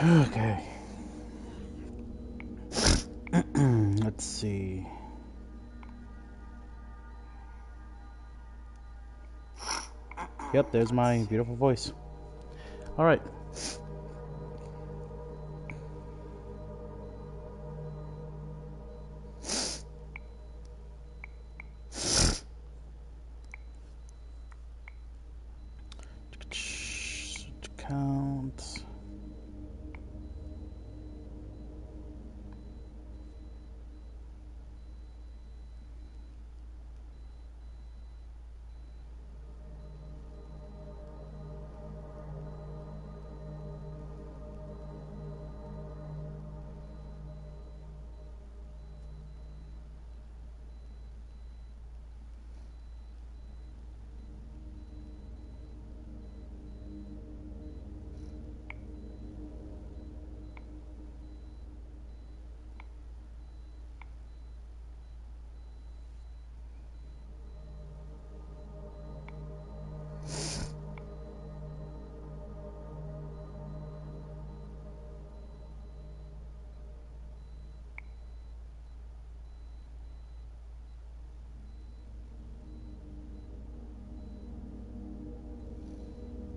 Okay. Let's see. Yep, there's my beautiful voice. All right. Count.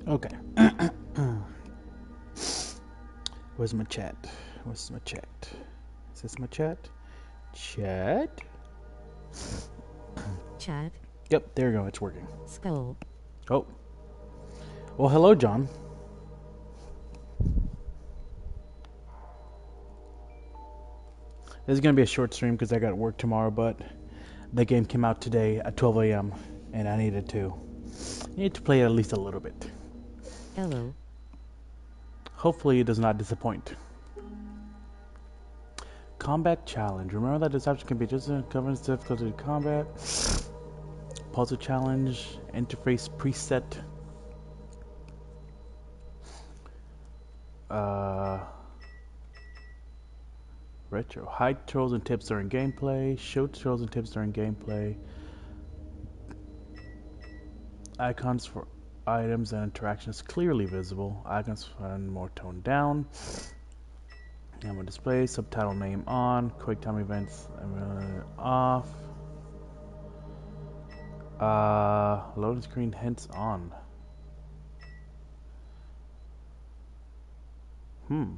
Okay. Where's my chat? Where's my chat? Is this my chat? Chat? Chat. Yep, there you go. It's working. Skull. Oh. Well, hello, John. This is going to be a short stream because I got work tomorrow, but the game came out today at 12 a.m. and I needed to play it at least a little bit. Hello. Hopefully it does not disappoint. Combat challenge. Remember that this option can be just a governs difficulty of combat. Puzzle challenge. Interface preset. Retro. Hide trolls and tips during gameplay. Show trolls and tips during gameplay. Icons for items and interactions clearly visible. Icons and more toned down. Camera display. Subtitle name on. Quick time events off. Loading screen hints on. Do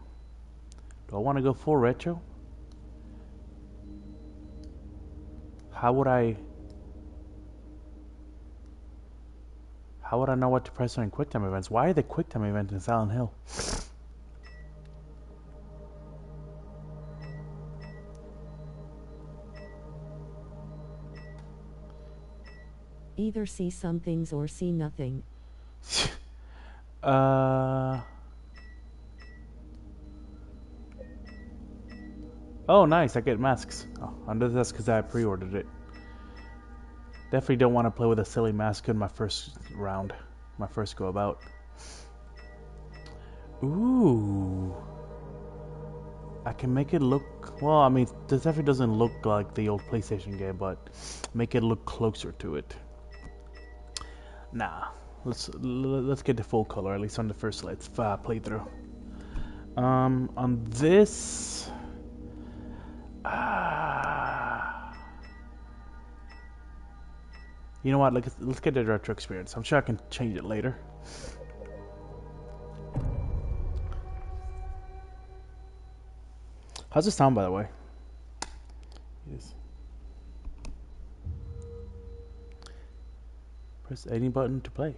I want to go full retro? How would I know what to press during QuickTime events? Why are the QuickTime events in Silent Hill? Either see some things or see nothing. Oh, nice. I get masks. Oh, under that's because I pre-ordered it. Definitely don't want to play with a silly mask in my first round. My first go about. Ooh. I can make it look... Well, I mean, this definitely doesn't look like the old PlayStation game, but make it look closer to it. Nah. Let's get the full color, at least on the first playthrough. On this... You know what? Let's get the retro experience. I'm sure I can change it later. How's it sound, by the way? Yes. Press any button to play.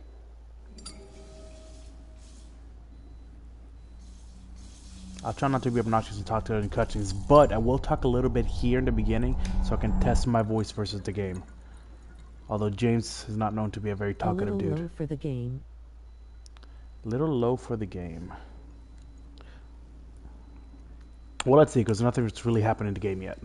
I'll try not to be obnoxious and talk to it in cutscenes, but I will talk a little bit here in the beginning so I can test my voice versus the game. Although James is not known to be a very talkative dude. A little low for the game. Little low for the game. Well, let's see, because nothing's really happened in the game yet.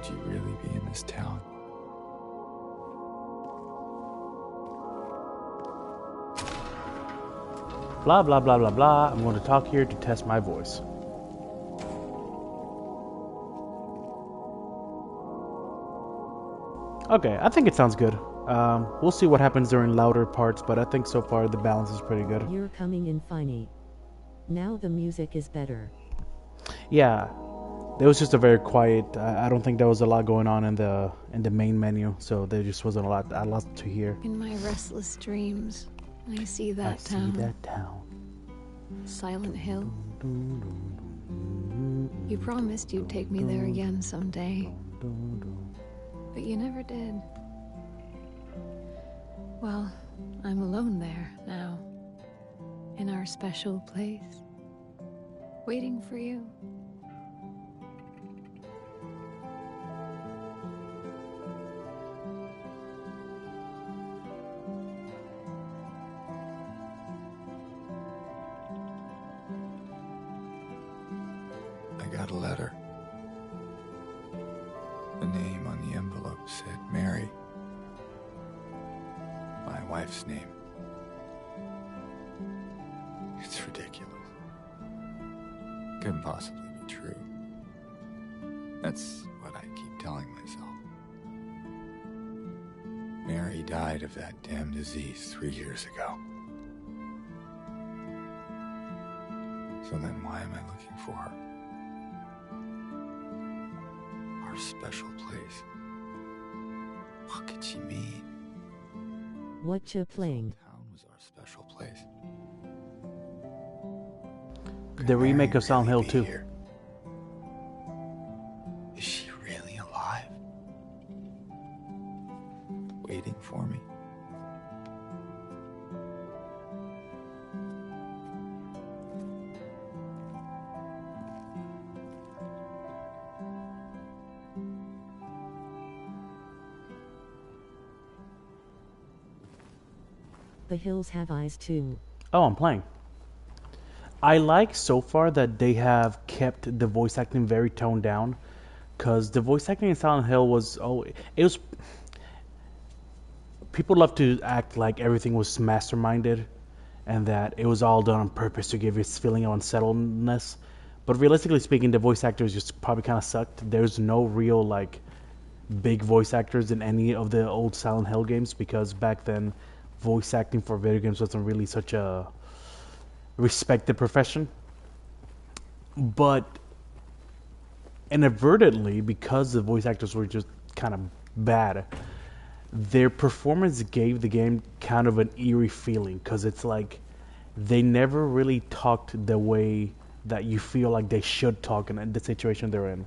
she really be in this town? Blah, blah, blah, blah, blah. I'm going to talk here to test my voice. Okay, I think it sounds good. We'll see what happens during louder parts, but I think so far the balance is pretty good. You're coming in finey. Now the music is better. Yeah, it was just a very quiet. I don't think there was a lot going on in the main menu, so there just wasn't a lot to hear. In my restless dreams, I see that I town. see that town. Silent Hill. You promised you'd take me there again someday, but you never did. Well, I'm alone there now, in our special place, waiting for you. I got a letter. The name on the envelope said Mary. My wife's name. It's ridiculous. Couldn't possibly be true. That's what I keep telling myself. Mary died of that damn disease 3 years ago. So then why am I looking for her? Our special place. What could she mean? What you playing? Town was our special place. The remake of Silent Hill 2. Here? Is she really alive? Waiting for me? The hills have eyes too. Oh, I'm playing. I like so far that they have kept the voice acting very toned down, because the voice acting in Silent Hill was people love to act like everything was masterminded and that it was all done on purpose to give you this feeling of unsettledness. But realistically speaking, the voice actors just probably kind of sucked. There's no real like big voice actors in any of the old Silent Hill games, because back then voice acting for video games wasn't really such a respected profession. But inadvertently, because the voice actors were just kind of bad, their performance gave the game kind of an eerie feeling, because it's like they never really talked the way that you feel like they should talk in the situation they're in.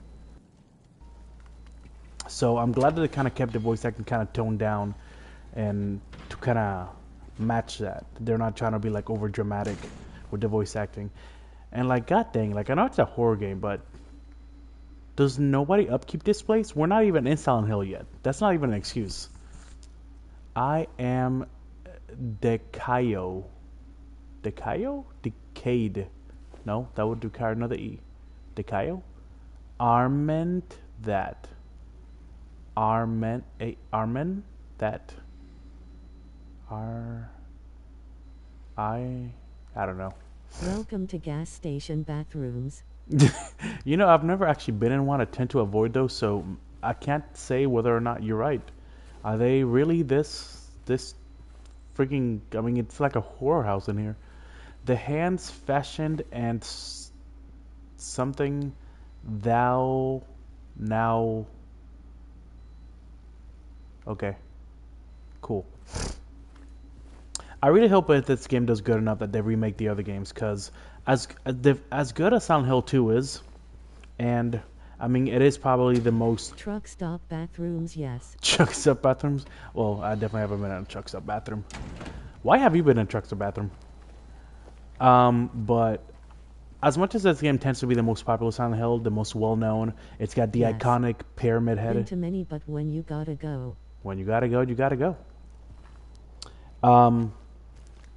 So I'm glad that they kind of kept the voice acting kind of toned down and to kind of match that. They're not trying to be like over dramatic with the voice acting. And like, god dang, like I know it's a horror game, but does nobody upkeep this place? We're not even in Silent Hill yet. That's not even an excuse. I am Decayo. Decayo? Decade. No, that would require another E. Decayo? Arment that. Arment that. I don't know. Welcome to gas station bathrooms. You know, I've never actually been in one. I tend to avoid those, so I can't say whether or not you're right. Are they really this freaking... I mean, it's like a horror house in here. The hands fashioned and something thou now... Okay. Cool. I really hope that this game does good enough that they remake the other games, because as good as Silent Hill 2 is, and I mean it is probably the most Truck stop bathrooms, yes. truck stop bathrooms. Well, I definitely haven't been in a truck stop bathroom. Why have you been in a truck stop bathroom? But as much as this game tends to be the most popular Silent Hill, the most well known, it's got the Yes. iconic pyramid Been head. to many, but when you gotta go. When you gotta go, you gotta go.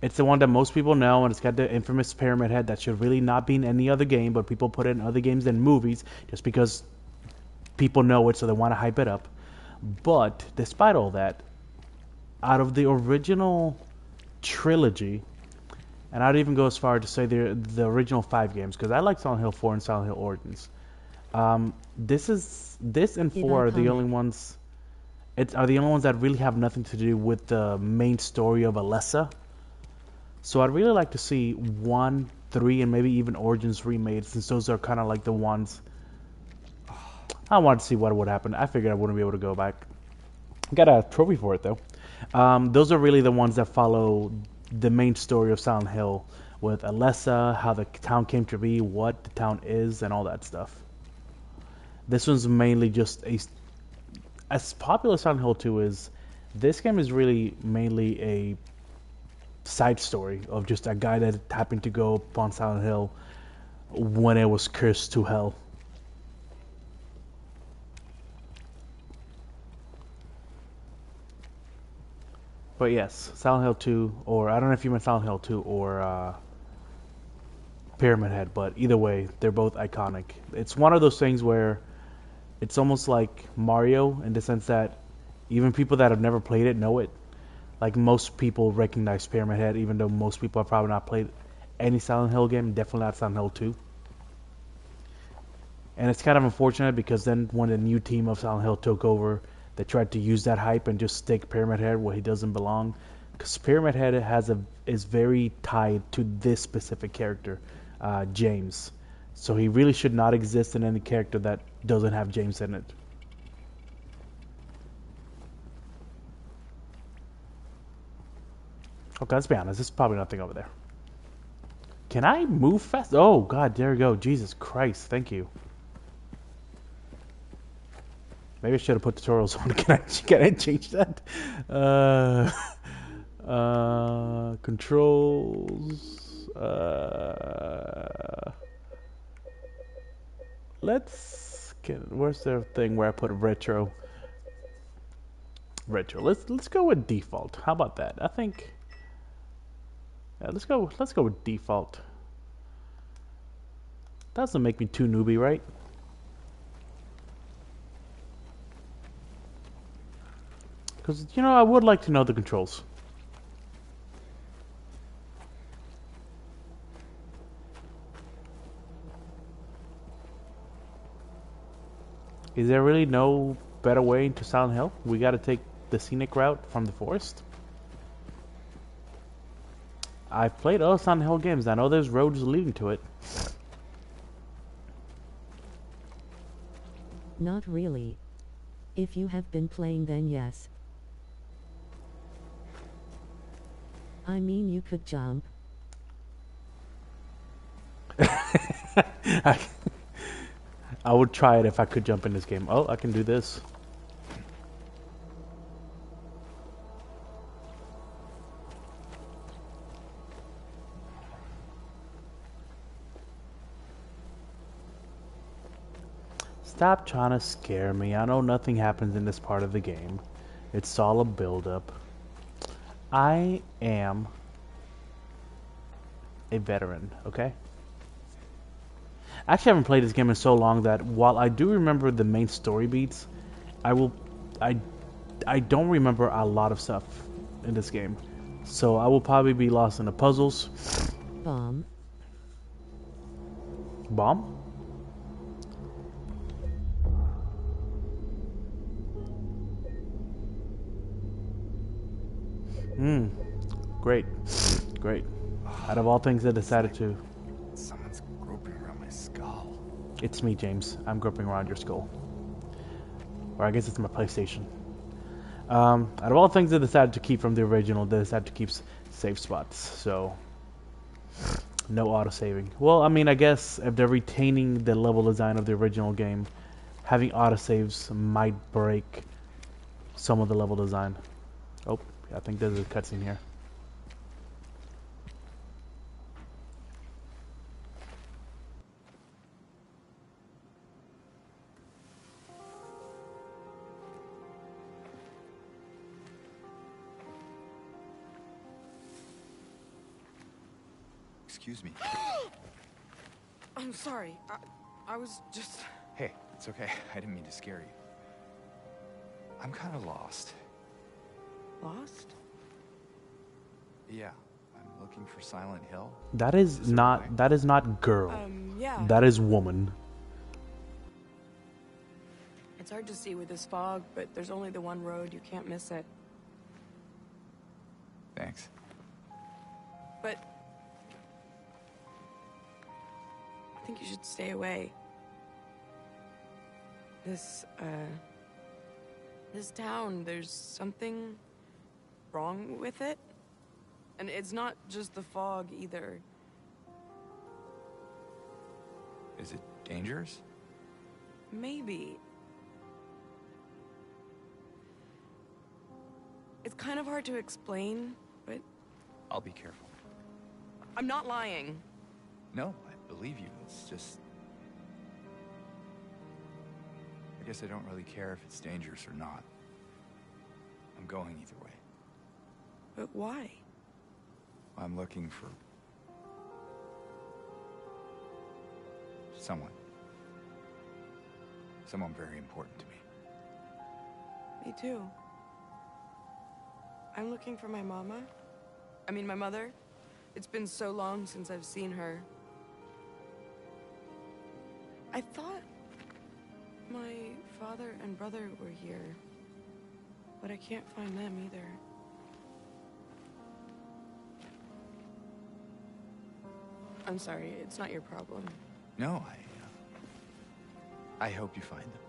It's the one that most people know, and it's got the infamous pyramid head that should really not be in any other game, but people put it in other games and movies just because people know it, so they want to hype it up. But despite all that, out of the original trilogy, and I'd even go as far to say the original 5 games, because I like Silent Hill 4 and Silent Hill Origins. This and 4 are the only ones. Are the only ones that really have nothing to do with the main story of Alessa. So I'd really like to see 1, 3, and maybe even Origins remade, since those are kind of like the ones. I wanted to see what would happen. I figured I wouldn't be able to go back. Got a trophy for it though. Those are really the ones that follow the main story of Silent Hill, with Alessa, how the town came to be, what the town is, and all that stuff. This one's mainly just as popular as Silent Hill 2 is. This game is really mainly a side story of just a guy that happened to go upon Silent Hill when it was cursed to hell. But yes, Silent Hill 2, or I don't know if you meant Silent Hill 2 or Pyramid Head, but either way, they're both iconic. It's one of those things where it's almost like Mario in the sense that even people that have never played it know it. Like most people recognize Pyramid Head, even though most people have probably not played any Silent Hill game, definitely not Silent Hill 2. And it's kind of unfortunate because then when the new team of Silent Hill took over, they tried to use that hype and just stick Pyramid Head where he doesn't belong. Because Pyramid Head is very tied to this specific character, James. So he really should not exist in any character that doesn't have James in it. Okay, let's be honest. There's probably nothing over there. Can I move fast? Oh, God, there we go. Jesus Christ, thank you. Maybe I should have put tutorials on. Can I change that? Controls. Where's the thing where I put retro? Retro. Let's go with default. How about that? I think. Yeah, let's go with default. Doesn't make me too newbie, right? Because, you know, I would like to know the controls. Is there really no better way into Silent Hill? We gotta take the scenic route from the forest? I've played other Silent Hill games. I know there's roads leading to it. Not really. If you have been playing, then yes. I mean, you could jump. I would try it if I could jump in this game. Oh, I can do this. Stop trying to scare me. I know nothing happens in this part of the game. It's all a build-up. I am a veteran, okay? I actually haven't played this game in so long that while I do remember the main story beats, I don't remember a lot of stuff in this game. So I will probably be lost in the puzzles. Bomb. Bomb? Great. Great. Out of all things I decided to... Someone's groping around my skull. It's me, James. I'm groping around your skull. Or I guess it's my PlayStation. Out of all things I decided to keep from the original, they decided to keep save spots. So, no autosaving. Well, I mean, I guess if they're retaining the level design of the original game, having autosaves might break some of the level design. Oh, I think there's a cutscene here. Excuse me. I'm sorry. I was just... Hey, It's okay. I didn't mean to scare you. I'm kind of lost. Lost? Yeah, I'm looking for Silent Hill. That is not girl. Yeah. That is woman. It's hard to see with this fog, but there's only the one road. You can't miss it. Thanks. But I think you should stay away. This town, there's something wrong with it. And it's not just the fog either. Is it dangerous? Maybe. It's kind of hard to explain, but I'll be careful. I'm not lying. No, I believe you. It's just... I guess I don't really care if it's dangerous or not. I'm going either way. But why? I'm looking for... someone. Someone very important to me. Me too. I'm looking for my mama. I mean, my mother. It's been so long since I've seen her. I thought my father and brother were here, but I can't find them either. I'm sorry, it's not your problem. No, I hope you find them.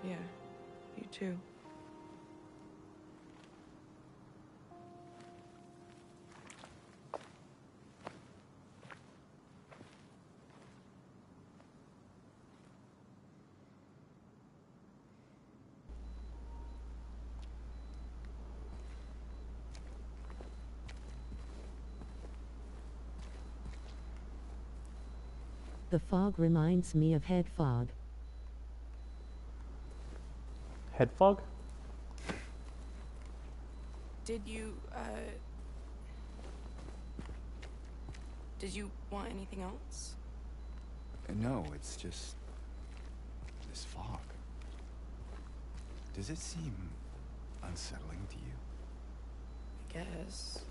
Yeah, you too. The fog reminds me of head fog. Head fog? Did you want anything else? No, it's just... this fog. Does it seem unsettling to you? I guess.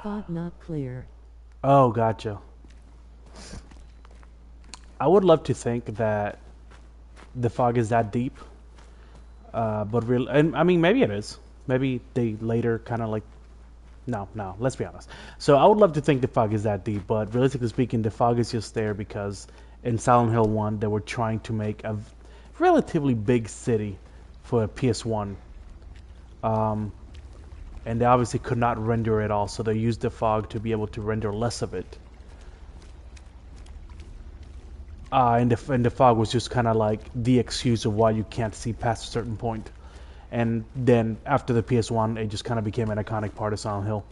Fog not clear. Oh, gotcha. I would love to think that the fog is that deep, but real, and I mean maybe it is. Maybe they later kind of like, no. Let's be honest. So I would love to think the fog is that deep, but realistically speaking, the fog is just there because in Silent Hill 1 they were trying to make a relatively big city for PS1. And they obviously could not render it all, so they used the fog to be able to render less of it. And the fog was just kind of like the excuse of why you can't see past a certain point. And then after the PS1, it just kind of became an iconic part of Silent Hill.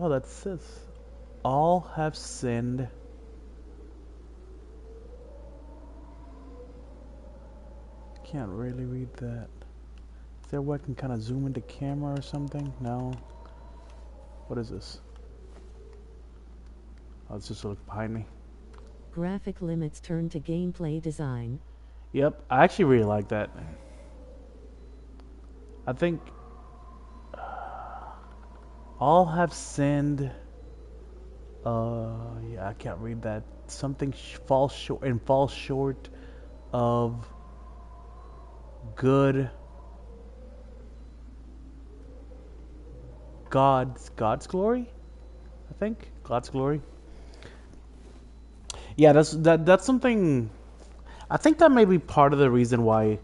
Oh, that says, all have sinned. Can't really read that. Is there a way I can kind of zoom into camera or something? No. What is this? Oh, it's just look behind me. Graphic limits turn to gameplay design. Yep, I actually really like that. I think all have sinned. Yeah, I can't read that. Something falls short of good. God's glory, I think. God's glory. Yeah, that's something. I think that may be part of the reason why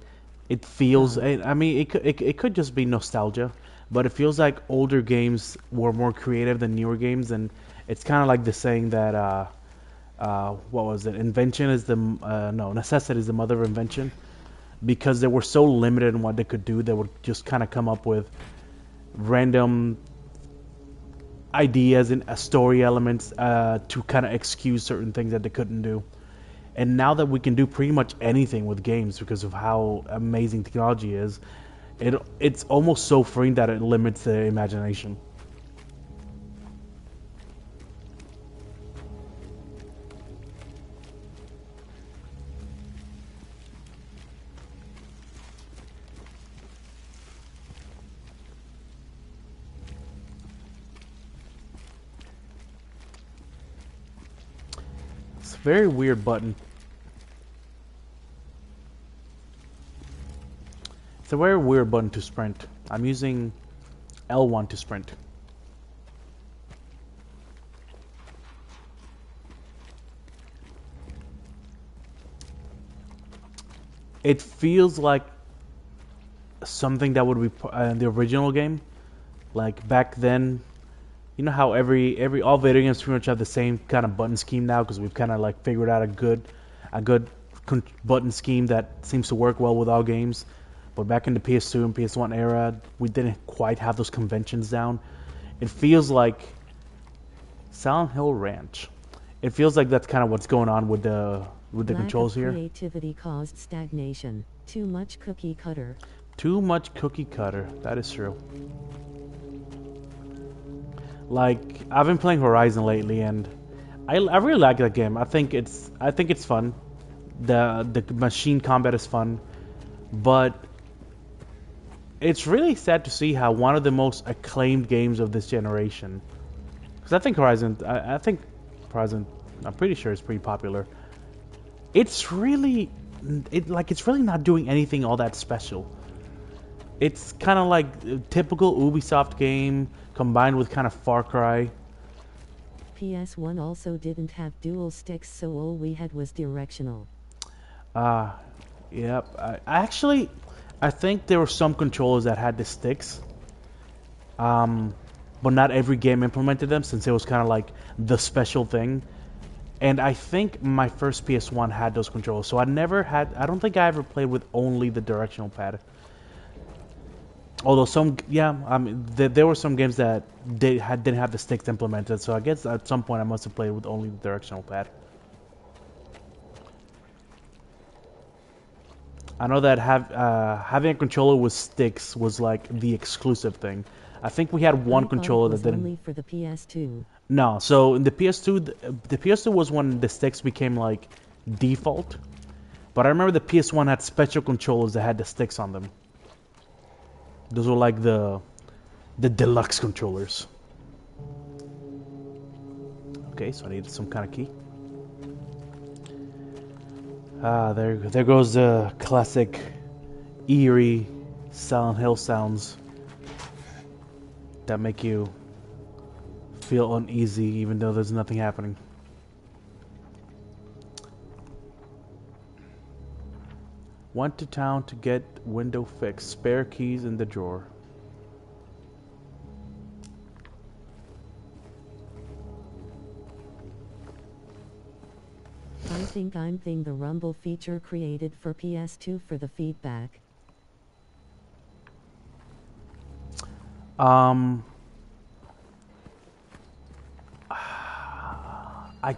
it feels. I mean, it could just be nostalgia, but it feels like older games were more creative than newer games, and it's kind of like the saying that what was it? Invention is the necessity is the mother of invention, because they were so limited in what they could do. They would just kind of come up with random ideas and story elements to kind of excuse certain things that they couldn't do. And now that we can do pretty much anything with games because of how amazing technology is, it's almost so freeing that it limits the imagination. It's a very weird button. It's a very weird button to sprint. I'm using L1 to sprint. It feels like something that would be in the original game. Like back then, you know how all video games pretty much have the same kind of button scheme now because we've kind of like figured out a good button scheme that seems to work well with all games. But back in the PS2 and PS1 era, we didn't quite have those conventions down. It feels like Silent Hill Ranch. It feels like that's kind of what's going on with the controls here. Creativity caused stagnation. Too much cookie cutter. Too much cookie cutter. That is true. Like I've been playing Horizon lately, and I really like that game. I think it's fun. The machine combat is fun, but it's really sad to see how one of the most acclaimed games of this generation, because I think Horizon, I'm pretty sure it's pretty popular. It's really not doing anything all that special. It's kind of like a typical Ubisoft game combined with kind of Far Cry. PS1 also didn't have dual sticks, so all we had was directional. Yep. I think there were some controllers that had the sticks, but not every game implemented them since it was kind of like the special thing. And I think my first PS1 had those controllers, so I don't think I ever played with only the directional pad. Although there were some games that didn't have the sticks implemented, so I guess at some point I must have played with only the directional pad. I know that having a controller with sticks was like the exclusive thing. I think we had one controller that didn't. Only for the PS2. No, so in the PS2, the PS2 was when the sticks became like default. But I remember the PS1 had special controllers that had the sticks on them. Those were like the deluxe controllers. Okay, so I needed some kind of key. There goes the classic eerie Silent Hill sounds that make you feel uneasy even though there's nothing happening. Went to town to get window fixed. Spare keys in the drawer. I think I'm the Rumble feature created for PS2 for the feedback. I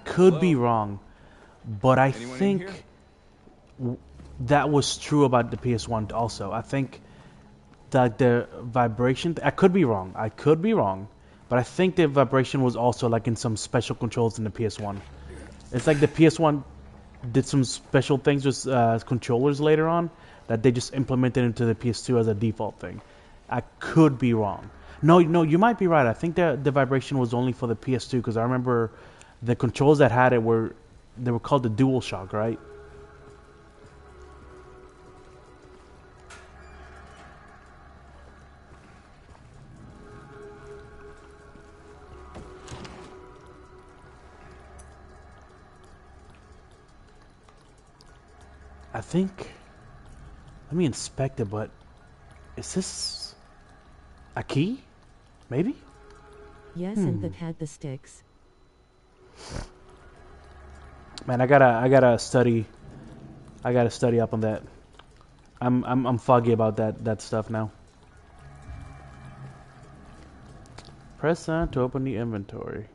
could be wrong, but I Anyone in think here? that was true about the PS1 also. I think that the vibration, I could be wrong, but I think the vibration was also like in some special controls in the PS1. It's like the PS1 did some special things with controllers later on that they just implemented into the PS2 as a default thing. I could be wrong. No, you might be right. I think the vibration was only for the PS2 because I remember the controls that had it were called the DualShock, right? I think, let me inspect it, but is this a key? Maybe? Yes, and that had the sticks. Man, I gotta study up on that. I'm foggy about that stuff now. Press on to open the inventory.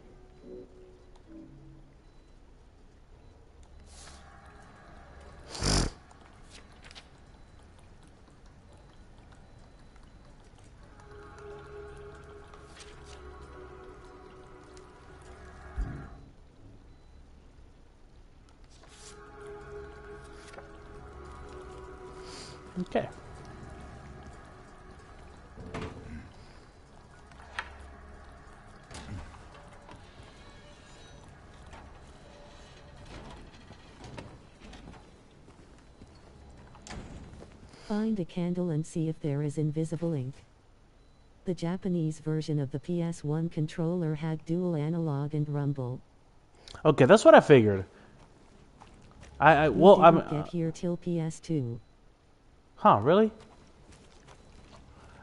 Okay. Find a candle and see if there is invisible ink. The Japanese version of the PS1 controller had dual analog and rumble. Okay, that's what I figured. Well, We didn't get here till PS2. Huh, really?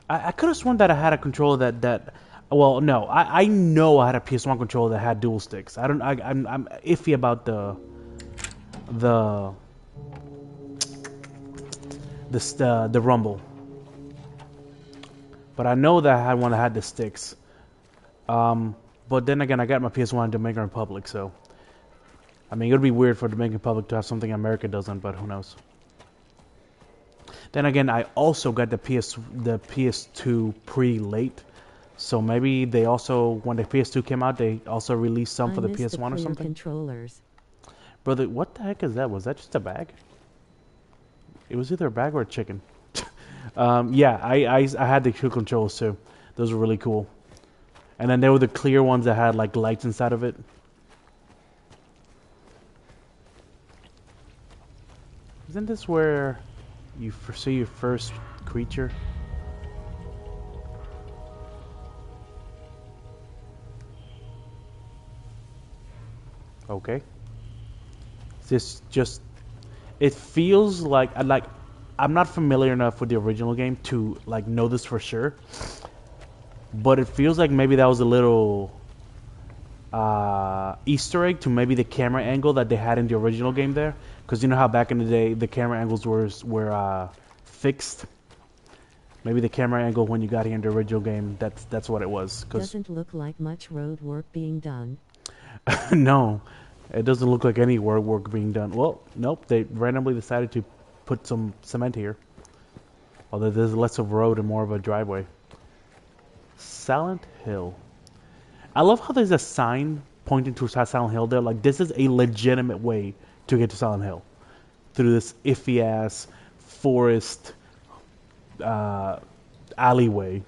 I could have sworn that I had a controller that well, no, I know I had a PS1 controller that had dual sticks. I'm iffy about the the rumble. But I know that I had one that had the sticks. But then again, I got my PS1 in Dominican Republic, so I mean, it would be weird for Dominican Republic to have something America doesn't, but who knows? Then again, I also got the PS2 pretty late, so maybe they also, when the PS2 came out, they also released some for the PS1 or something. Controllers. Brother, what the heck is that? Was that just a bag? It was either a bag or a chicken. Yeah, I had the two controllers too. Those were really cool. And then there were the clear ones that had like lights inside of it. Isn't this where you see your first creature? Okay. This just, it feels like I'm not familiar enough with the original game to like know this for sure. But it feels like maybe that was a little Easter egg to maybe the camera angle that they had in the original game there. Because you know how back in the day the camera angles were fixed. Maybe the camera angle when you got here in the original game, that's what it was. Doesn't look like much road work being done. No, it doesn't look like any work being done. Well, nope, they randomly decided to put some cement here. Although there's less of a road and more of a driveway. Silent Hill. I love how there's a sign pointing to Silent Hill there. Like, this is a legitimate way to get to Silent Hill. Through this iffy-ass forest alleyway.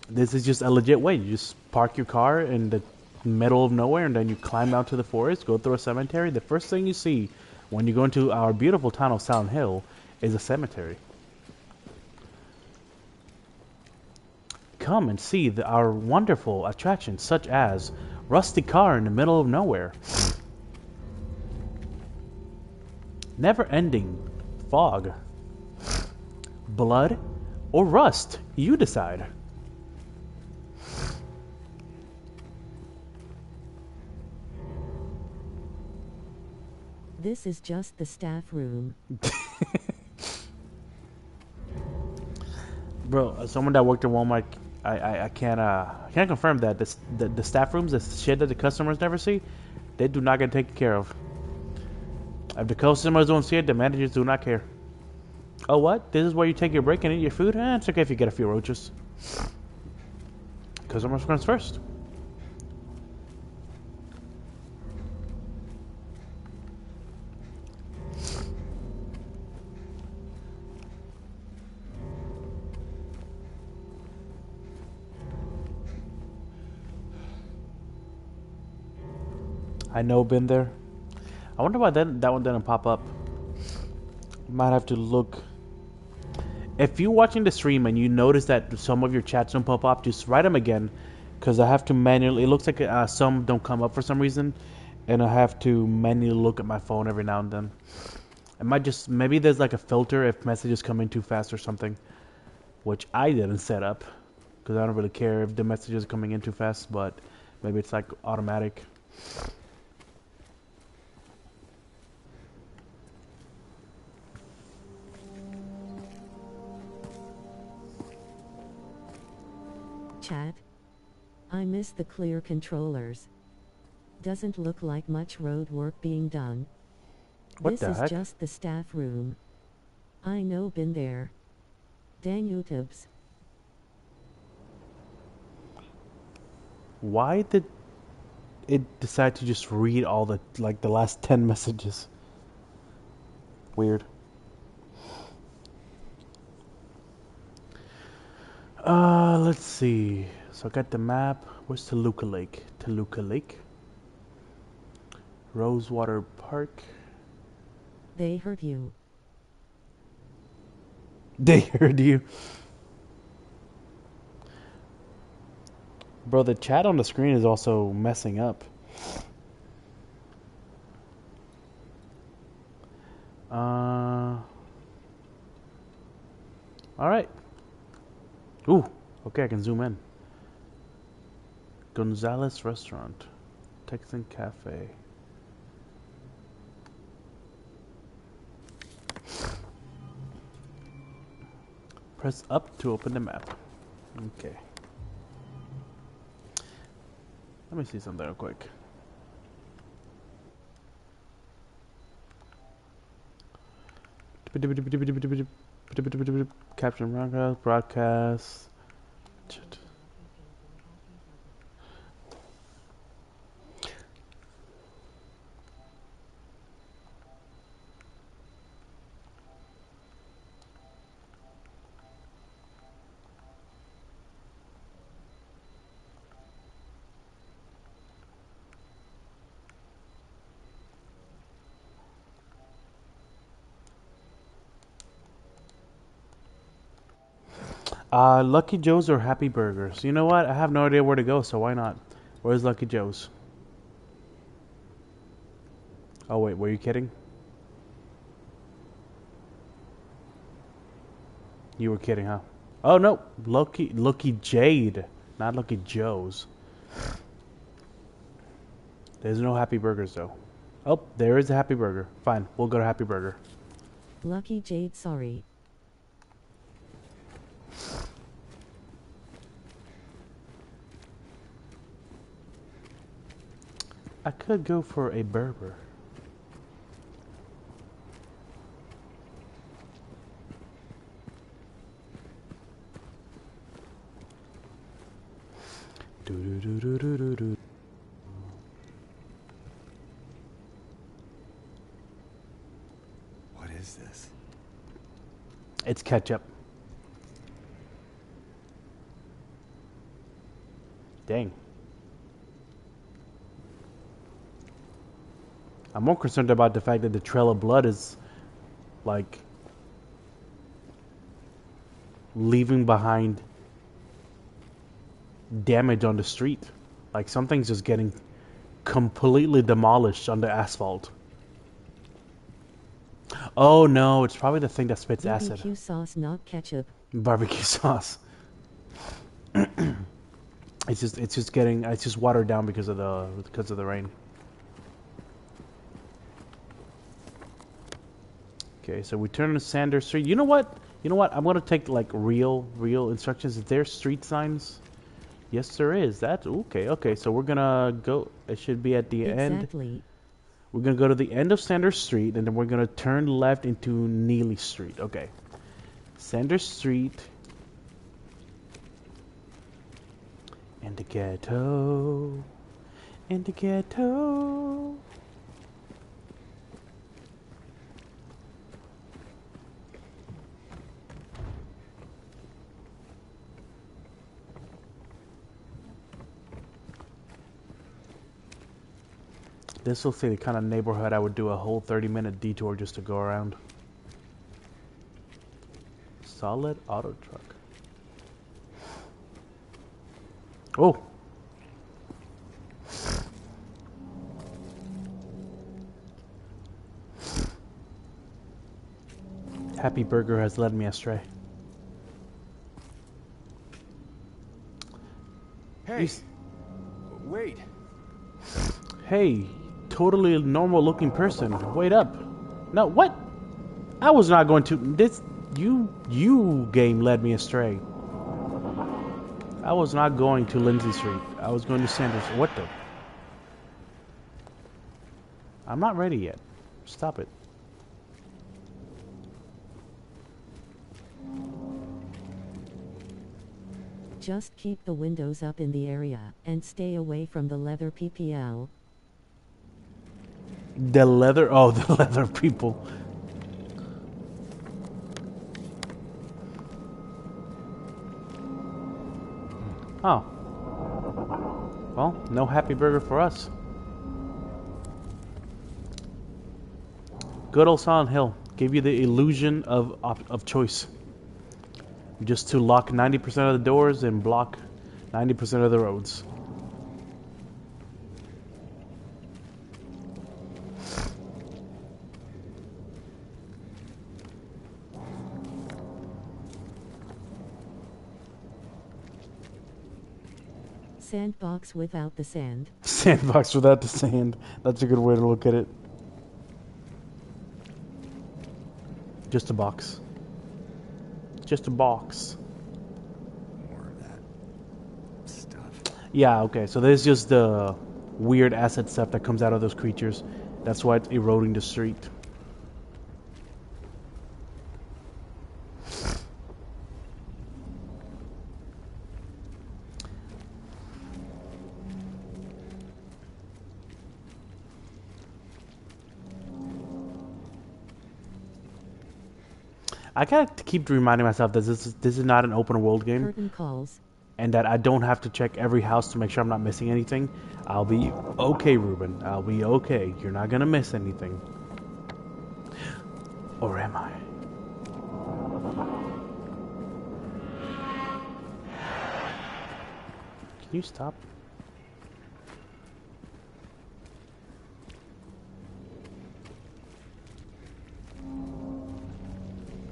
This is just a legit way. You just park your car in the middle of nowhere and then you climb out to the forest, go through a cemetery. The first thing you see when you go into our beautiful town of Silent Hill is a cemetery. Come and see our wonderful attractions such as rusty car in the middle of nowhere, never-ending fog, blood, or rust. You decide. This is just the staff room. Bro, someone that worked at Walmart, I can't confirm that the staff rooms, the shit that the customers never see, they do not get taken care of. If the customers don't see it, the managers do not care. Oh, what? This is where you take your break and eat your food? It's okay if you get a few roaches. Customers comes first. I know, been there. I wonder why that one didn't pop up. Might have to look. If you're watching the stream and you notice that some of your chats don't pop up, just write them again, because I have to manually. It looks like some don't come up for some reason, and I have to manually look at my phone every now and then. It might just, maybe there's like a filter if messages come in too fast or something, which I didn't set up, because I don't really care if the messages are coming in too fast, but maybe it's like automatic. chat. I miss the clear controllers. Doesn't look like much road work being done. What This the is heck? just the staff room. I know, been there. Dang YouTubes. Why did it decide to just read all the last 10 messages? Weird. Let's see. So I got the map. Where's Toluca Lake? Toluca Lake. Rosewater Park. They heard you. They heard you. Bro, the chat on the screen is also messing up. Alright. Ooh, okay, I can zoom in. Gonzalez Restaurant. Texan Cafe. Press up to open the map. Okay. Let me see something real quick. Caption broadcast. Lucky Joe's or Happy Burgers? You know what? I have no idea where to go, so why not? Where's Lucky Joe's? Oh wait, were you kidding? You were kidding, huh? Oh no, Lucky Jade, not Lucky Joe's. There's no Happy Burgers though. Oh, there is a Happy Burger. Fine, we'll go to Happy Burger. Lucky Jade, sorry. I could go for a burger. Do do do do do do do. What is this? It's ketchup. Dang. I'm more concerned about the fact that the trail of blood is like leaving behind damage on the street. Like something's just getting completely demolished on the asphalt. Oh no, it's probably the thing that spits acid. Barbecue sauce, not ketchup. Barbecue sauce. It's just watered down because of the rain. Okay, so we turn to Sanders Street. You know what? I'm gonna take like real instructions. Is there street signs? Yes, there is. That's okay. Okay, so we're gonna go. It should be at the end. Exactly. We're gonna go to the end of Sanders Street, and then we're gonna turn left into Neely Street. Okay, Sanders Street. In the ghetto. In the ghetto. This will say the kind of neighborhood I would do a whole 30-minute detour just to go around. Solid auto truck. Oh! Happy Burger has led me astray. Hey! Wait! Hey, totally normal looking person. Wait up. No, what? I was not going to... You game led me astray. I was not going to Lindsay Street. I was going to Sanders. What the? I'm not ready yet. Stop it. Just keep the windows up in the area, and stay away from the leather PPL. The leather? Oh, the leather people. Oh. Well, no happy burger for us. Good old Silent Hill gave you the illusion of choice. Just to lock 90% of the doors and block 90% of the roads. Sandbox without the sand. Sandbox without the sand. That's a good way to look at it. Just a box. Just a box. More of that stuff. Yeah, okay. So there's just the weird acid stuff that comes out of those creatures. That's why it's eroding the street. I gotta keep reminding myself that this is not an open world game. Curtain calls. And that I don't have to check every house to make sure I'm not missing anything. I'll be okay, Ruben. I'll be okay. You're not gonna miss anything. Or am I? Can you stop?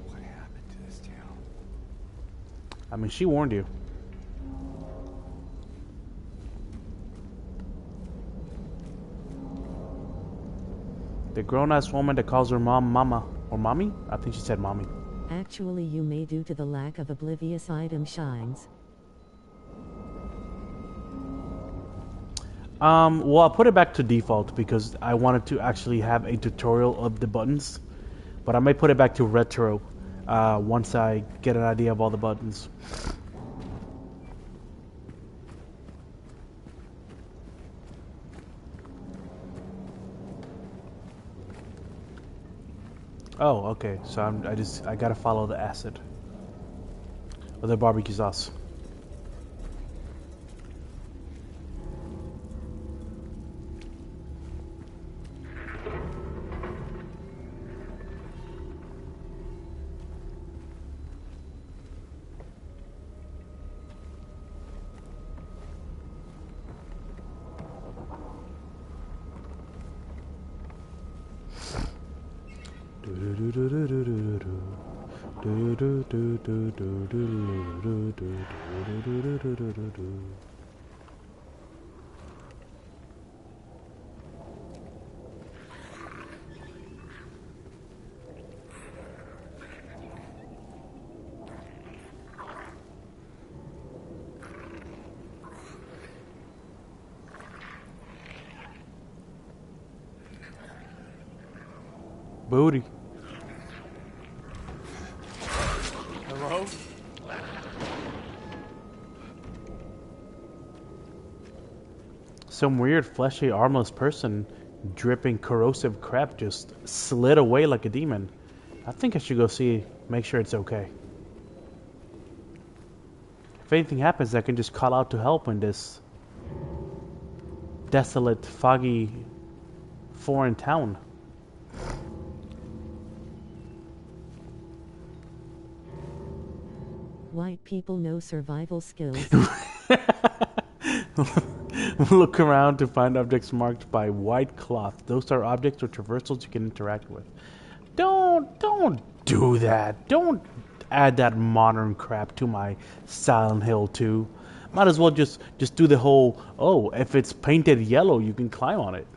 What happened to this town? I mean, she warned you. The grown-ass woman that calls her mom mama. Or mommy? I think she said mommy. Actually, you may due to the lack of oblivious item shines. Well, I'll put it back to default because I wanted to actually have a tutorial of the buttons. But I may put it back to retro once I get an idea of all the buttons. Oh, okay. So I gotta follow the acid or the barbecue sauce. Booty. Hello? Some weird fleshy armless person dripping corrosive crap just slid away like a demon. I think I should go see, make sure it's okay. If anything happens, I can just call out to help in this desolate, foggy, foreign town. White people know survival skills. Look around to find objects marked by white cloth. Those are objects or traversals you can interact with. Don't do that. Don't add that modern crap to my Silent Hill 2. Might as well just do the whole, oh, if it's painted yellow, you can climb on it.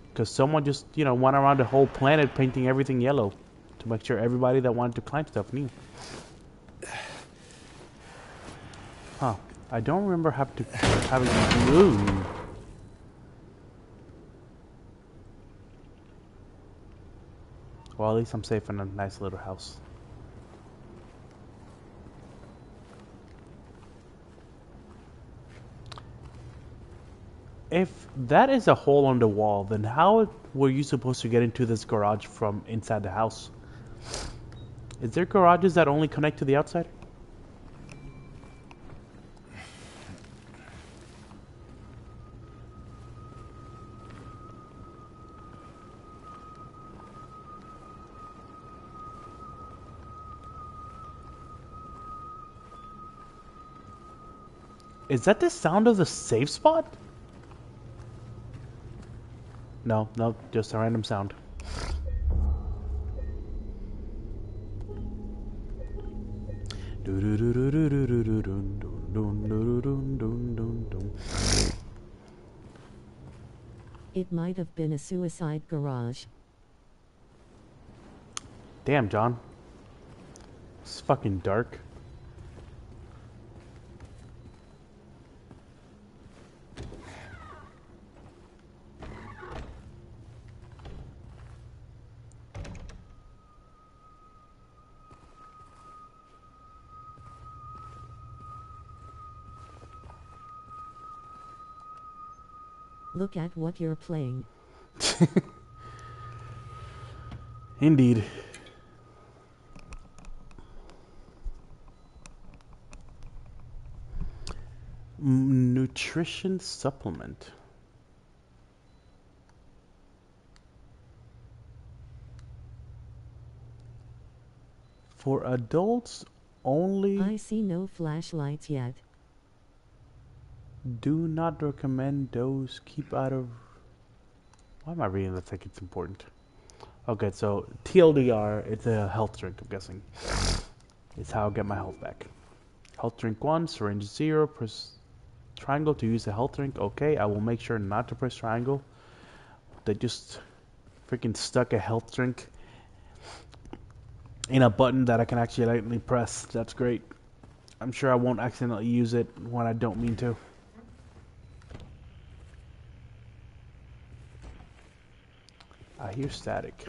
Because someone just, went around the whole planet painting everything yellow to make sure everybody that wanted to climb stuff knew. Huh. I don't remember having to move. Well, at least I'm safe in a nice little house. If that is a hole on the wall, then how were you supposed to get into this garage from inside the house? Is there garages that only connect to the outside? Is that the sound of the safe spot? No, no, just a random sound. It might have been a suicide garage. Damn, John. It's fucking dark. Look at what you're playing. Indeed. Nutrition supplement. For adults only. I see no flashlights yet. Do not recommend those. Keep out of. Why am I reading that like it's important? Okay, so TLDR, it's a health drink, I'm guessing. It's how I get my health back. Health drink 1, syringe 0, press triangle to use the health drink. Okay, I will make sure not to press triangle. They just freaking stuck a health drink in a button that I can actually lightly press. That's great. I'm sure I won't accidentally use it when I don't mean to. I hear static.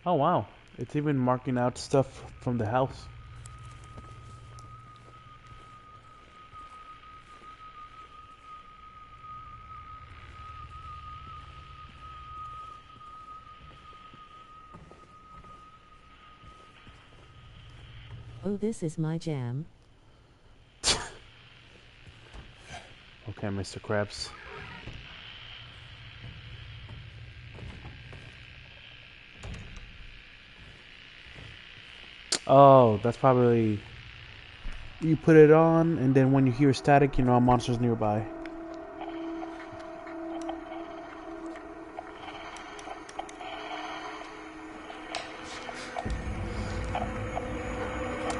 Oh wow, it's even marking out stuff from the house. Oh, this is my jam. Okay, Mr. Krabs. Oh, that's probably... You put it on, and then when you hear static, you know a monster's nearby.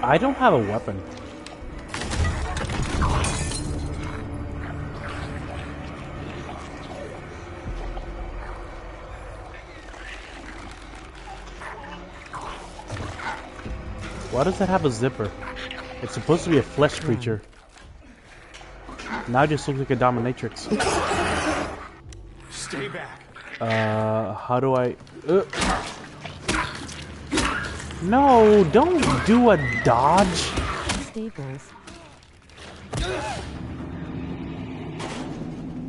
I don't have a weapon. Why does that have a zipper? It's supposed to be a flesh creature. Now it just looks like a dominatrix. Stay back. How do I... No, don't do a dodge. Staples.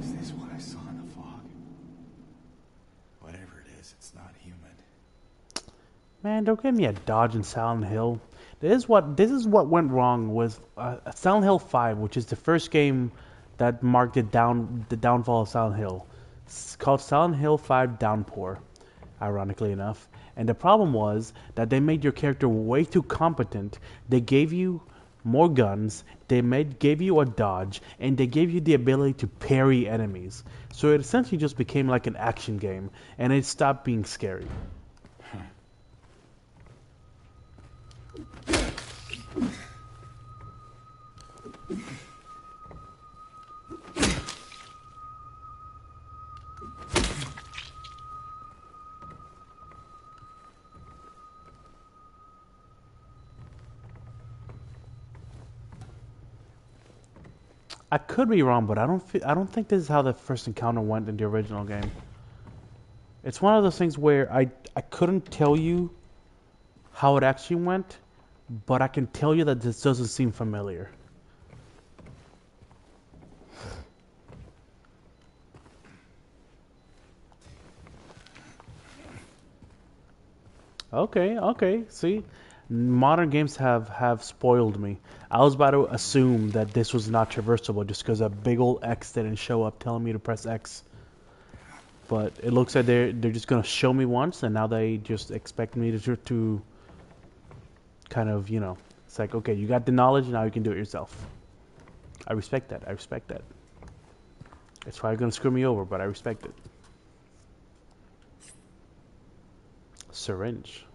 Is this what I saw in the fog? Whatever it is, it's not human. Man, don't give me a dodge in Silent Hill. This is what went wrong with Silent Hill 5, which is the first game that marked the downfall of Silent Hill. It's called Silent Hill 5 Downpour, ironically enough. And the problem was that they made your character way too competent. They gave you more guns, gave you a dodge, and they gave you the ability to parry enemies. So it essentially just became like an action game, and it stopped being scary. I could be wrong, but I don't think this is how the first encounter went in the original game. It's one of those things where I couldn't tell you how it actually went, but I can tell you that this doesn't seem familiar. Okay, okay. See, modern games have spoiled me. I was about to assume that this was not traversable just because a big old X didn't show up telling me to press X. But it looks like they're just gonna show me once, and now they just expect me to kind of, you know, it's like, okay, you got the knowledge, now you can do it yourself. I respect that. I respect that. It's probably gonna screw me over, but I respect it. Syringe.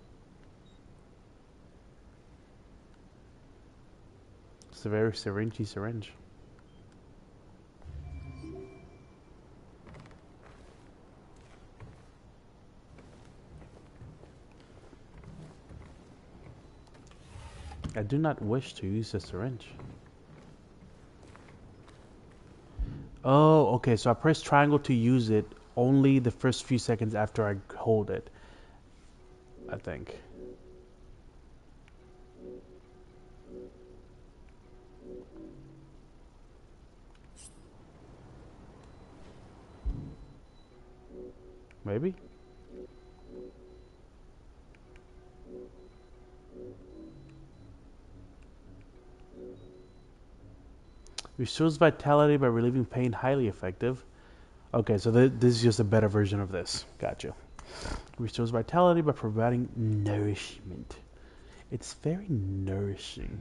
It's a very syringy syringe. I do not wish to use a syringe. Oh, okay, so I press triangle to use it only the first few seconds after I hold it, I think. Maybe? Restores vitality by relieving pain, highly effective. Okay, so this is just a better version of this. Gotcha. Restores vitality by providing nourishment. It's very nourishing.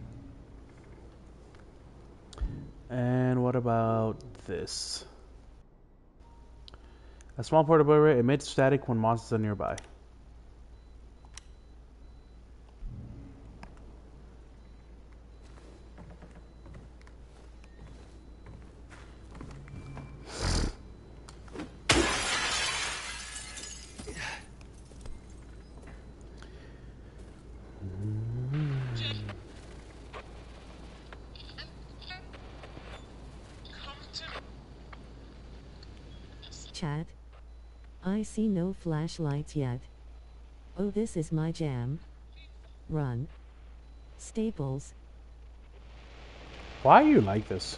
And what about this? A small portable array emits static when monsters are nearby. Chat. I see no flashlights yet. Oh, this is my jam. Run. Staples. Why are you like this?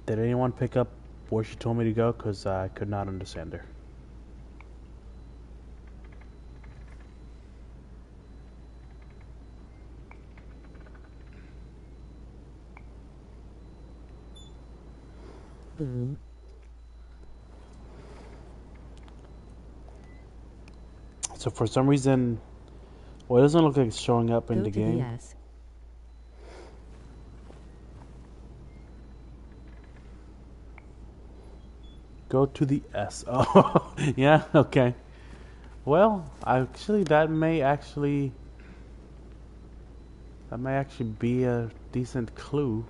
Did anyone pick up where she told me to go? Because I could not understand her. Boom. So for some reason, well, it doesn't look like it's showing up in Go the to game. the S. Go to the S. Oh, yeah, okay. Well, actually, that may actually be a decent clue.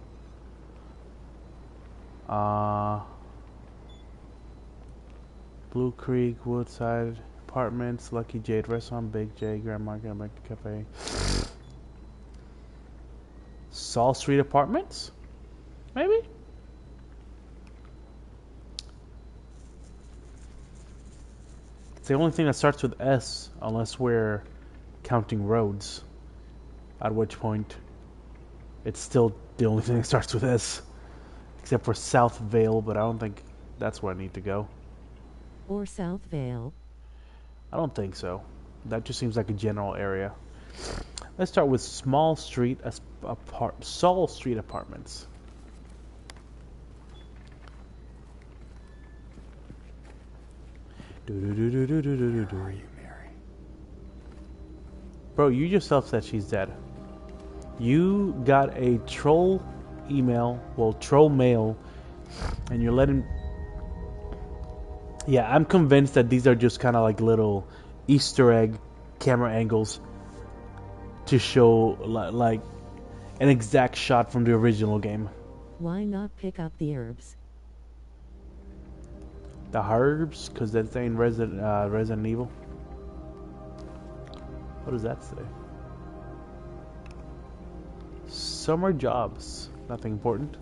Blue Creek, Woodside Apartments, Lucky Jade Restaurant, Big J, Grand Market, Cafe. Saul Street Apartments? Maybe? It's the only thing that starts with S, unless we're counting roads. At which point, it's still the only thing that starts with S. Except for South Vale, but I don't think that's where I need to go. Or South Vale. I don't think so. That just seems like a general area. Let's start with Saul Street Apartments. Where are you, Mary? Bro, you yourself said she's dead. You got a troll email, well, troll mail, and you're letting... Yeah, I'm convinced that these are just kind of like little Easter egg camera angles to show like an exact shot from the original game. Why not pick up the herbs? The herbs, because that's in Resident Evil. What does that say? Summer jobs. Nothing important.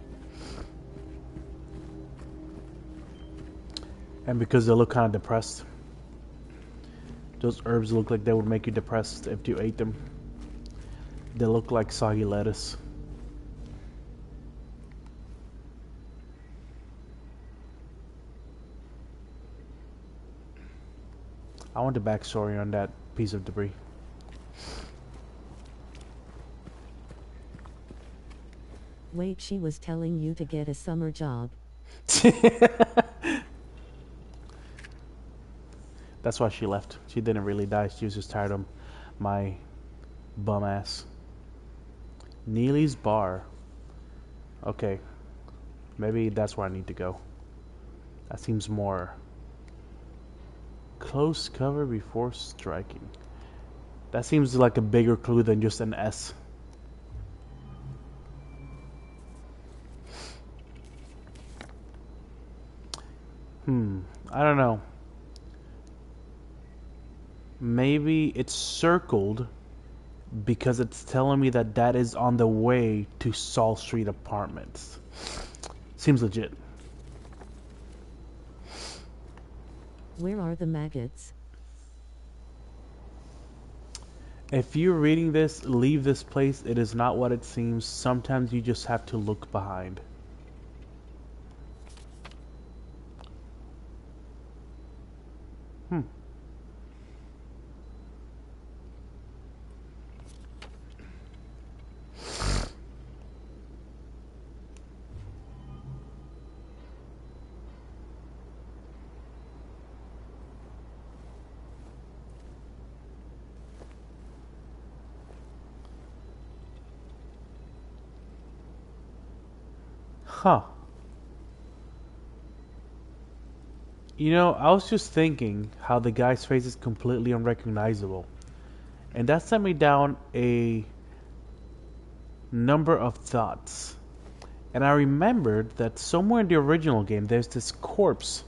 And because they look kind of depressed. Those herbs look like they would make you depressed if you ate them. They look like soggy lettuce. I want the backstory on that piece of debris. Wait, she was telling you to get a summer job. That's why she left. She didn't really die. She was just tired of my bum ass. Neely's Bar. Okay. Maybe that's where I need to go. That seems more... Close cover before striking. That seems like a bigger clue than just an S. I don't know. Maybe it's circled because it's telling me that that is on the way to Saul Street Apartments. Seems legit. Where are the maggots? If you're reading this, leave this place. It is not what it seems. Sometimes you just have to look behind. Huh. You know, I was just thinking how the guy's face is completely unrecognizable. And that sent me down a number of thoughts. And I remembered that somewhere in the original game there's this corpse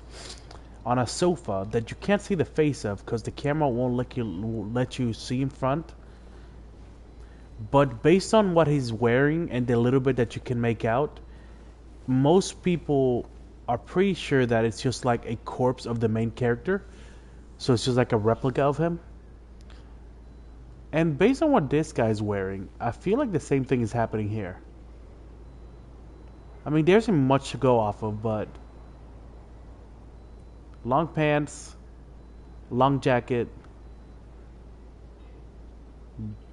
on a sofa that you can't see the face of because the camera won't let you see in front. But based on what he's wearing and the little bit that you can make out, most people are pretty sure that it's just like a corpse of the main character. So it's just like a replica of him. And based on what this guy's wearing, I feel like the same thing is happening here. I mean, there isn't much to go off of, but long pants, long jacket,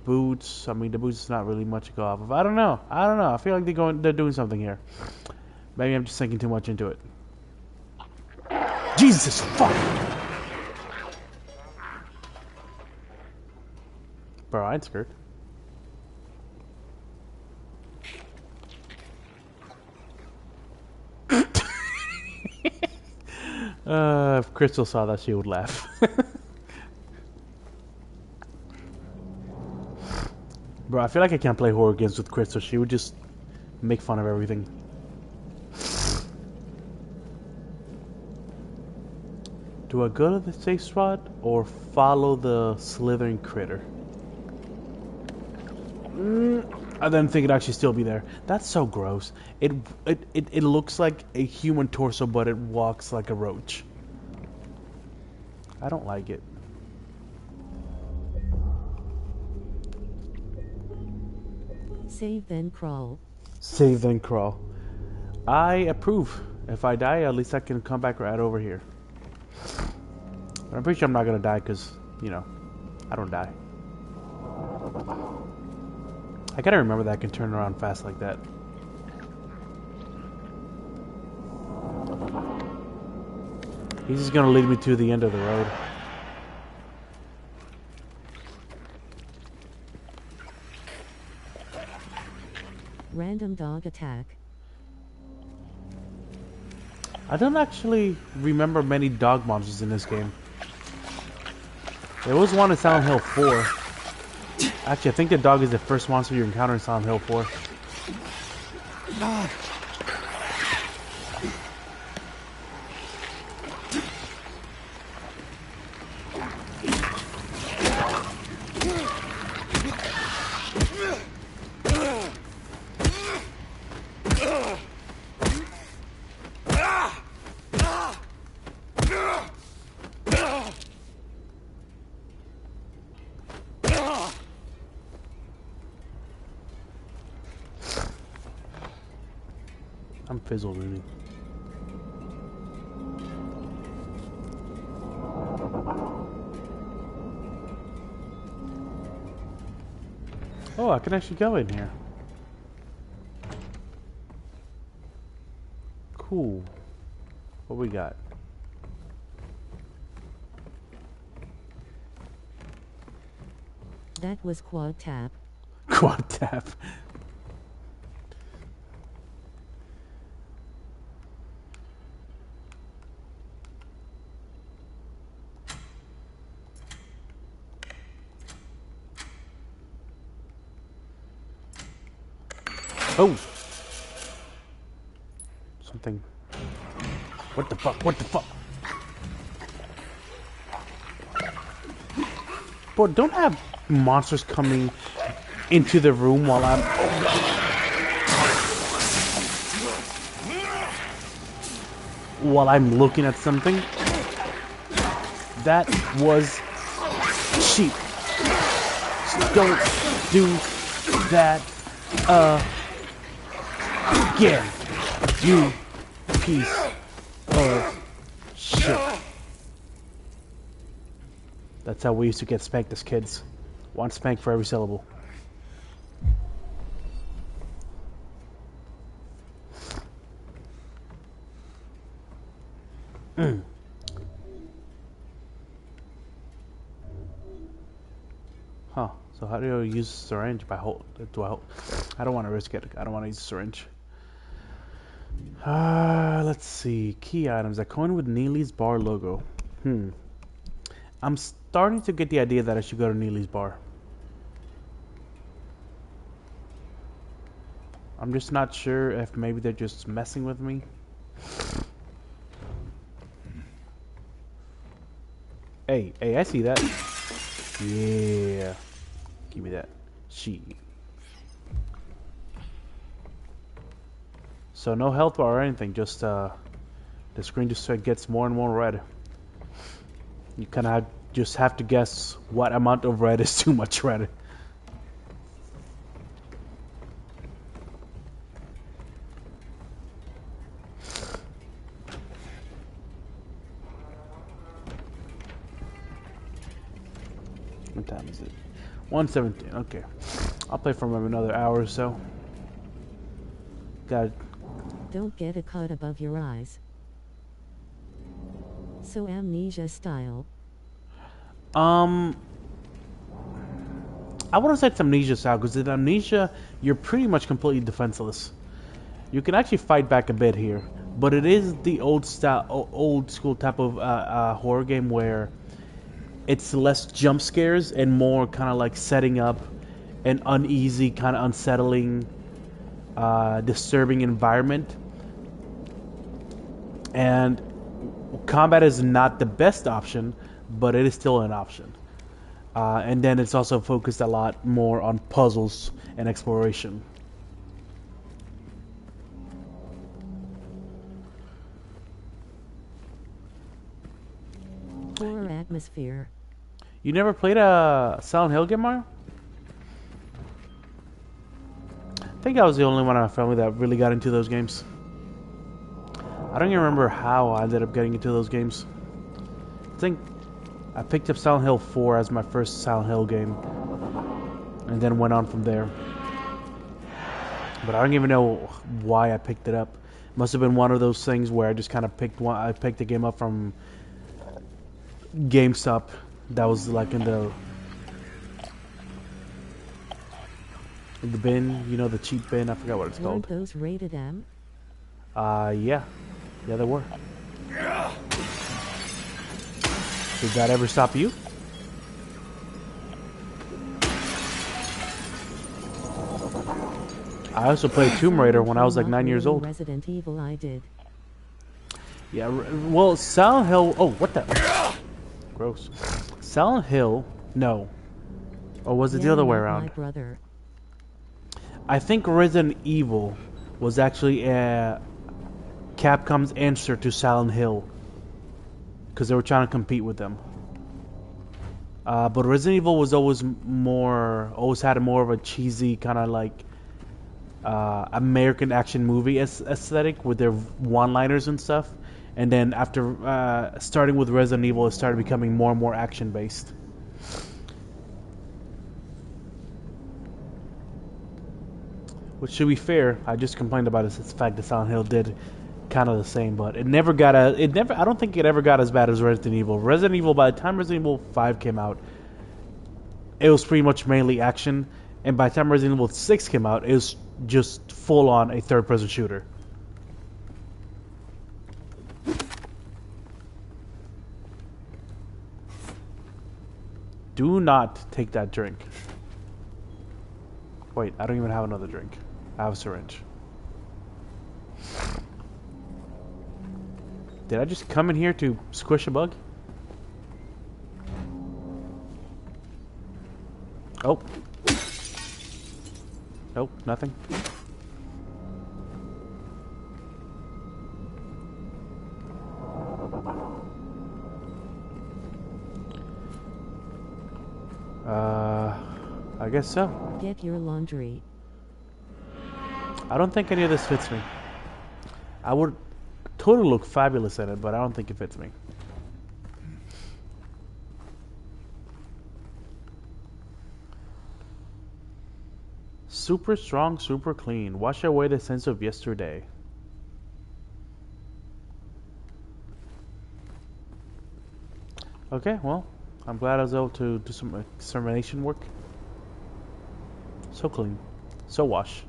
boots. I mean, the boots is not really much to go off of. I don't know. I feel like they're doing something here. Maybe I'm just thinking too much into it. Jesus fuck! Bro, I ain't scared. If Crystal saw that, she would laugh. Bro, I feel like I can't play horror games with Crystal. She would just make fun of everything. Do I go to the safe spot or follow the slithering critter? I didn't think it'd actually still be there. That's so gross. It looks like a human torso, but it walks like a roach. I don't like it. Save then crawl. Save then crawl. I approve. If I die, at least I can come back right over here. But I'm pretty sure I'm not gonna die because, you know, I don't die. I gotta remember that I can turn around fast like that. He's just gonna lead me to the end of the road. Random dog attack. I don't actually remember many dog monsters in this game. There was one in Silent Hill 4. Actually, I think the dog is the first monster you encounter in Silent Hill 4. I'm fizzled, really. Oh, I can actually go in here. Cool. What we got? That was quad tap. Quad tap. Oh! Something. What the fuck? What the fuck? Bro, don't have monsters coming into the room while I'm... while I'm looking at something. That was cheap. Don't do that again, you piece of shit. That's how we used to get spanked as kids. One spank for every syllable. Huh. So how do you use syringe? By hold? Do I hold? I don't want to risk it. I don't want to use a syringe. Let's see. Key items. A coin with Neely's Bar logo. I'm starting to get the idea that I should go to Neely's Bar. I'm just not sure if maybe they're just messing with me. Hey, I see that. Yeah. Give me that. She. So no health bar or anything, just the screen just gets more and more red. You kind of just have to guess what amount of red is too much red. What time is it? 1:17. Okay, I'll play for another hour or so. Got. Don't get a cut above your eyes. So Amnesia style. I wouldn't say it's Amnesia style, because in Amnesia you're pretty much completely defenseless. You can actually fight back a bit here, but it is the old school type of horror game where it's less jump scares and more kind of like setting up an uneasy, kind of unsettling, disturbing environment. And combat is not the best option, but it is still an option. And then it's also focused a lot more on puzzles and exploration. Horror atmosphere. You never played a Silent Hill game, Mario? I think I was the only one in my family that really got into those games. I don't even remember how I ended up getting into those games. I think I picked up Silent Hill 4 as my first Silent Hill game, and then went on from there. But I don't even know why I picked it up. It must have been one of those things where I just kind of picked one. I picked the game up from GameStop. That was like in the bin, you know, the cheap bin. I forgot what it's Weren't called. those rated M? Yeah, they were. Did that ever stop you? I also played Tomb Raider when I was like Not 9 years really old. Resident Evil I did. Yeah, well, Silent Hill. Oh, what the? Gross. Silent Hill. No. Or was it the other way not around? My brother. I think Resident Evil was actually Capcom's answer to Silent Hill, because they were trying to compete with them. But Resident Evil was always had more of a cheesy kind of like American action movie aesthetic with their one-liners and stuff. And then after starting with Resident Evil, it started becoming more and more action-based. Which, to be fair, I just complained about the fact that Silent Hill did kind of the same, but I don't think it ever got as bad as Resident Evil. Resident Evil, by the time Resident Evil 5 came out, it was pretty much mainly action, and by the time Resident Evil 6 came out, it was just full on a third-person shooter. Do not take that drink. Wait, I don't even have another drink. I have a syringe. Did I just come in here to squish a bug? Oh. Nope, nothing. I guess so. Get your laundry. I don't think any of this fits me. I would totally look fabulous in it, but I don't think it fits me. Super strong, super clean. Wash away the sense of yesterday. Okay, well, I'm glad I was able to do some extermination work. So clean. So wash.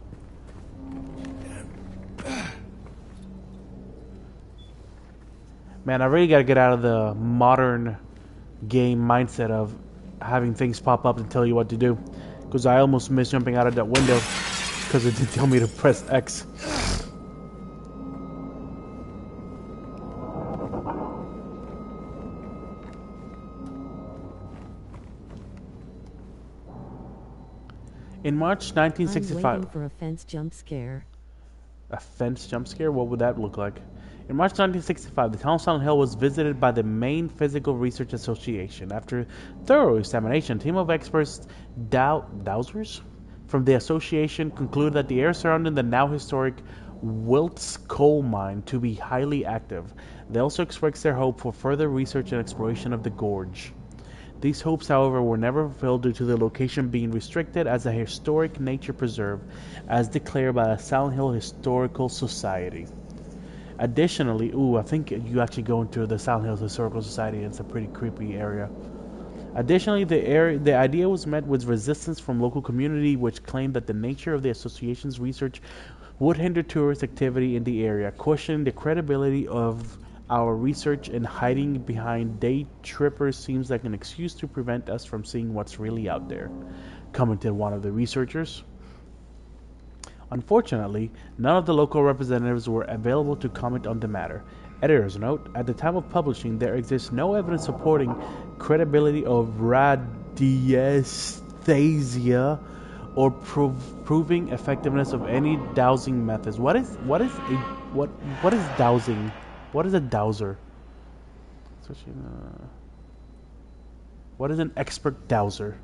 Man, I really gotta get out of the modern game mindset of having things pop up and tell you what to do. Because I almost missed jumping out of that window because it didn't tell me to press X. In March 1965... I'm waiting for a fence jump scare. A fence jump scare? What would that look like? In March 1965, the town of Silent Hill was visited by the Maine Physical Research Association. After thorough examination, a team of experts, dowsers, from the association concluded that the area surrounding the now historic Wilkes coal mine to be highly active. They also expressed their hope for further research and exploration of the gorge. These hopes, however, were never fulfilled due to the location being restricted as a historic nature preserve, as declared by the Silent Hill Historical Society. Additionally, I think you actually go into the Silent Hill Historical Society, and it's a pretty creepy area. Additionally, the idea was met with resistance from local community, which claimed that the nature of the association's research would hinder tourist activity in the area, questioning the credibility of our research, and hiding behind day trippers seems like an excuse to prevent us from seeing what's really out there, commented one of the researchers. Unfortunately, none of the local representatives were available to comment on the matter. Editor's note: at the time of publishing, there exists no evidence supporting credibility of radiesthesia or proving effectiveness of any dowsing methods. What is dowsing? What is a dowser? What is an expert dowser?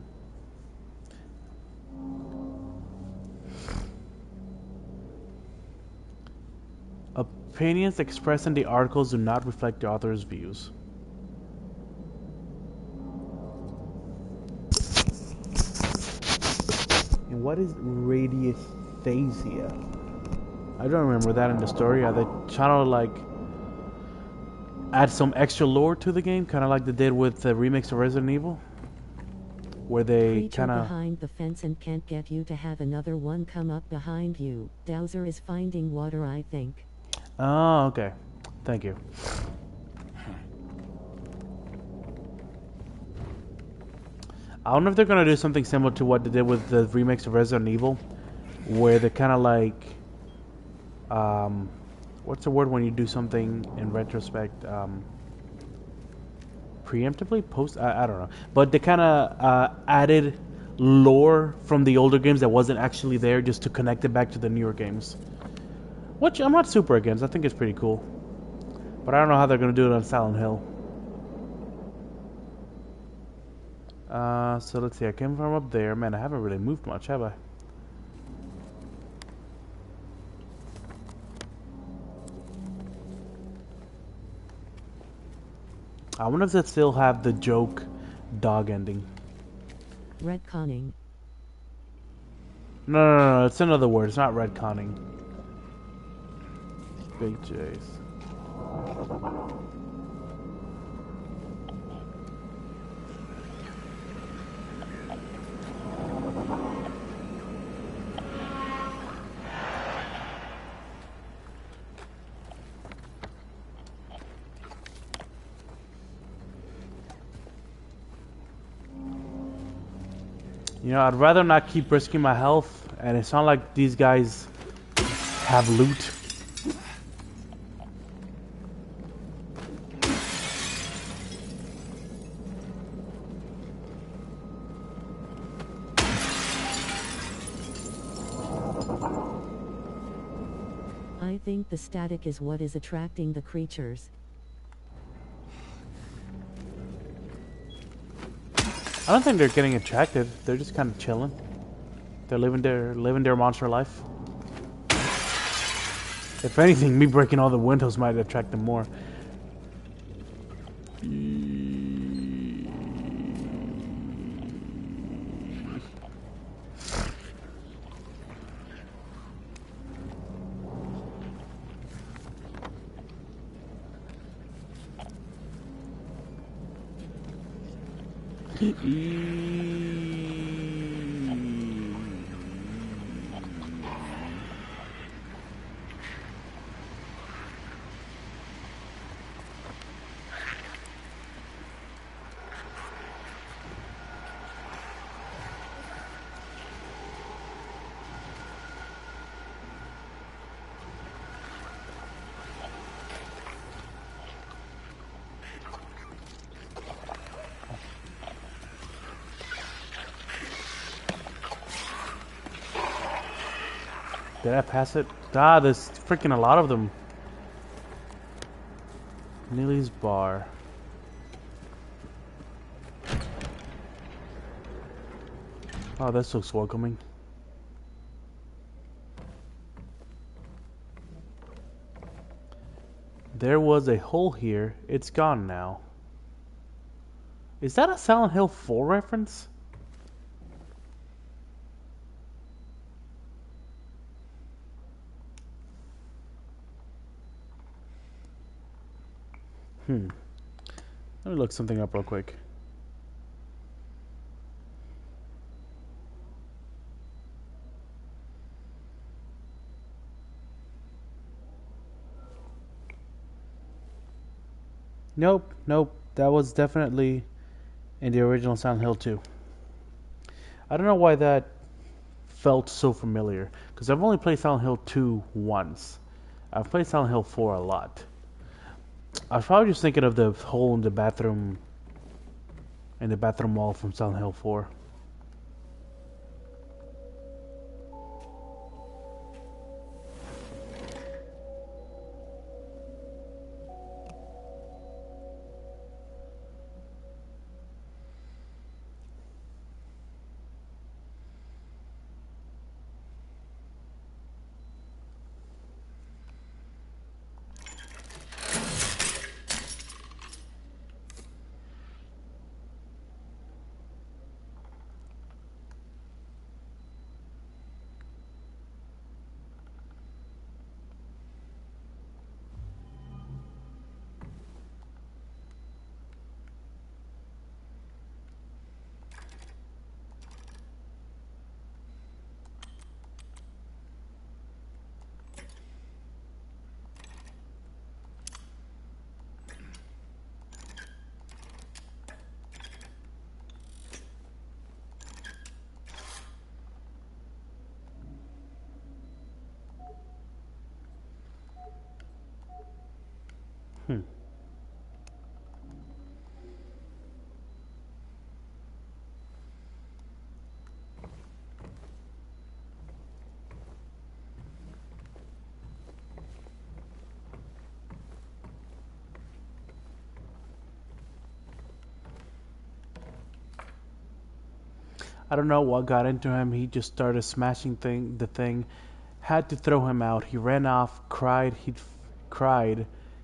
Opinions expressed in the articles do not reflect the author's views. And what is radiesthesia? I don't remember that in the story. Are they trying to like add some extra lore to the game, kind of like they did with the remakes of Resident Evil, where they kind of behind the fence and can't get you to have another one come up behind you. Dowser is finding water, I think. Oh, okay. Thank you. I don't know if they're gonna do something similar to what they did with the remakes of Resident Evil, where they're kind of like, what's the word when you do something in retrospect? Preemptively? I don't know. But they kind of added lore from the older games that wasn't actually there just to connect it back to the newer games. Which I'm not super against. I think it's pretty cool. But I don't know how they're going to do it on Silent Hill. So let's see. I came from up there. Man, I haven't really moved much, have I? I wonder if they still have the joke dog ending. Retconning. No. It's another word. It's not retconning. Big J's. You know, I'd rather not keep risking my health, and it's not like these guys have loot. I think the static is what is attracting the creatures. I don't think they're getting attracted. They're just kind of chilling. They're living their monster life. If anything, me breaking all the windows might attract them more. Did I pass it? Ah, there's freaking a lot of them. Neely's bar. Oh, this looks welcoming. There was a hole here. It's gone now. Is that a Silent Hill 4 reference? Let me look something up real quick. Nope. That was definitely in the original Silent Hill 2. I don't know why that felt so familiar, because I've only played Silent Hill 2 once. I've played Silent Hill 4 a lot. I was probably just thinking of the hole in the bathroom wall from Silent Hill 4. I don't know what got into him. He just started smashing the thing. Had to throw him out. He ran off, cried.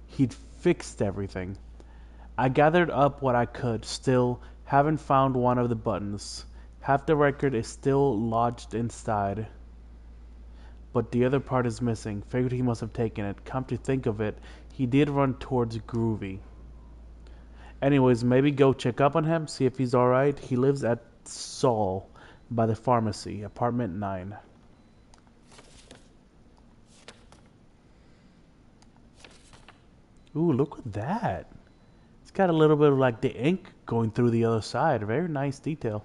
He'd fixed everything. I gathered up what I could. Still, haven't found one of the buttons. Half the record is still lodged inside, but the other part is missing. Figured he must have taken it. Come to think of it, he did run towards Groovy. Anyways, maybe go check up on him, see if he's alright. He lives at Saul by the pharmacy, apartment 9. Ooh, look at that. It's got a little bit of like the ink going through the other side. Very nice detail.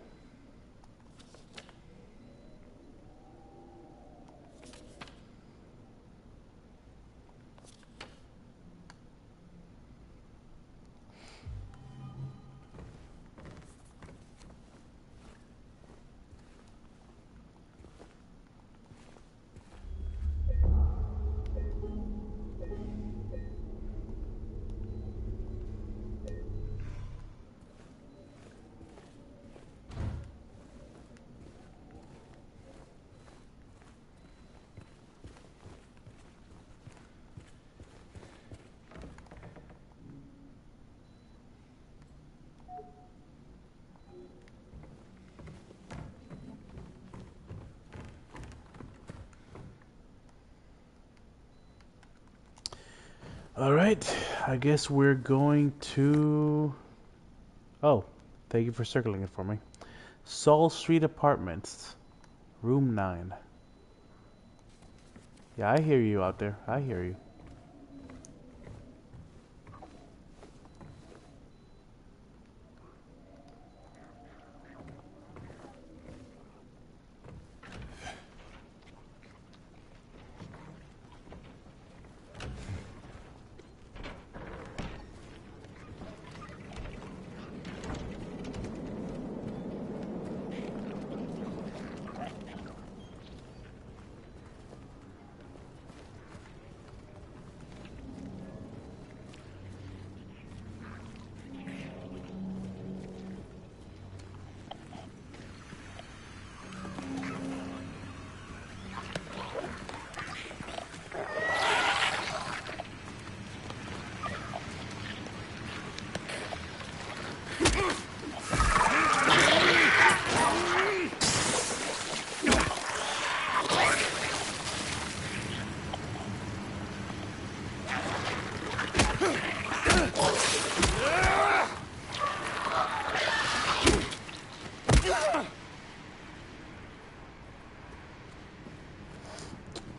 Alright, I guess we're going to... Oh, thank you for circling it for me. Saul Street Apartments, room 9. Yeah, I hear you out there. I hear you.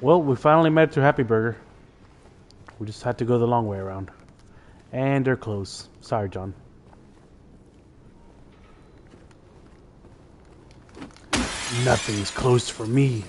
Well, we finally made it to Happy Burger. We just had to go the long way around. And they're closed. Sorry, John. Nothing's closed for me.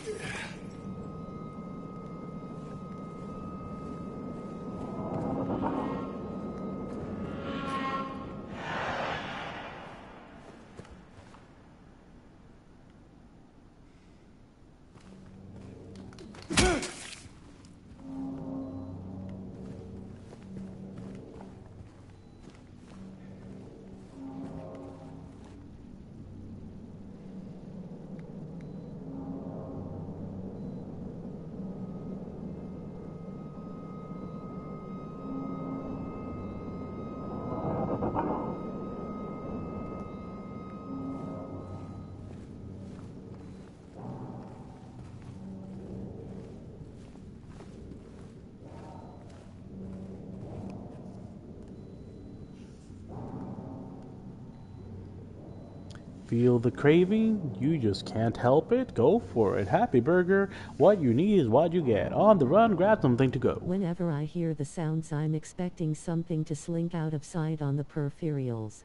Feel the craving? You just can't help it? Go for it. Happy Burger. What you need is what you get. On the run, grab something to go. Whenever I hear the sounds, I'm expecting something to slink out of sight on the peripherals.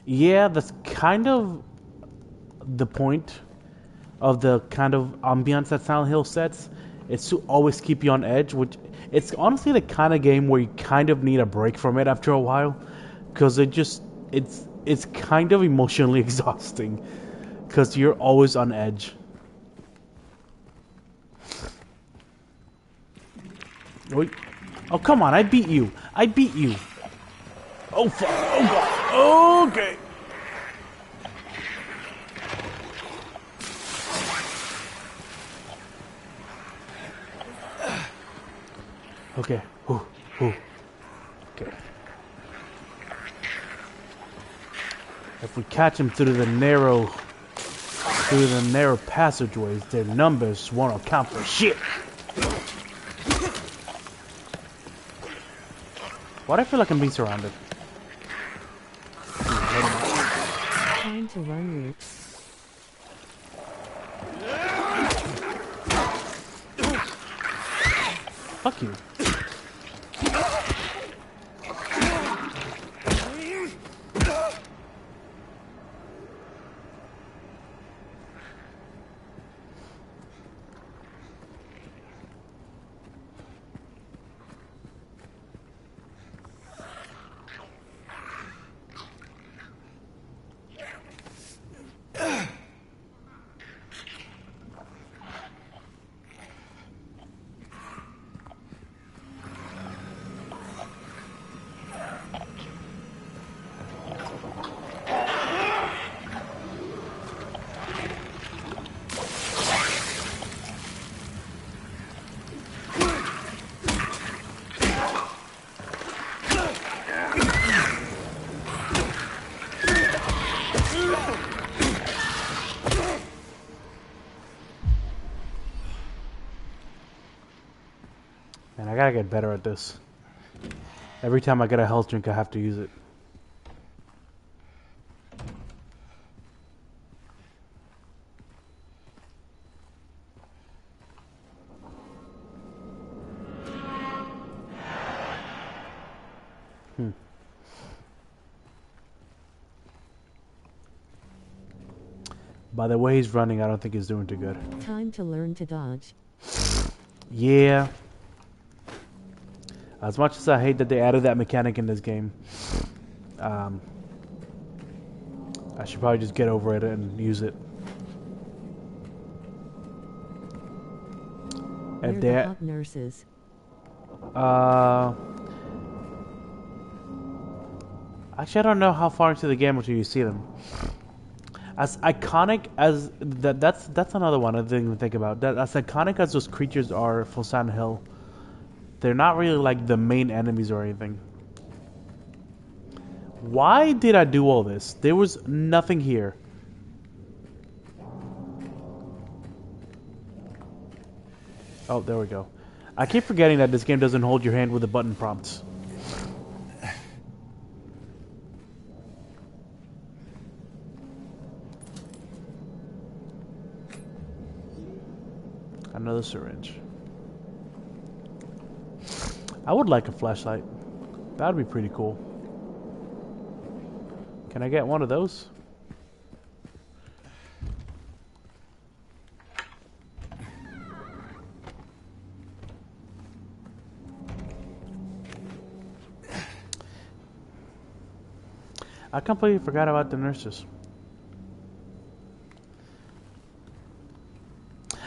Yeah, that's kind of the point of the kind of ambiance that Silent Hill sets. It's to always keep you on edge, which it's honestly the kind of game where you kind of need a break from it after a while, because it's kind of emotionally exhausting, because you're always on edge. Wait. Oh, come on, I beat you. Oh, fuck. Oh, God. Okay. Okay. Ooh, ooh. Okay. If we catch them through the narrow passageways, their numbers won't account for shit. Why do I feel like I'm being surrounded? Time to run, Root. Fuck you. Man, I gotta get better at this. Every time I get a health drink, I have to use it. By the way he's running, I don't think he's doing too good. Time to learn to dodge. Yeah. As much as I hate that they added that mechanic in this game, I should probably just get over it and use it. Where If the they, hot nurses? actually, I don't know how far into the game until you see them. As iconic as that's another one I didn't even think about. That as iconic as those creatures are for Silent Hill, they're not really like the main enemies or anything. Why did I do all this? There was nothing here. Oh, there we go. I keep forgetting that this game doesn't hold your hand with the button prompts. Another syringe. I would like a flashlight. That would be pretty cool. Can I get one of those? I completely forgot about the nurses.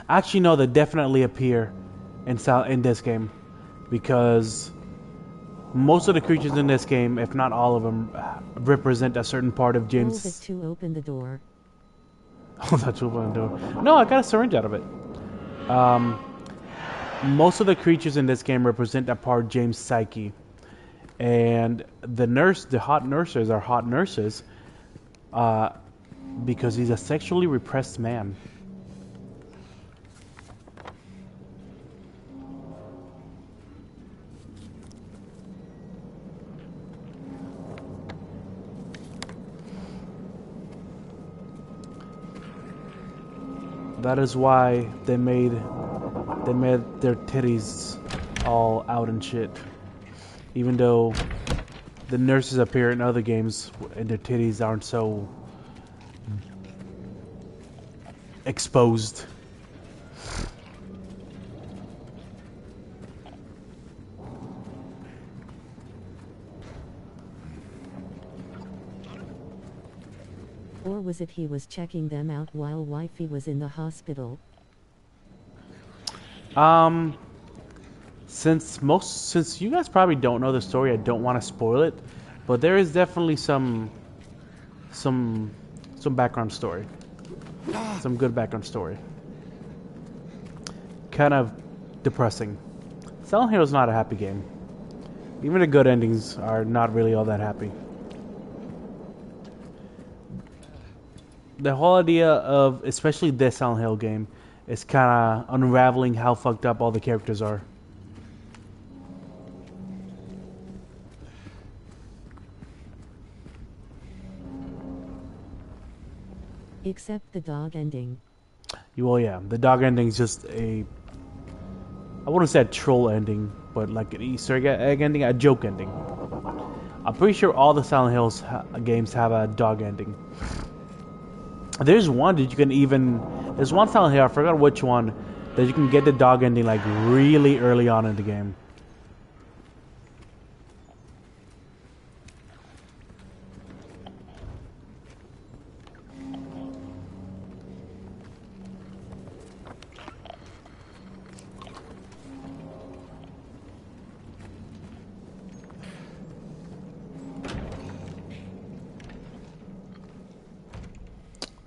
Actually, no, they definitely appear in this game, because most of the creatures in this game, if not all of them, represent a certain part of James. Move it to open the door. Oh, that's open the door. No, I got a syringe out of it. Most of the creatures in this game represent a part of James' psyche, and the hot nurses are hot nurses, because he's a sexually repressed man. That is why they made their titties all out and shit. Even though the nurses appear in other games and their titties aren't so exposed. Or was it he was checking them out while wifey was in the hospital? Since you guys probably don't know the story, I don't want to spoil it, but there is definitely some background story. Some good background story. Kind of depressing Silent Hill is not a happy game. Even the good endings are not really all that happy. The whole idea of, especially this Silent Hill game, is kind of unraveling how fucked up all the characters are. Except the dog ending. Well, yeah, the dog ending is just a, I wouldn't say a troll ending, but like an Easter egg ending, a joke ending. I'm pretty sure all the Silent Hills games have a dog ending. There's one that you can even, there's one Silent Hill, I forgot which one, that you can get the dog ending like really early on in the game.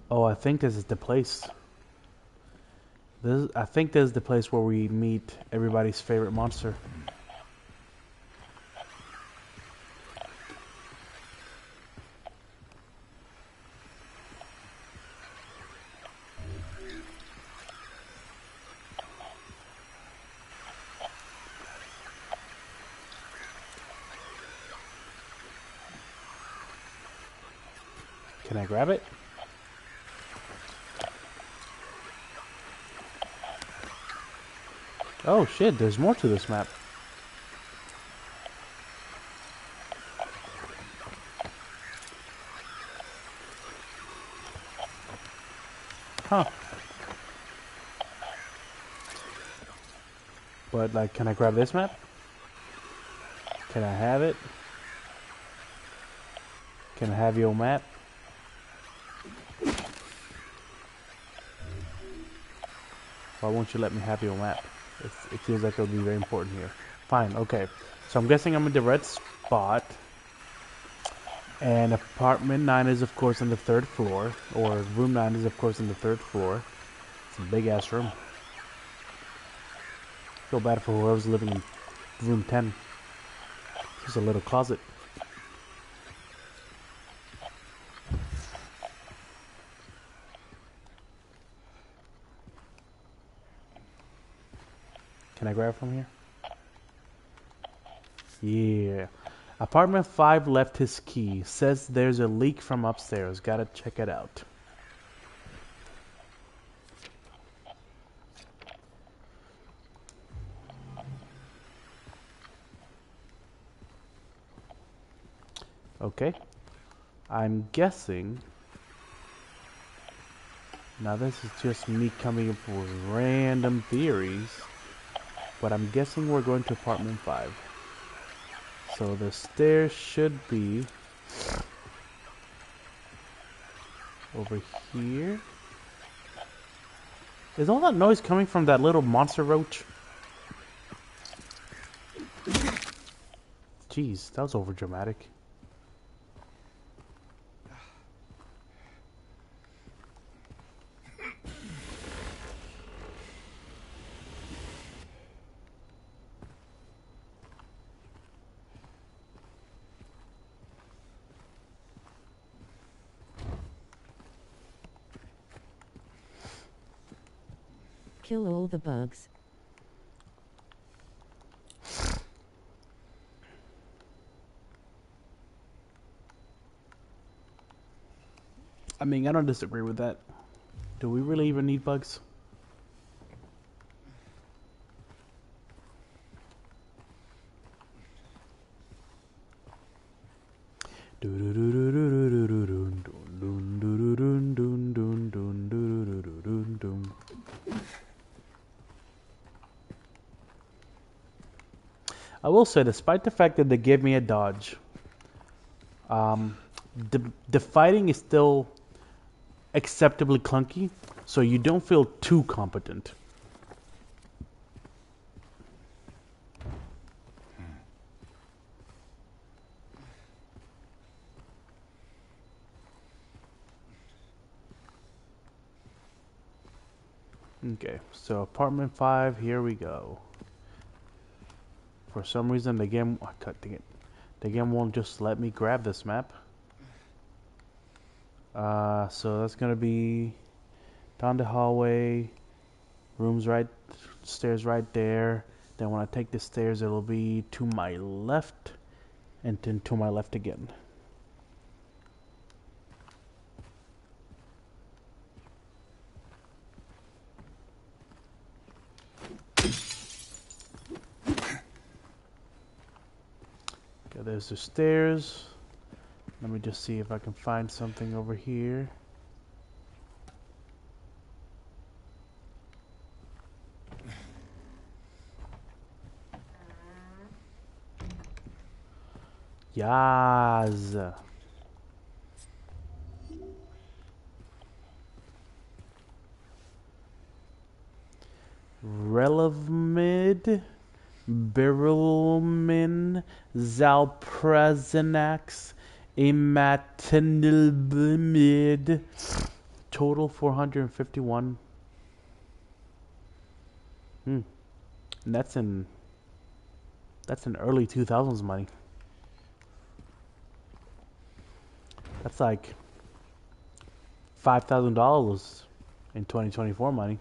Oh, I think this is the place. I think this is the place where we meet everybody's favorite monster. Can I grab it? Oh shit, there's more to this map. Huh. But like, can I grab this map? Can I have it? Can I have your map? Why won't you let me have your map? It feels like it would be very important here. Fine, okay. So I'm guessing I'm in the red spot. And apartment 9 is of course on the 3rd floor. Or room 9 is of course on the 3rd floor. It's a big ass room. Feel bad for whoever's living in room 10. Just a little closet. Can I grab from here? Yeah. Apartment 5 left his key. Says there's a leak from upstairs. Gotta check it out. Okay. I'm guessing... Now this is just me coming up with random theories. But I'm guessing we're going to apartment 5. So the stairs should be over here. Is all that noise coming from that little monster roach? Jeez, that was over dramatic. Kill all the bugs. I mean, I don't disagree with that. Do we really even need bugs? I will say, despite the fact that they gave me a dodge, the fighting is still acceptably clunky, so you don't feel too competent. Okay, so apartment 5, here we go. For some reason, the game won't just let me grab this map. So that's gonna be down the hallway, stairs right there. Then when I take the stairs, it'll be to my left, and then to my left again. Okay, there's the stairs. Let me just see if I can find something over here. Yas. Relevmid, Berylmin, Zalprazanax, Imatinib. Total 451. And that's in early 2000s money. That's like $5,000 in 2024 money.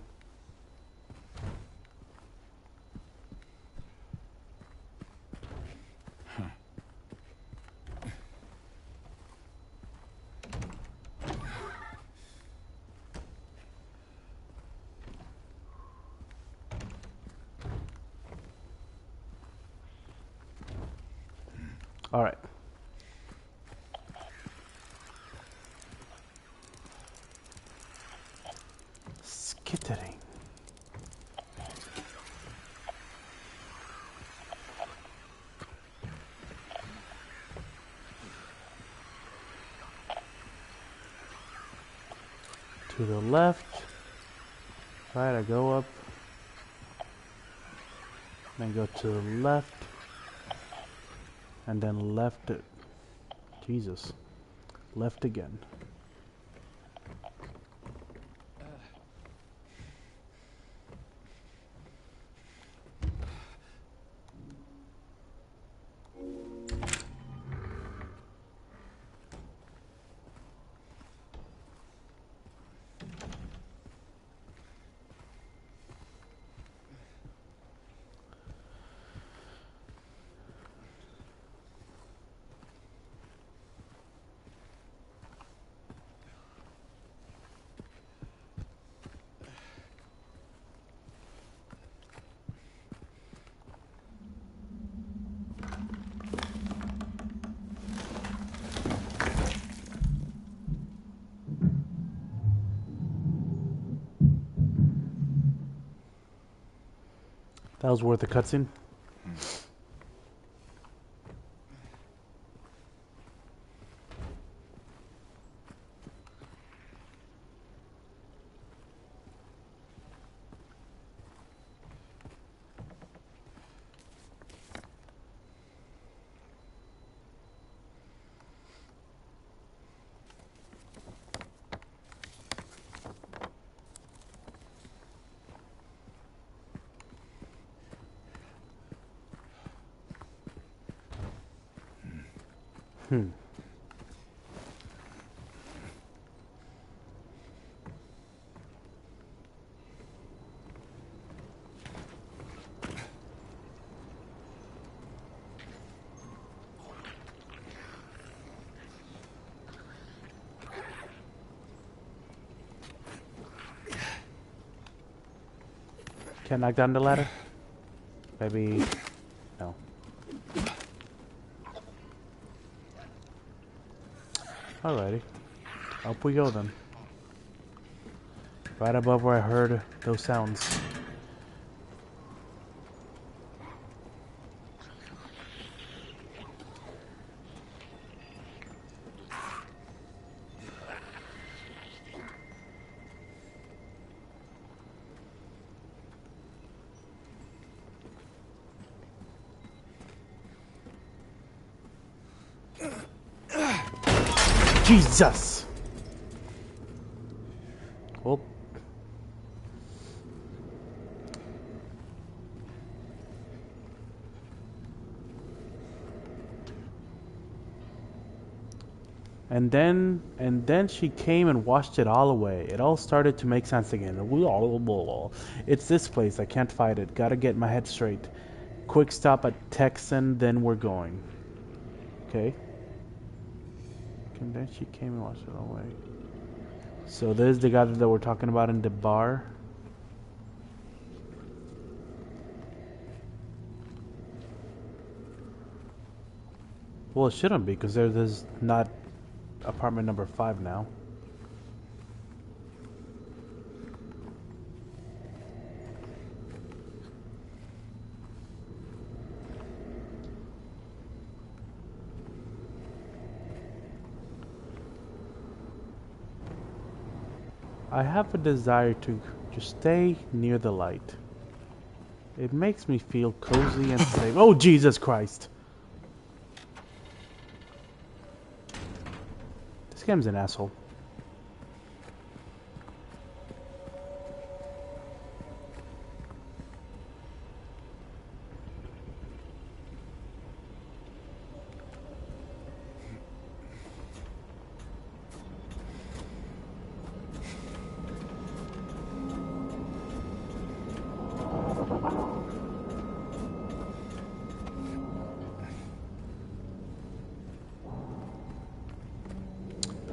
All right. Skittering. To the left. Right, I go up. Then go to the left. And then left it. Jesus. Left again. That was worth a cutscene. Can't knock down the ladder? Maybe... no. Alrighty. Up we go then. Right above where I heard those sounds. Jesus! Oh. And then she came and washed it all away. It all started to make sense again. It's this place. I can't fight it. Gotta get my head straight. Quick stop at Texan, then we're going. Okay. And then she came and washed it all away. So there's the guy that we're talking about in the bar. Well, it shouldn't be, because there's not apartment number 5 now. I have a desire to just stay near the light. It makes me feel cozy and safe. Oh, Jesus Christ! This game's an asshole.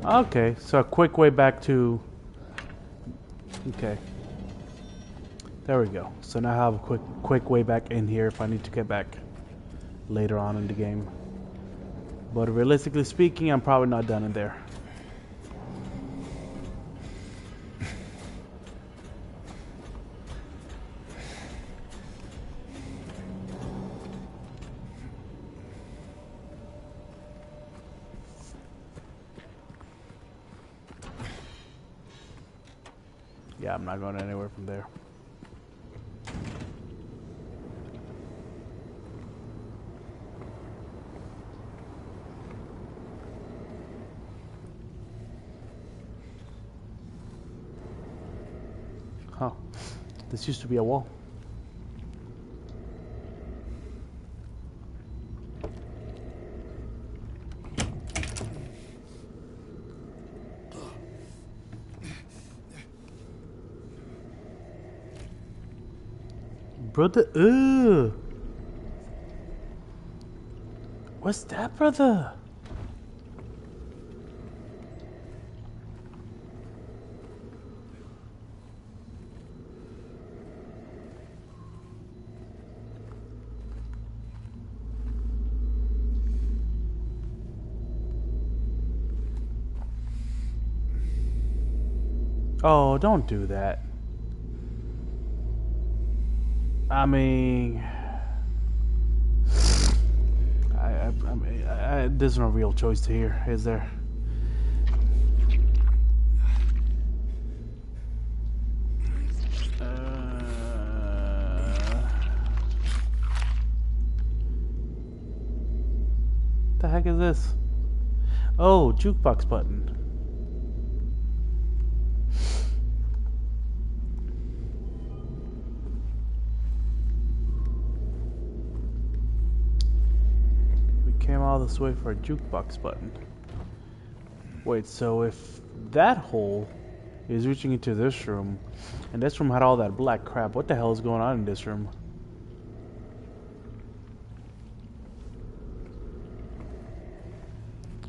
Okay, so a quick way back to... Okay. There we go. So now I have a quick way back in here if I need to get back later on in the game. But realistically speaking, I'm probably not done in there. Yeah, I'm not going anywhere from there. Huh. This used to be a wall. Brother, what's that, brother? Oh, don't do that. I mean, there's no real choice here, is there? The heck is this? Oh, jukebox button. Came all this way for a jukebox button. Wait, so if that hole is reaching into this room, and this room had all that black crap, what the hell is going on in this room?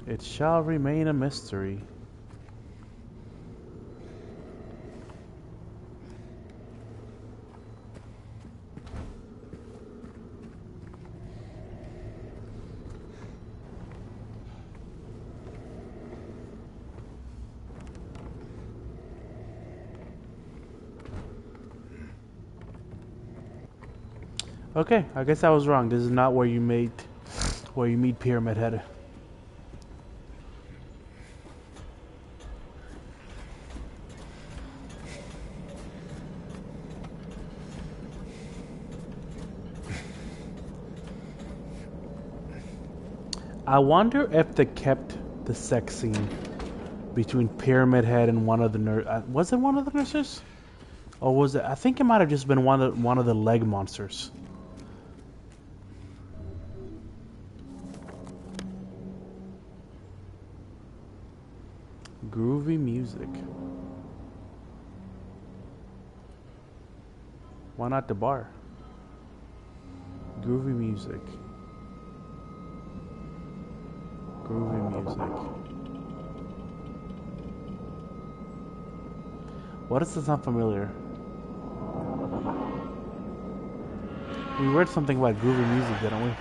It shall remain a mystery. Okay, I guess I was wrong. This is not where you meet Pyramid Head. I wonder if they kept the sex scene between Pyramid Head and one of the was it one of the nurses? Or was it? I think it might have just been one of the leg monsters. Groovy music. Why not the bar? Groovy music. Groovy music. What does this sound familiar? We read something about groovy music, didn't we?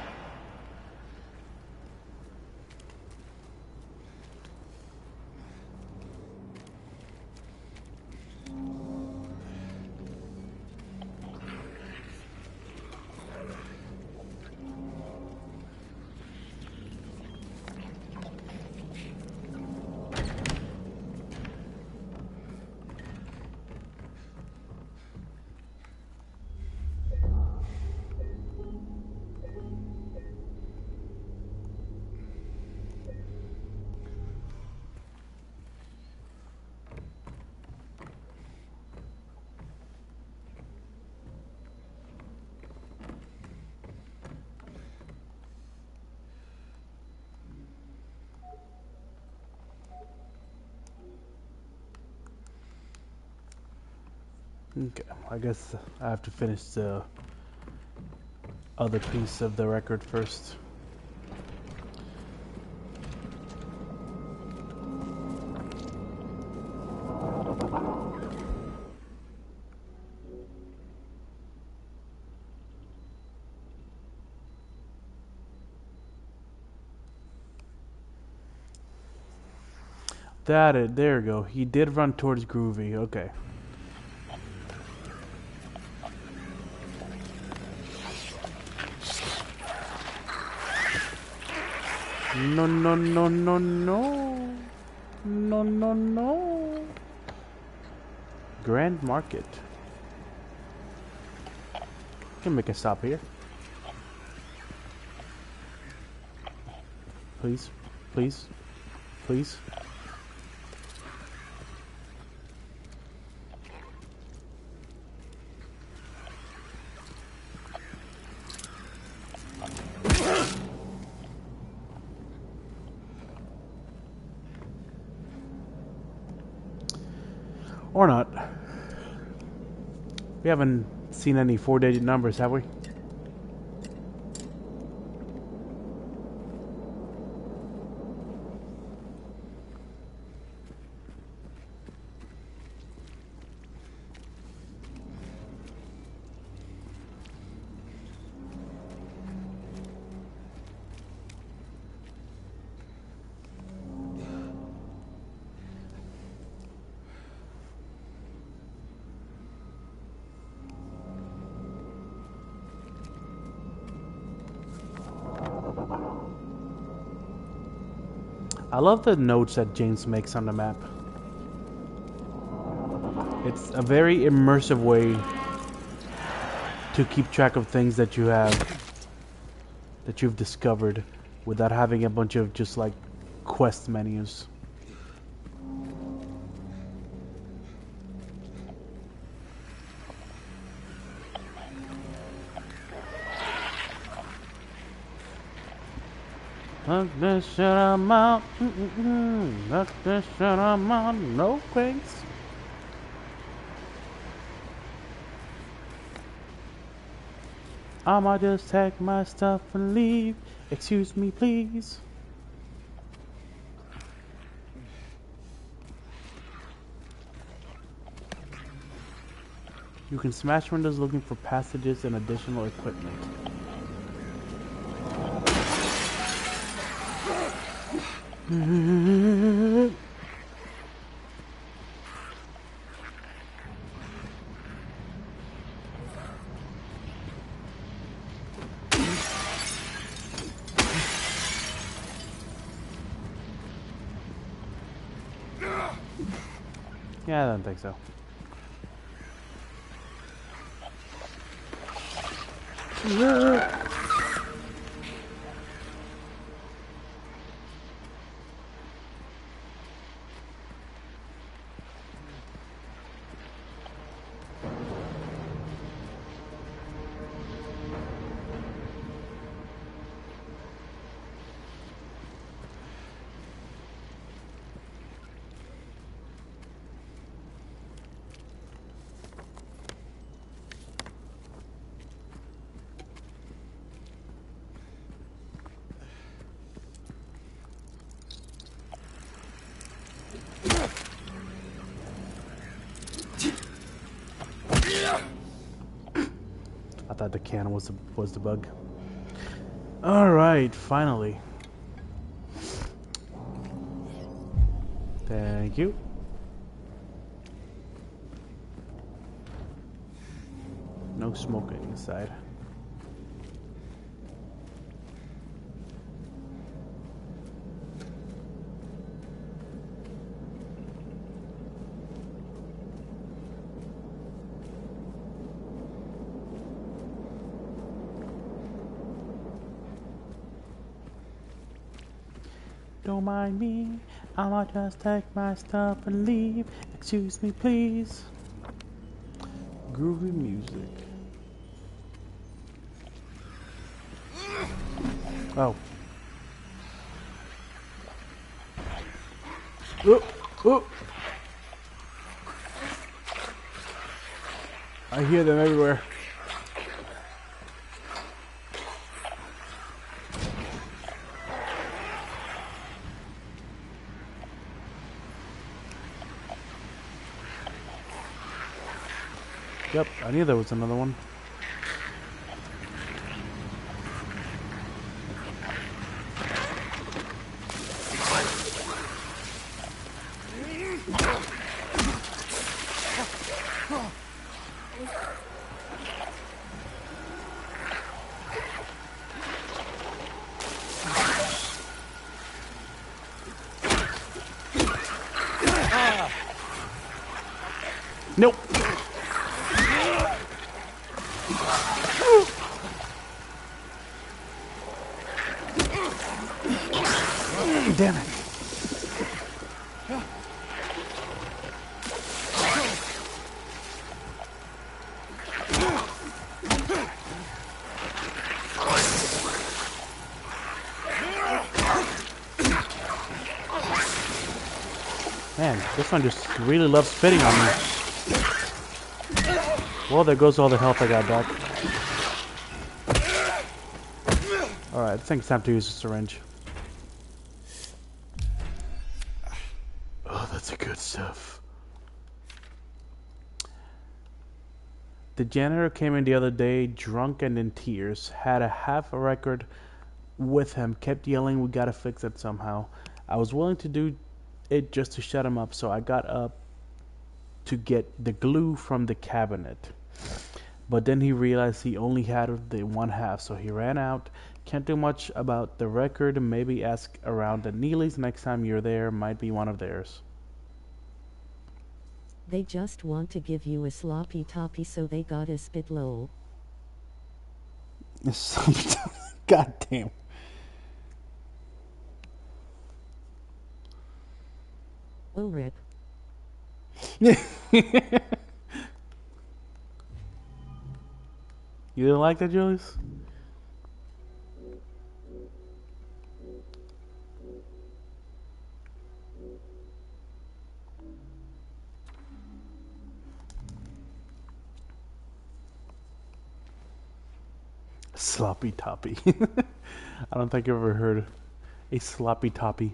Okay, I guess I have to finish the other piece of the record first. There we go. He did run towards Groovy, okay. No, no, no, no, no. No, no, no. Grand Market. Can make a stop here. Please, please, please. Or not. We haven't seen any 4-digit numbers, have we? I love the notes that James makes on the map. It's a very immersive way to keep track of things that you have, that you've discovered, without having a bunch of just like quest menus. Look this shit I'm out. Look this shit I'm out. No thanks. I'ma just take my stuff and leave. Excuse me, please. You can smash windows looking for passages and additional equipment. Yeah, I don't think so. thought the can was the bug. All right, finally. Thank you. No smoking inside. Don't mind me, I might just take my stuff and leave. Excuse me, please. Groovy music. Oh. Oh, oh. I hear them everywhere. Yep, I knew there was another one. Nope. Damn it. Man, this one just really loves spitting on me. Well, there goes all the health I got back. Alright, I think it's time to use the syringe. Oh, that's good stuff. The janitor came in the other day, drunk and in tears. Had a half a record with him, kept yelling, we gotta fix it somehow. I was willing to do it just to shut him up, so I got up to get the glue from the cabinet. But then he realized he only had the one half, so he ran out. Can't do much about the record. Maybe ask around at Neely's next time you're there. Might be one of theirs. They just want to give you a sloppy toppy, so they gotta spit low. God damn. Oh, rip. You didn't like that, Julius? Sloppy toppy. I don't think I've ever heard a sloppy toppy.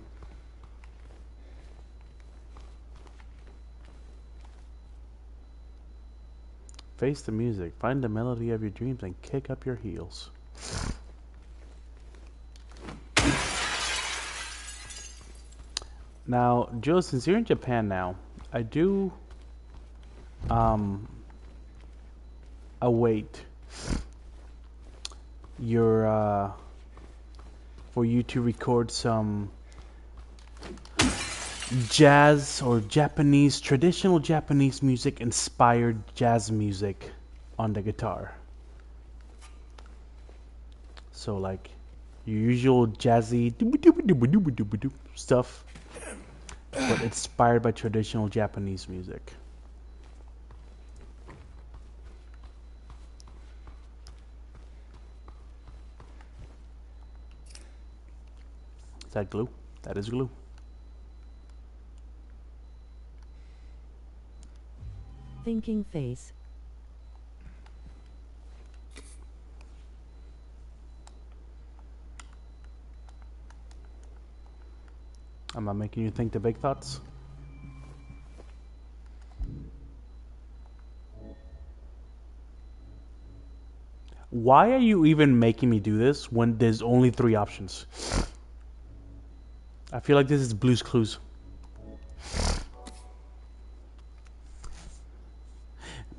Face the music, find the melody of your dreams, and kick up your heels. Now, Joe, since you're in Japan now, I do await your for you to record some jazz or Japanese, traditional Japanese music inspired jazz music on the guitar. So like your usual jazzy stuff, but inspired by traditional Japanese music. Is that glue? That is glue. Thinking face. Am I making you think the big thoughts? Why are you even making me do this when there's only 3 options? I feel like this is Blue's Clues.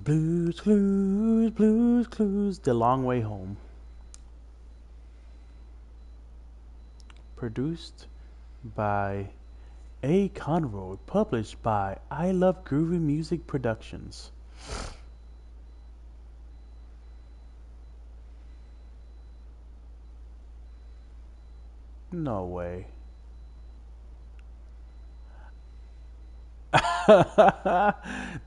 Blue's Clues, Blue's Clues, The Long Way Home. Produced by A. Conroy, published by I Love Groovy Music Productions. No way.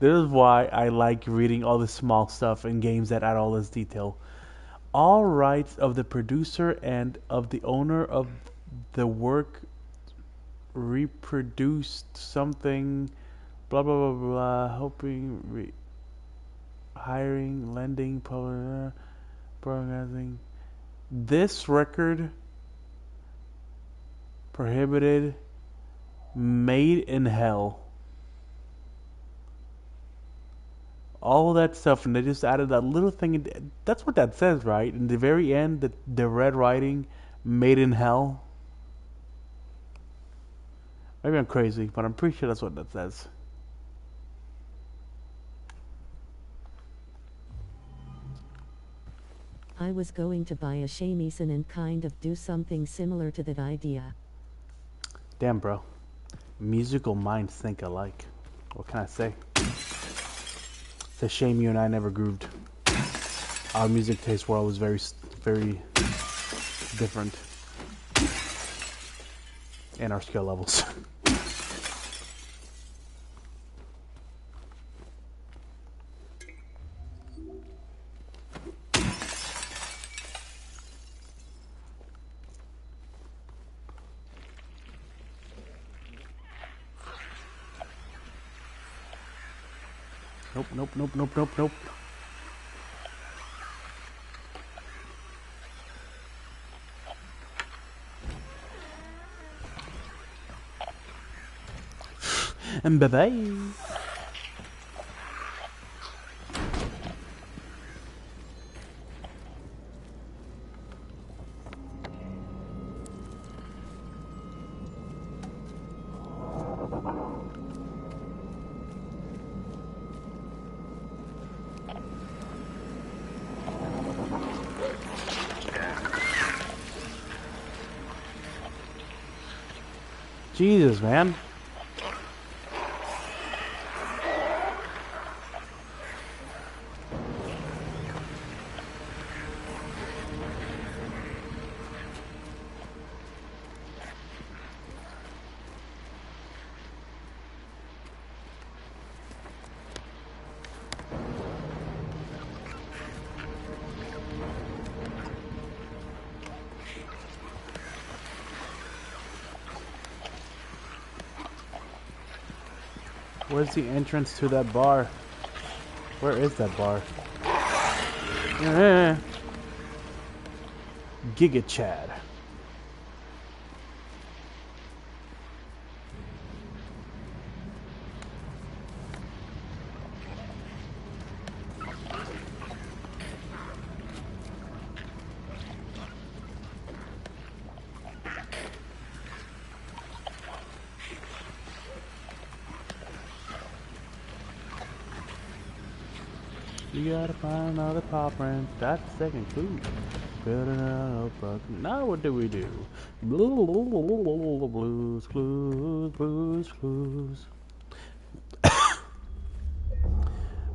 This is why I like reading all the small stuff in games that add all this detail. All rights of the producer and of the owner of the work reproduced something blah blah blah blah hoping hiring lending broadcasting. This record prohibited made in hell. All that stuff, and they just added that little thing. That's what that says, right? In the very end, the red writing, made in hell. Maybe I'm crazy, but I'm pretty sure that's what that says. I was going to buy a shamisen and kind of do something similar to that idea. Damn, bro. Musical minds think alike. What can I say? It's a shame you and I never grooved. Our music taste world was very, very different. And our skill levels. Nope, nope, nope, nope, nope, nope. And bye-bye. Jesus, man. Where's the entrance to that bar? Where is that bar? Giga Chad. You gotta find another paw print. That's the second clue. Build another notebook. Now what do we do? Blues clues, blues clues.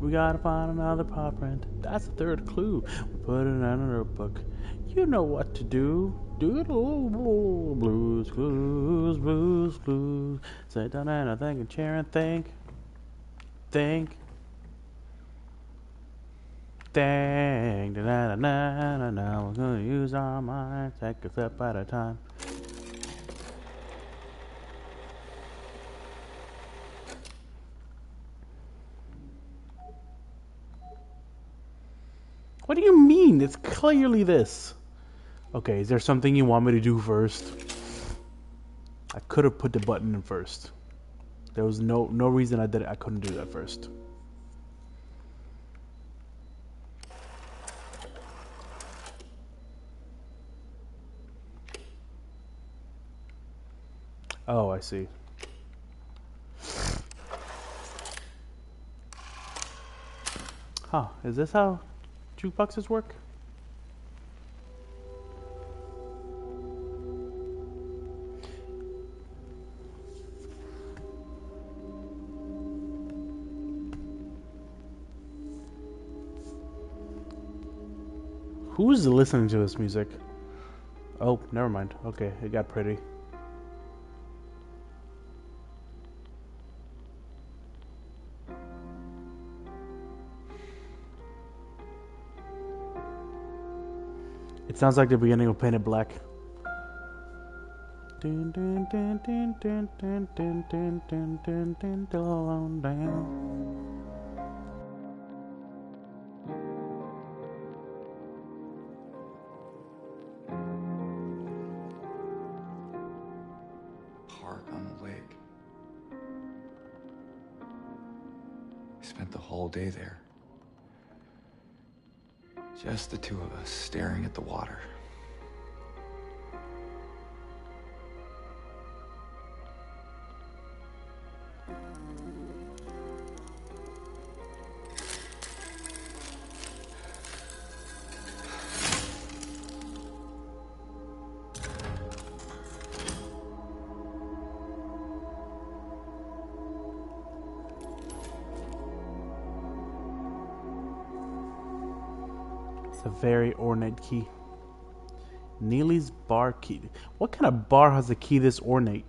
We gotta find another paw print. That's the third clue. We put it in a notebook. You know what to do. Blues clues, blues clues. Sit down and I think and chair and think. Think. Dang, da na na na na. We're gonna use our minds, take a step at a time. What do you mean? It's clearly this. Okay, is there something you want me to do first? I could have put the button in first. There was no reason I couldn't do that first. Oh, I see. Huh, is this how jukeboxes work? Who's listening to this music? Oh, never mind. Okay, it got pretty. It sounds like the beginning of Painted Black. Dun, dun, dun, dun, dun, dun, dun, dun, dun, dun, dun, dun, dun. Park on the lake. We spent the whole day there. Just the two of us staring at the water. It's a very ornate key. Neely's bar key. What kind of bar has a key this ornate?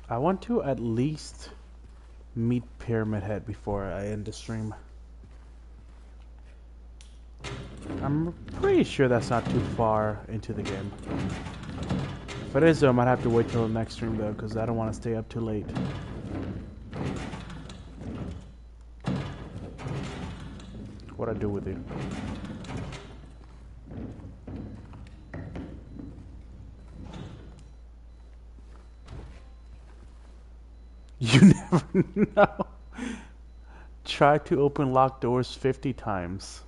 I want to at least meet Pyramid Head before I end the stream. I'm pretty sure that's not too far into the game. If it is though, I might have to wait till the next stream though, because I don't want to stay up too late. What'd I do with you? You never know. Try to open locked doors 50 times.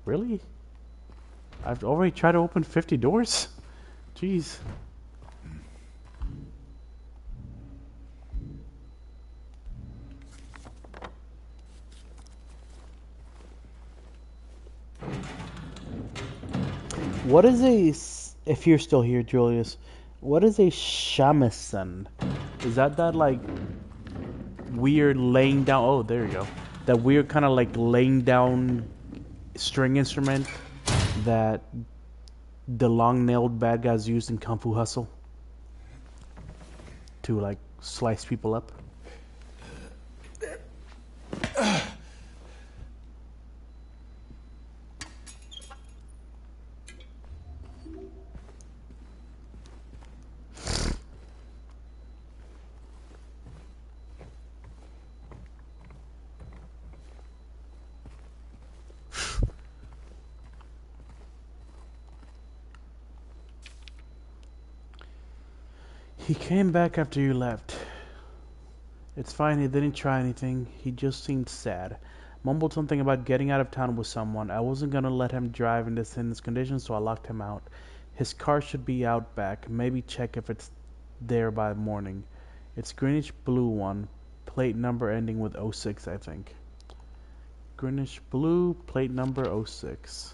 Really? I've already tried to open 50 doors? Jeez. What is a, if you're still here, Julius, what is a shamisen? Is that like weird laying down, oh, there you go. That weird kind of like laying down string instrument that the long-nailed bad guys used in Kung Fu Hustle to like slice people up? He came back after you left. It's fine, he didn't try anything. He just seemed sad. Mumbled something about getting out of town with someone. I wasn't gonna let him drive in this condition, so I locked him out. His car should be out back. Maybe check if it's there by morning. It's greenish blue one. Plate number ending with 06, I think. Greenish blue, plate number 06.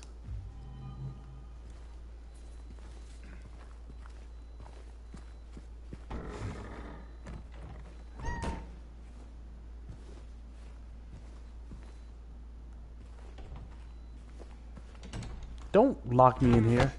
Don't lock me in here.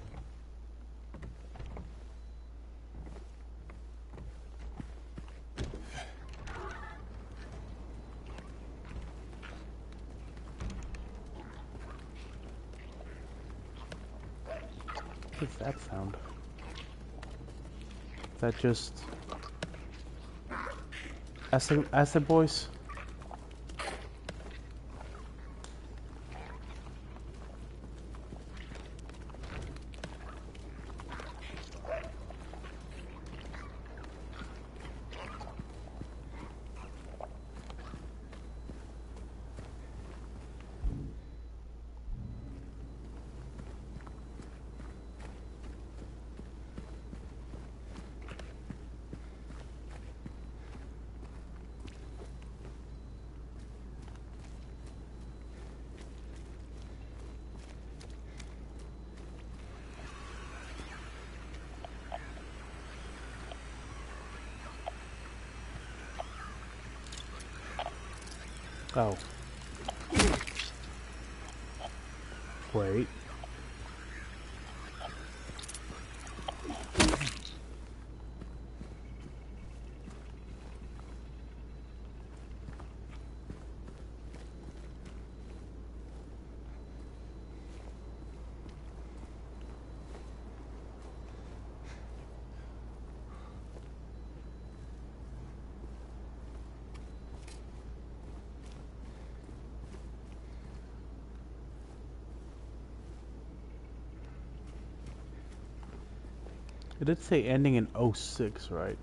What's that sound? Is that just acid boys? Oh. Wait. It did say ending in 06, right?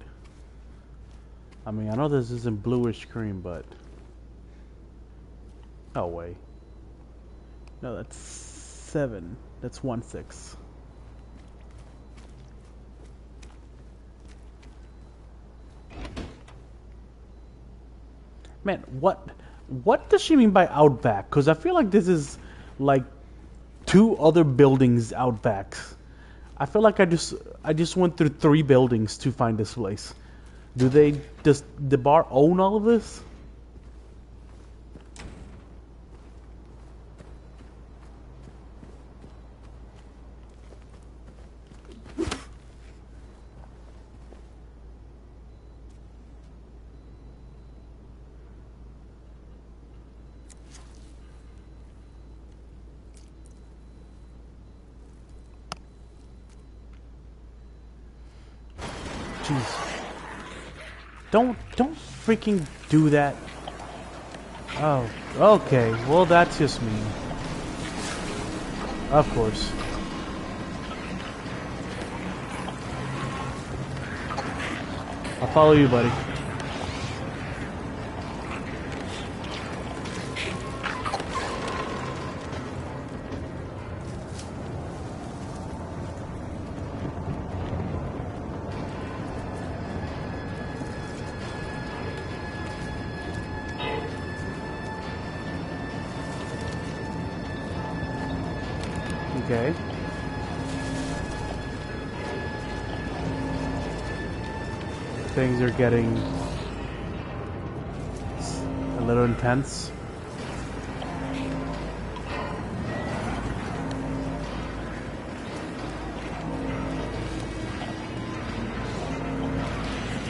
I mean, I know this isn't bluish green, but... Oh, wait. No, that's 7. That's 1-6. Man, what does she mean by out back? Because I feel like this is like 2 other buildings out back. I feel like I just went through 3 buildings to find this place. Does the bar own all of this? Jeez. Don't freaking do that. Oh, okay. Well, that's just me. Of course. I'll follow you, buddy. Okay. Things are getting a little intense.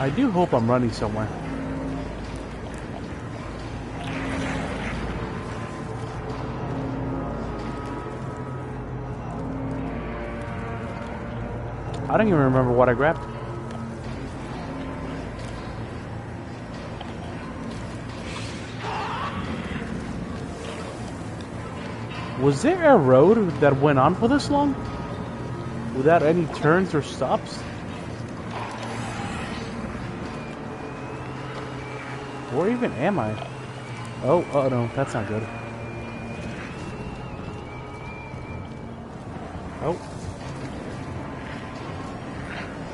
I do hope I'm running somewhere. I don't even remember what I grabbed. Was there a road that went on for this long? Without any turns or stops? Where even am I? Oh no, that's not good. Oh.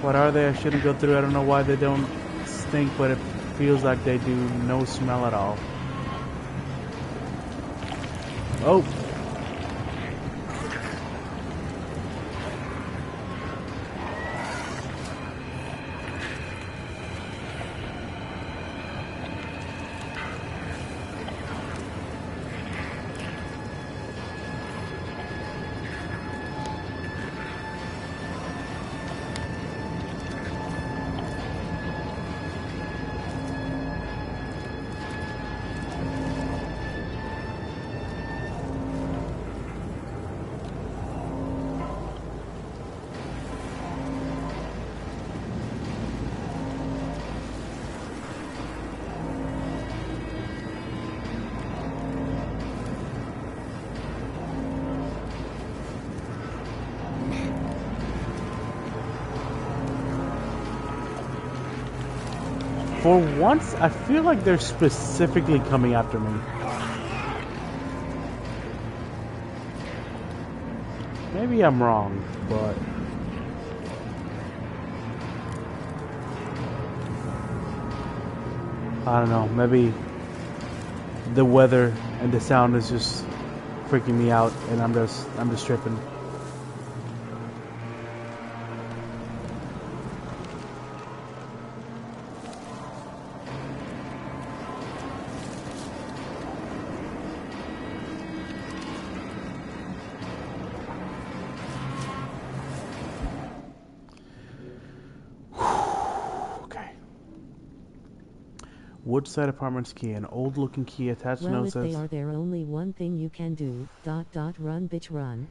What are they? I shouldn't go through. I don't know why they don't stink, but it feels like they do no smell at all. Oh. For once, I feel like they're specifically coming after me. Maybe I'm wrong, but... I don't know, maybe the weather and the sound is just freaking me out and I'm just tripping. Woodside Apartments key, an old-looking key attached Well, note if says... they are there, only one thing you can do. ... Run, bitch, run.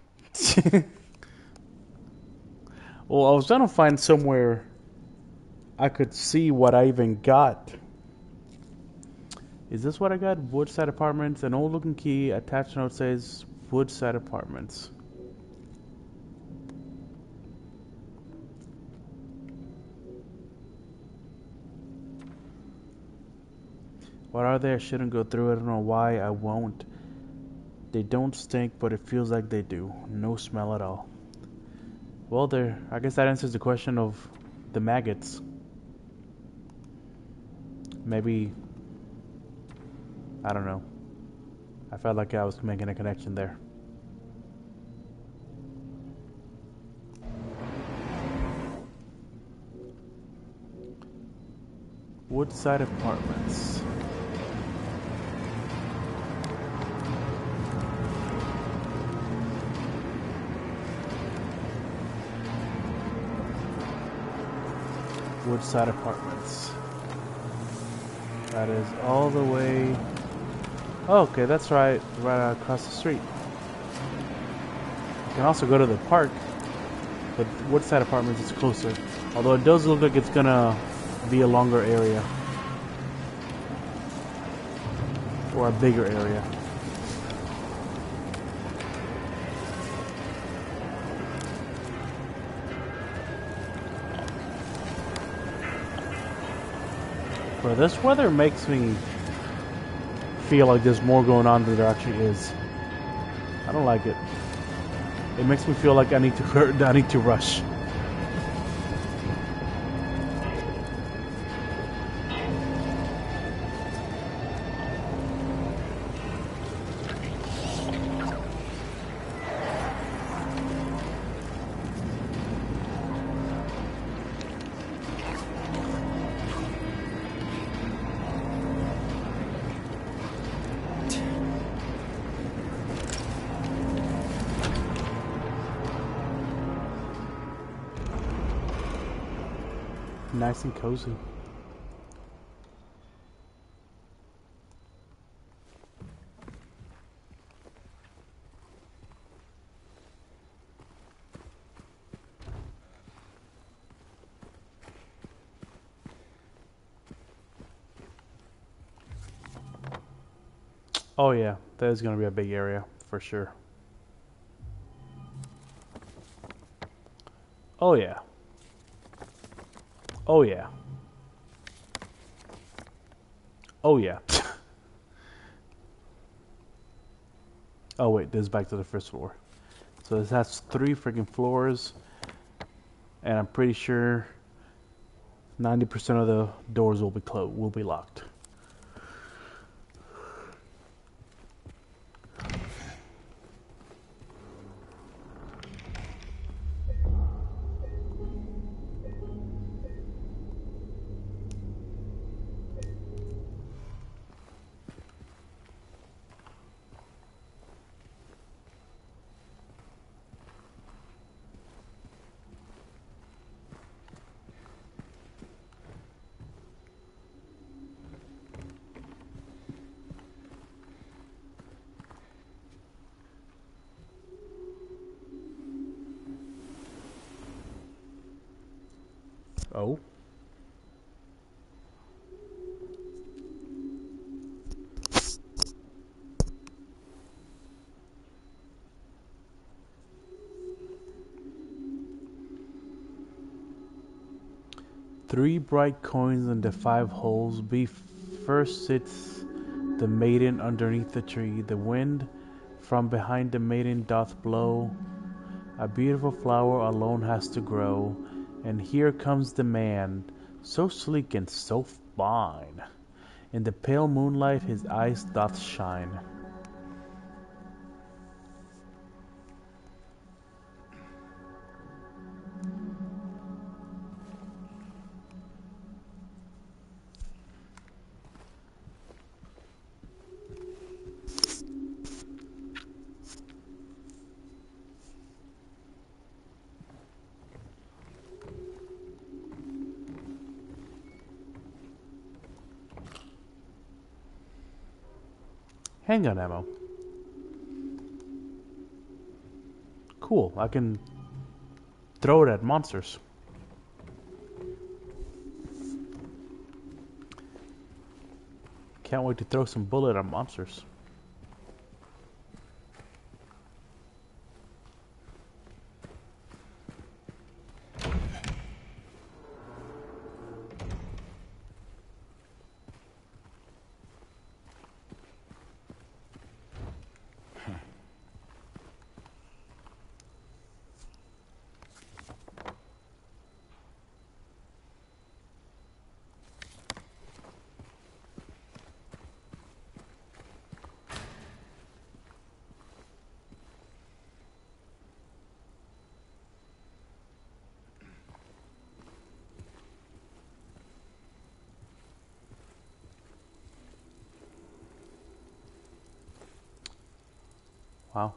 Well, I was trying to find somewhere I could see what I even got. Is this what I got? Woodside Apartments, an old-looking key attached note says Woodside Apartments. What are they? I shouldn't go through it. I don't know why I won't. They don't stink, but it feels like they do. No smell at all. Well, there. I guess that answers the question of the maggots. Maybe. I don't know. I felt like I was making a connection there. Woodside Apartments. Woodside Apartments. That is all the way... Oh, okay, that's right across the street. You can also go to the park, but Woodside Apartments is closer. Although it does look like it's gonna be a longer area. Or a bigger area. But this weather makes me feel like there's more going on than there actually is. I don't like it. It makes me feel like I need to rush. Nice and cozy. Oh yeah, that is going to be a big area for sure. Oh yeah. Oh yeah. Oh yeah. Oh wait, this is back to the first floor. So this has 3 freaking floors, and I'm pretty sure 90% of the doors will be locked. Oh. 3 bright coins in the 5 holes. First sits the maiden underneath the tree. The wind from behind the maiden doth blow. A beautiful flower alone has to grow. And here comes the man, so sleek and so fine. In the pale moonlight his eyes doth shine. Handgun ammo. Cool, I can throw it at monsters. Can't wait to throw some bullet at monsters. Wow.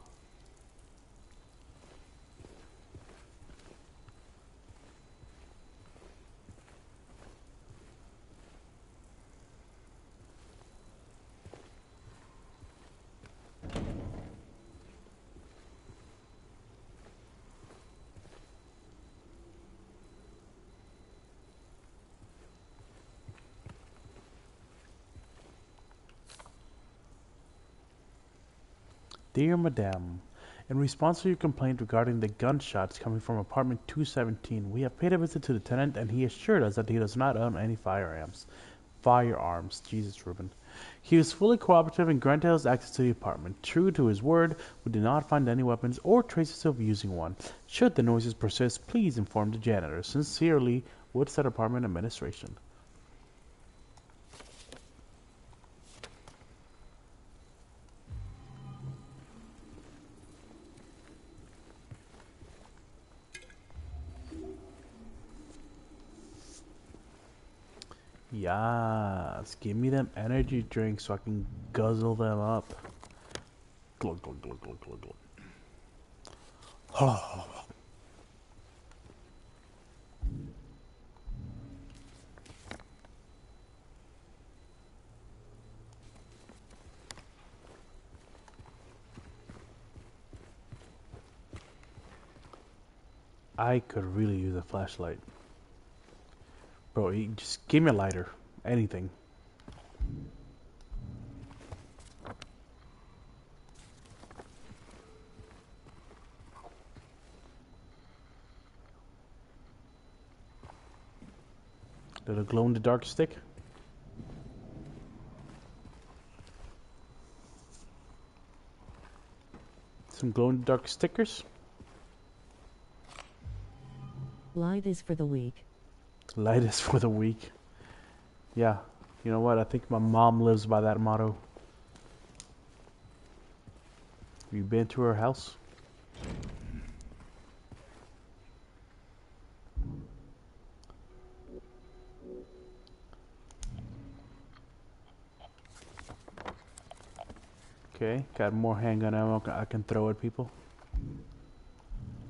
Dear Madame, in response to your complaint regarding the gunshots coming from apartment 217, we have paid a visit to the tenant and he assured us that he does not own any firearms. Jesus, Ruben. He was fully cooperative and granted us access to the apartment. True to his word, we did not find any weapons or traces of using one. Should the noises persist, please inform the janitor. Sincerely, Woodstead Apartment Administration. Yes, give me them energy drinks so I can guzzle them up. Glug, glug, glug, glug, glug, glug. I could really use a flashlight. Bro, just give me a lighter. Anything. Little glow in the dark stick. Some glow in the dark stickers. Light is for the weak. Light is for the weak. Yeah, you know what? I think my mom lives by that motto. Have you been to her house? Okay, got more handgun ammo I can throw at people.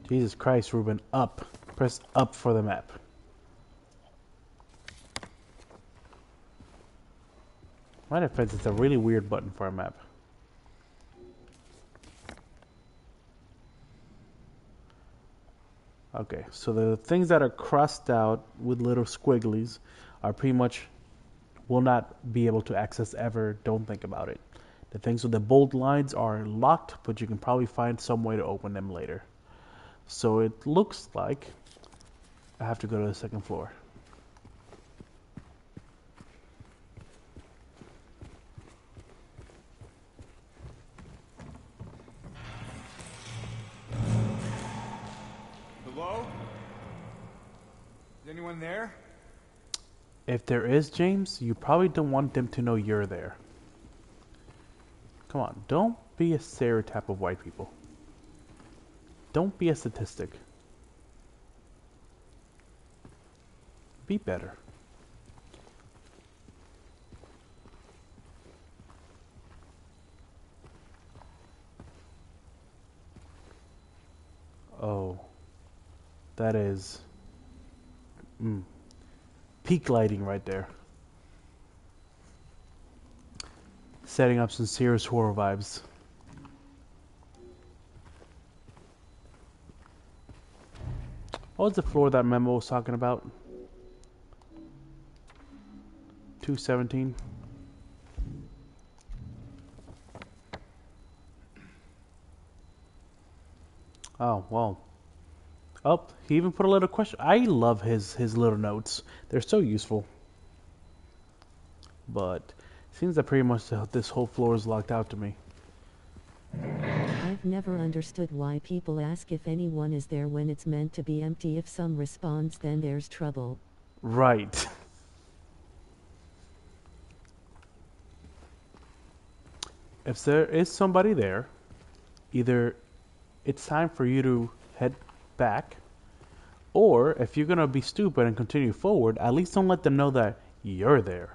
Jesus Christ, Ruben, up. Press up for the map. My defense, it's a really weird button for a map. Okay, so the things that are crossed out with little squigglies are pretty much will not be able to access ever. Don't think about it. The things with the bold lines are locked, but you can probably find some way to open them later. So it looks like I have to go to the second floor. Hello? Is anyone there? If there is, James, you probably don't want them to know you're there. Come on, don't be a stereotype of white people. Don't be a statistic. Be better. Oh, that is peak lighting right there. Setting up some serious horror vibes. What was the floor that Memo was talking about? 217. Oh, well. Oh, he even put a little question. I love his little notes. They're so useful. But seems that pretty much this whole floor is locked out to me. I've never understood why people ask if anyone is there when it's meant to be empty. If some responds, then there's trouble. Right. If there is somebody there, either it's time for you to head back, or if you're gonna be stupid and continue forward, at least don't let them know that you're there.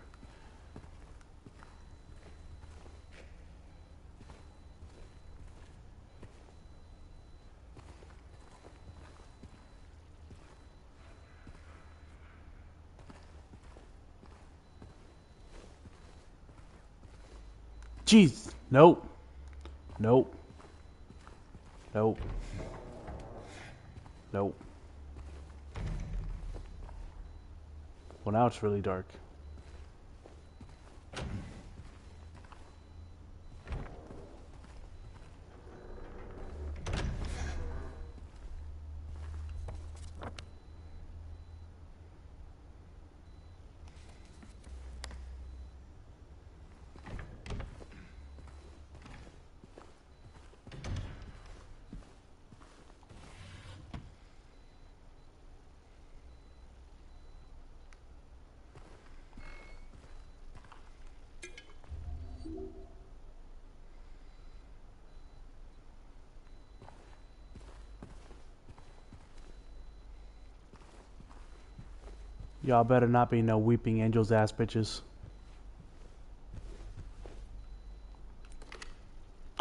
Jeez, nope, nope, nope, nope. Well, now it's really dark. Y'all better not be no weeping angels ass bitches.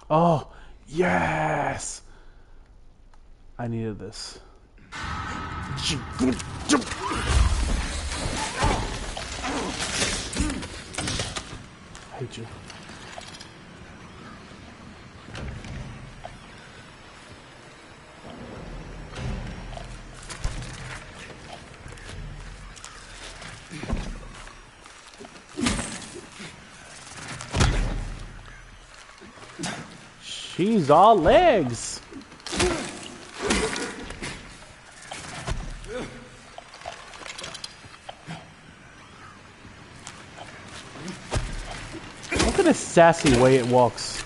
Oh, yes! I needed this. I hate you. She's all legs. Look at this sassy way it walks.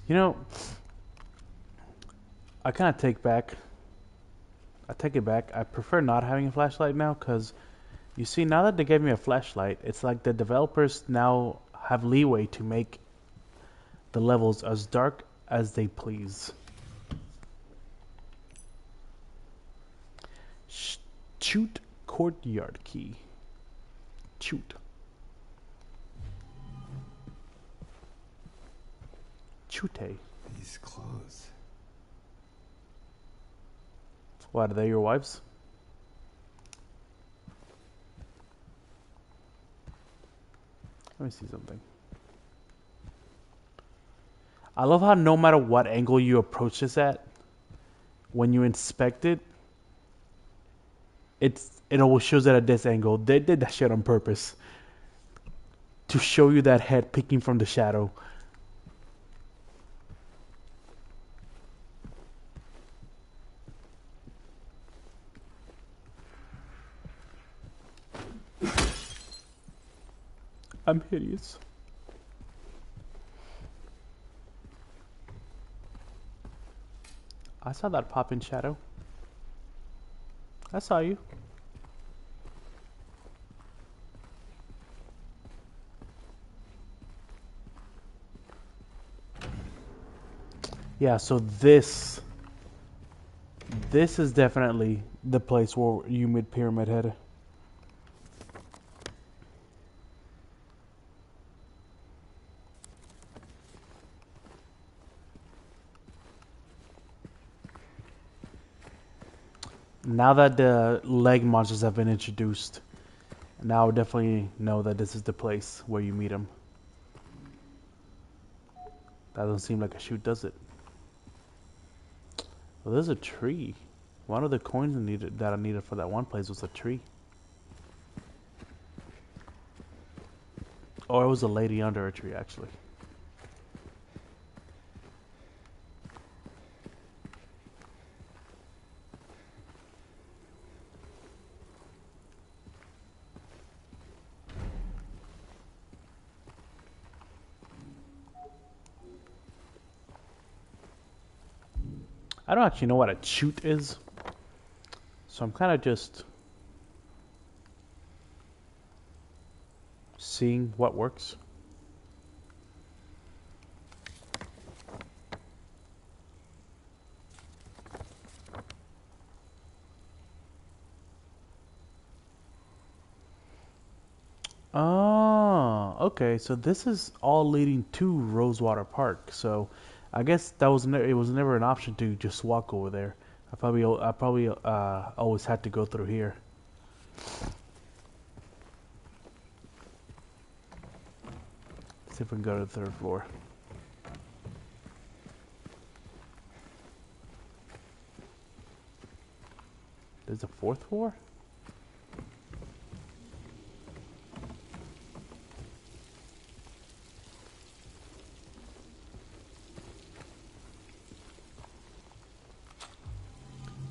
You know, I kind of take it back. I prefer not having a flashlight now because, you see, now that they gave me a flashlight, it's like the developers now have leeway to make the levels as dark as they please. Shoot courtyard key. Shoot. Chute. These clothes. What, are they your wives? Let me see something. I love how no matter what angle you approach this at, when you inspect it, it always shows it at this angle. They did that shit on purpose to show you that head peeking from the shadow. I'm hideous. I saw that pop in shadow. I saw you. Yeah, so this is definitely the place where you meet Pyramid Head. Now that the leg monsters have been introduced, now I definitely know that this is the place where you meet them. That doesn't seem like a shoot, does it? Well, there's a tree. One of the coins that I needed for that one place was a tree. Or it was a lady under a tree, actually. I don't actually know what a chute is, so I'm kind of just seeing what works. Oh, okay. So this is all leading to Rosewater Park. So I guess that was it was never an option to just walk over there. I probably always had to go through here. See if we can go to the third floor. There's a fourth floor?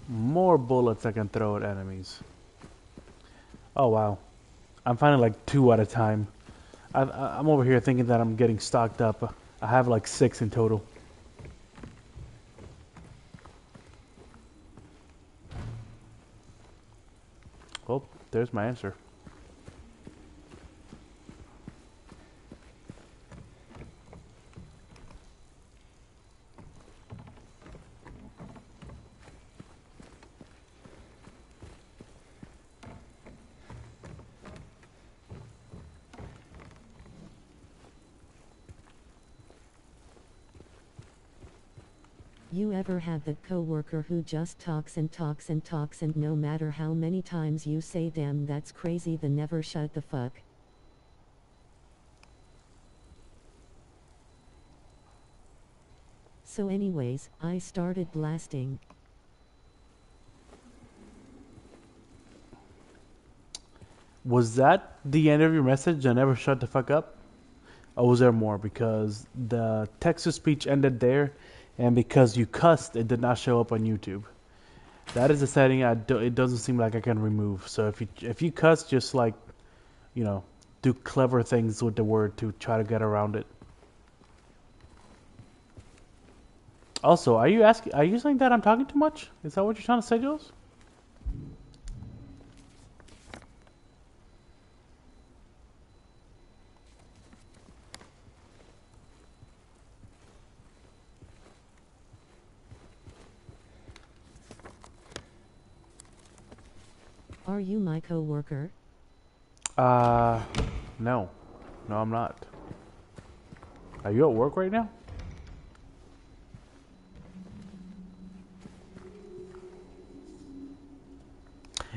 More bullets I can throw at enemies. Oh wow. I'm finding like 2 at a time. I'm over here thinking that I'm getting stocked up. I have like 6 in total. Well, there's my answer. You ever had that coworker who just talks and talks and talks, and no matter how many times you say damn that's crazy, they never shut the fuck? So anyways, I started blasting. Was that the end of your message? I never shut the fuck up? Or was there more? Because the text-to-speech ended there, and because you cussed, it did not show up on YouTube. That is a setting it doesn't seem like I can remove. So if you cuss, just like, you know, do clever things with the word to try to get around it. Also, are you saying that I'm talking too much? Is that what you're trying to say, Jules? Are you my coworker? No. No, I'm not. Are you at work right now?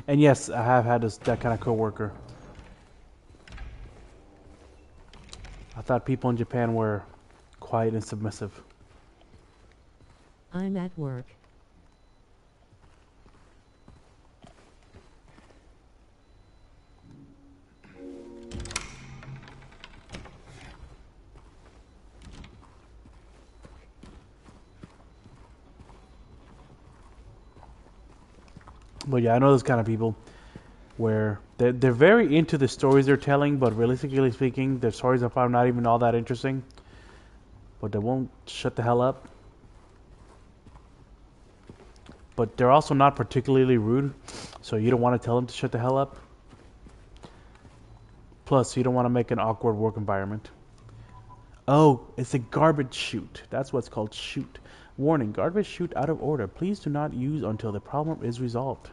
And yes, I have had that kind of coworker. I thought people in Japan were quiet and submissive. I'm at work. But yeah, I know those kind of people where they're very into the stories they're telling, but realistically speaking, their stories are probably not even all that interesting. But they won't shut the hell up. But they're also not particularly rude, so you don't want to tell them to shut the hell up. Plus, you don't want to make an awkward work environment. Oh, it's a garbage chute. That's what's called chute. Warning, garbage chute out of order. Please do not use until the problem is resolved.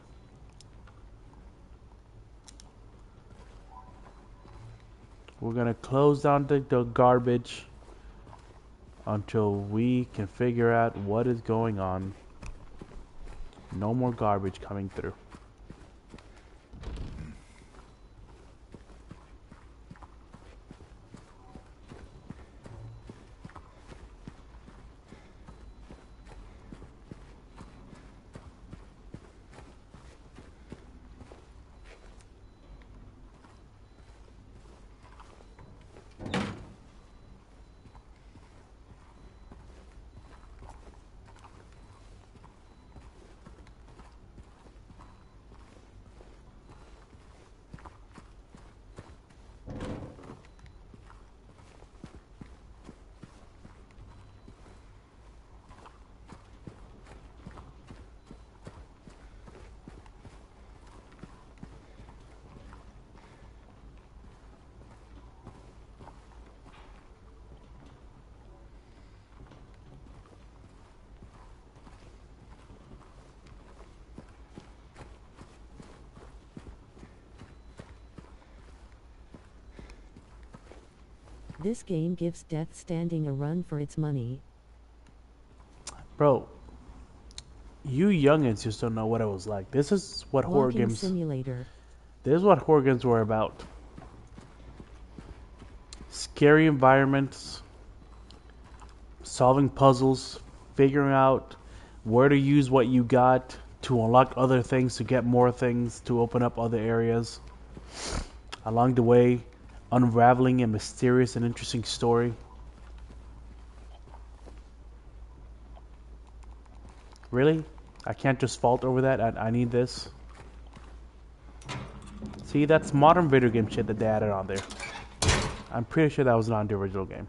We're gonna close down the garbage until we can figure out what is going on. No more garbage coming through. This game gives Death Standing a run for its money. Bro, you youngins just don't know what it was like. This is what horror Walking games. Simulator. This is what horror games were about. Scary environments, solving puzzles, figuring out where to use what you got to unlock other things, to get more things, to open up other areas. Along the way, unraveling a mysterious and interesting story. Really? I can't just fault over that? I need this? See, that's modern video game shit that they added on there. I'm pretty sure that was not in the original game.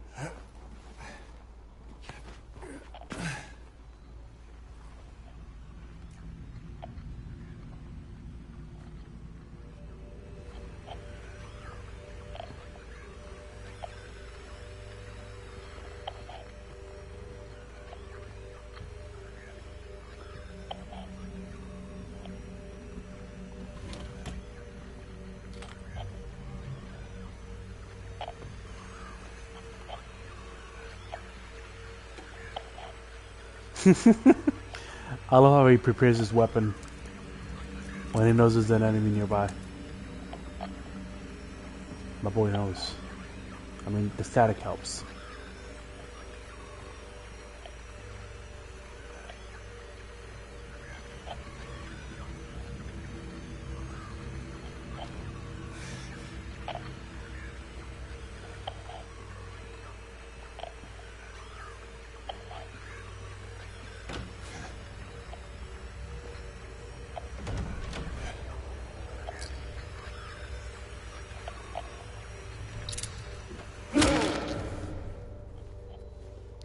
I love how he prepares his weapon when he knows there's an enemy nearby. My boy knows. I mean, the static helps.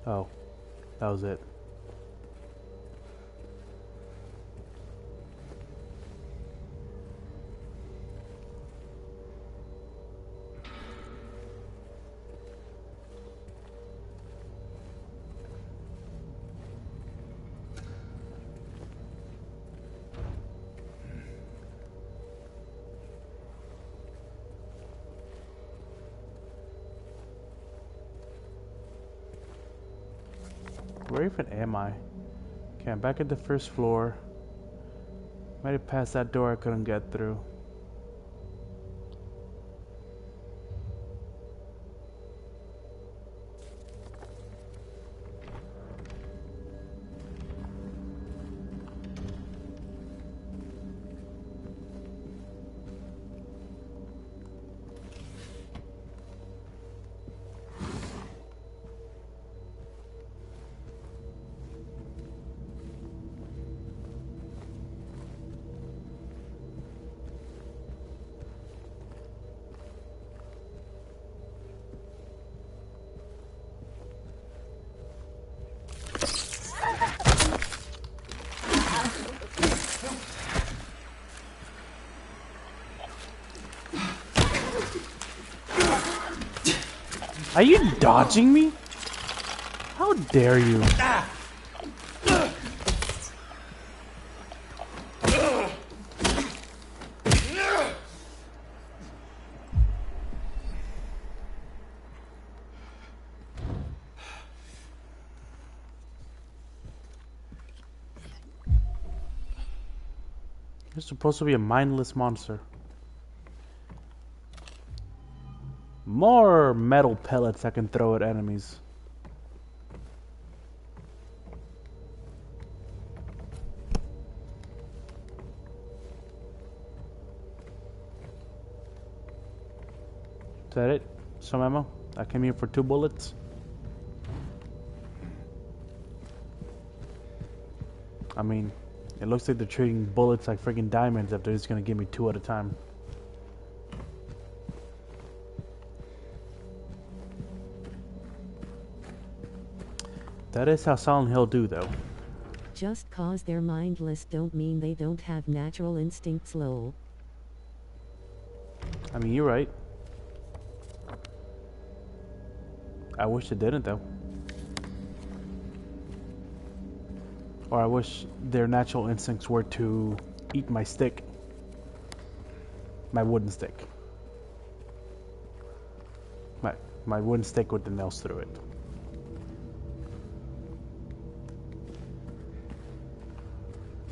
Oh, that was it. Where even am I? Okay, I'm back at the first floor. Made it past that door I couldn't get through. Are you dodging me? How dare you? You're supposed to be a mindless monster. More metal pellets I can throw at enemies. Is that it? Some ammo? I came here for 2 bullets. I mean, it looks like they're treating bullets like freaking diamonds if they're just gonna give me 2 at a time. That is how Silent Hill do, though. Just cause they're mindless don't mean they don't have natural instincts, lol. I mean, you're right. I wish it didn't, though. Or I wish their natural instincts were to eat my stick. My wooden stick. My wooden stick with the nails through it.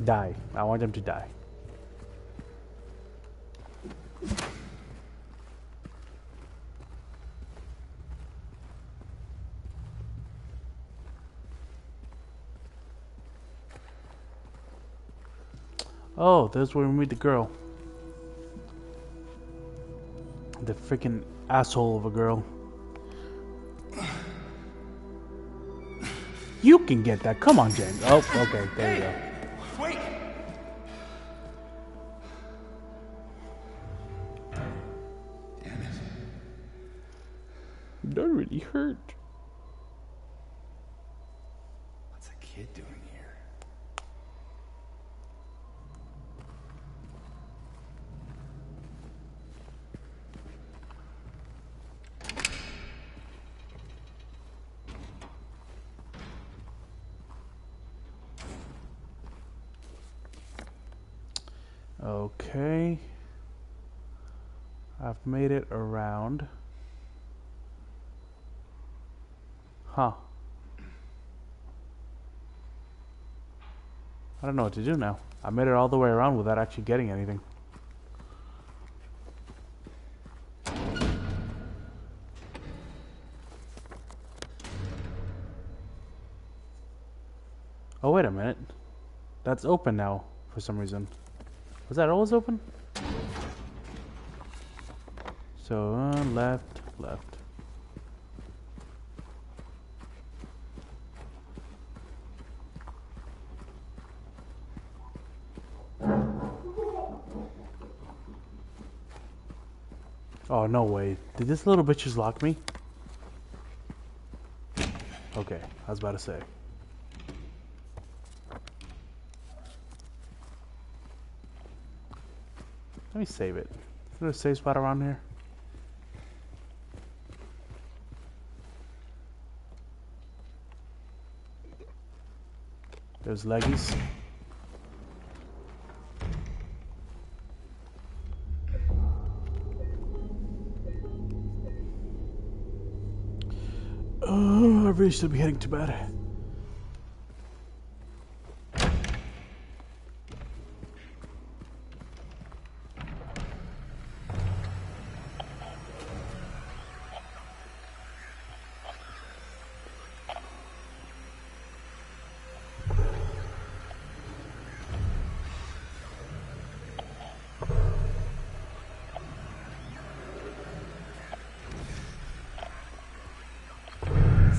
Die. I want them to die. Oh, there's where we meet the girl. The freaking asshole of a girl. You can get that. Come on, James. Oh, okay. There you go. Wait! Damn it. That really hurt. What's a kid doing here? Okay. I've made it around. Huh. I don't know what to do now. I made it all the way around without actually getting anything. Oh, wait a minute. That's open now for some reason. Was that always open? So, left. Oh, no way. Did this little bitch just lock me? Okay, I was about to say. Let me save it. Is there a safe spot around here? There's leggies. Oh, I really should be heading to bed.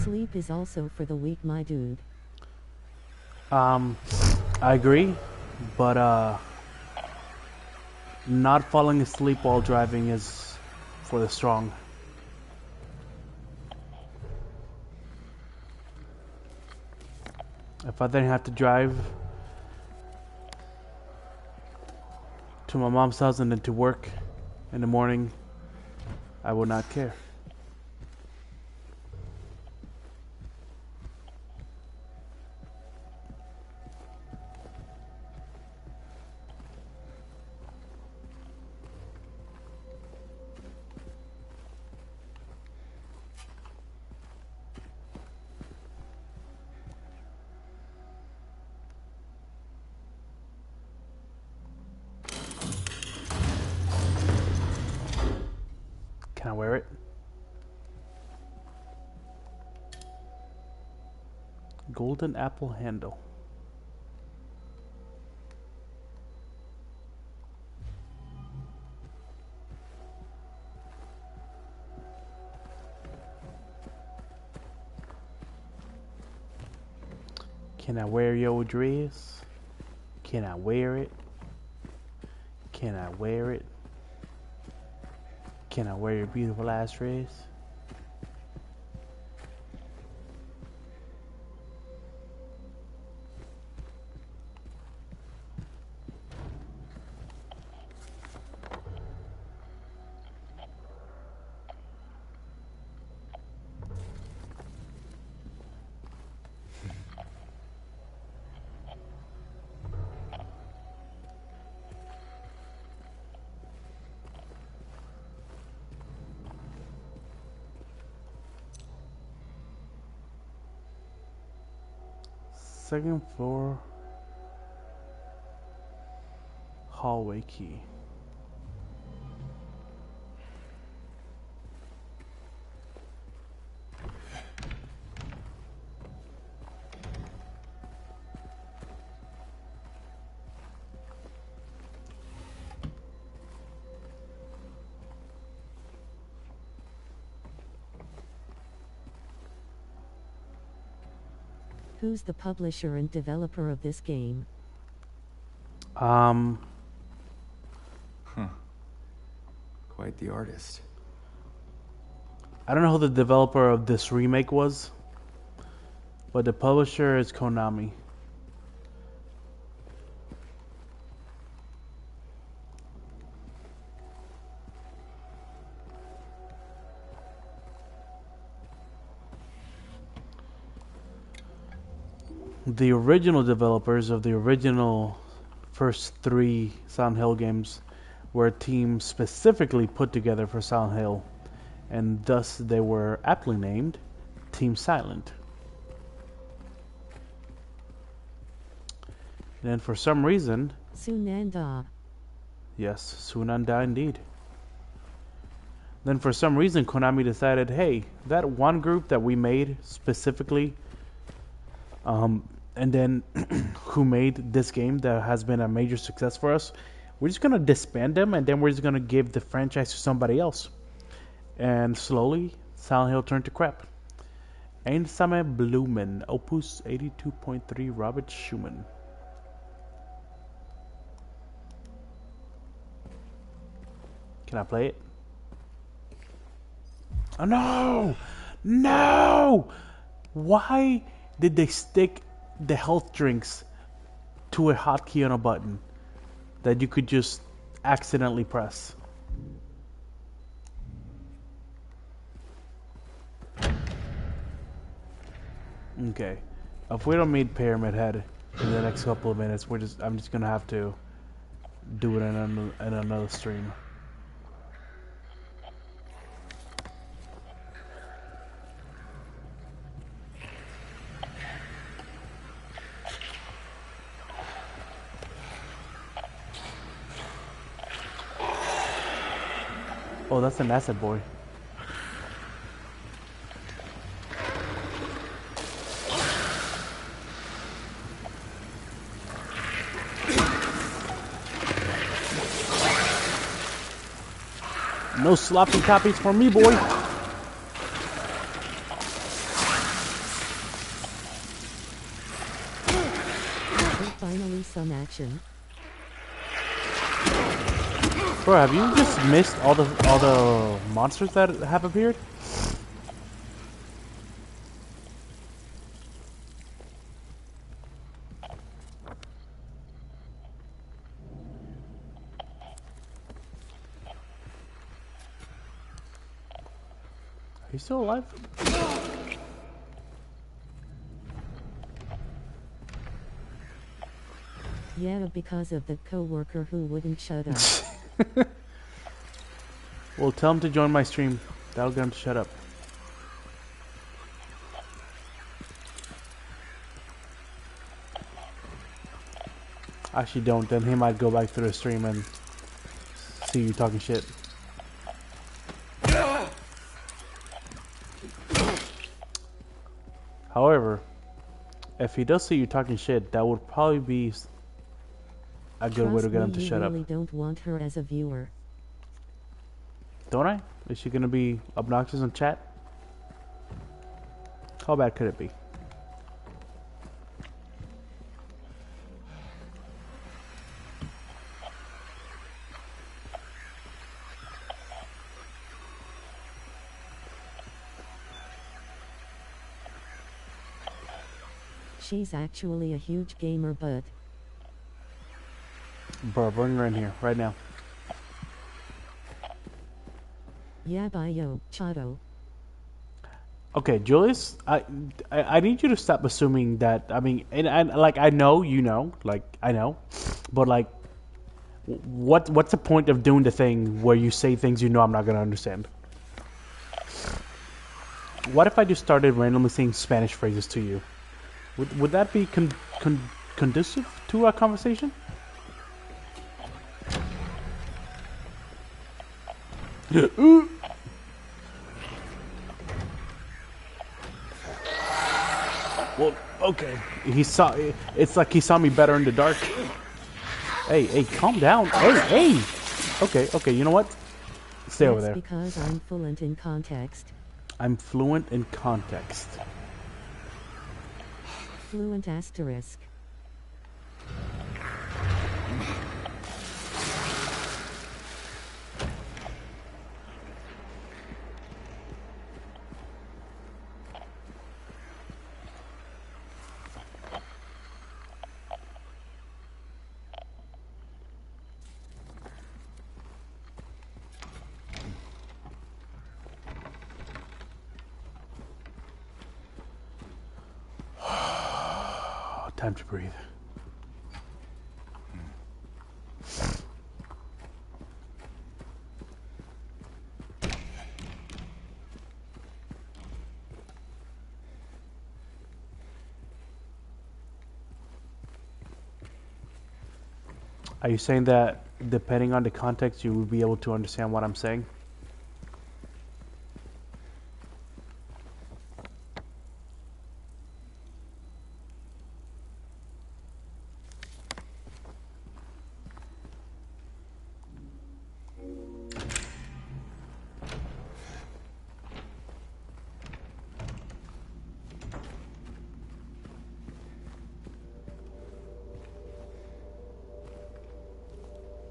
Sleep is also for the weak, my dude. I agree, but not falling asleep while driving is for the strong. If I then have to drive to my mom's house and then to work in the morning, I would not care. wear it? Golden apple handle. Can I wear your dress? Can I wear it? Can I wear it? Can I wear your beautiful ass dress? Second floor hallway key. Who's the publisher and developer of this game? Huh. Quite the artist. I don't know who the developer of this remake was, but the publisher is Konami. The original developers of the original first 3 Silent Hill games were a team specifically put together for Silent Hill, and thus they were aptly named Team Silent. And then for some reason, Sunanda. yes, Sunanda indeed. Then for some reason Konami decided, hey, that one group that we made specifically and then who made this game that has been a major success for us, we're just gonna disband them and then we're just gonna give the franchise to somebody else. And slowly Silent Hill turned to crap. Einsame Blumen, Opus 82.3, Robert Schumann. Can I play it? Oh no! No! Why did they stick the health drinks to a hotkey on a button that you could just accidentally press? Okay. If we don't meet Pyramid Head in the next couple of minutes, I'm just gonna have to do it in another stream. Oh, that's an acid boy. No sloppy copies for me, boy. Finally some action. Bro, have you just missed all the monsters that have appeared? Are you still alive? Yeah, because of the coworker who wouldn't shut up. Well, tell him to join my stream. That'll get him to shut up. Actually, don't. Then he might go back to the stream and see you talking shit. If he does see you talking shit, that would probably be a good way to Trust get me, him to you shut really up. don't want her as a viewer. Don't I? Is she gonna be obnoxious in chat? How bad could it be? She's actually a huge gamer, but Bro, bring her in here right now. yeah, bye yo, Chato. Okay, Julius, I need you to stop assuming that. I mean, and like I know you know, like I know, but like, what's the point of doing the thing where you say things you know I'm not gonna understand? What if I just started randomly saying Spanish phrases to you? Would that be conducive to a conversation? Well, okay. He saw. It's like he saw me better in the dark. Hey, calm down. Hey. Okay. You know what? Stay over That's there. because I'm fluent in context. I'm fluent in context. Fluent asterisk. Time to breathe. Are you saying that depending on the context, you will be able to understand what I'm saying?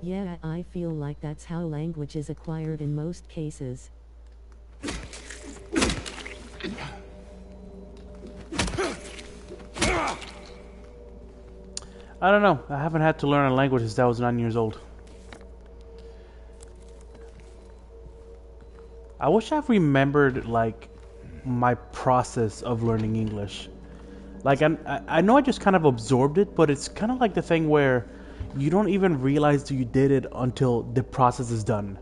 Yeah, I feel like that's how language is acquired in most cases. I don't know. I haven't had to learn a language since I was 9 years old. I wish I've remembered like my process of learning English. Like I know I just kind of absorbed it, but it's kind of like the thing where you don't even realize that you did it until the process is done.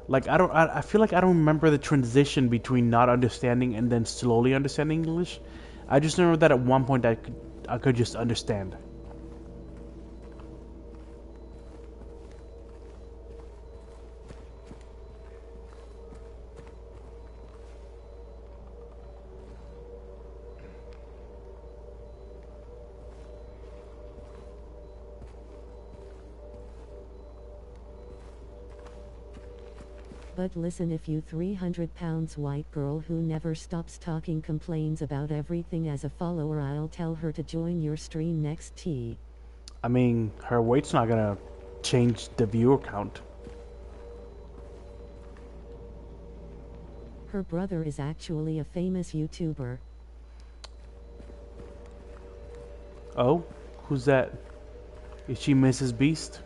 Like I feel like I don't remember the transition between not understanding and then slowly understanding English. I just remember that at one point I could just understand. But listen, if you 300 pounds white girl who never stops talking complains about everything as a follower, I'll tell her to join your stream next T. I mean, her weight's not gonna change the viewer count. Her brother is actually a famous YouTuber. Oh, who's that? Is she Mrs. Beast?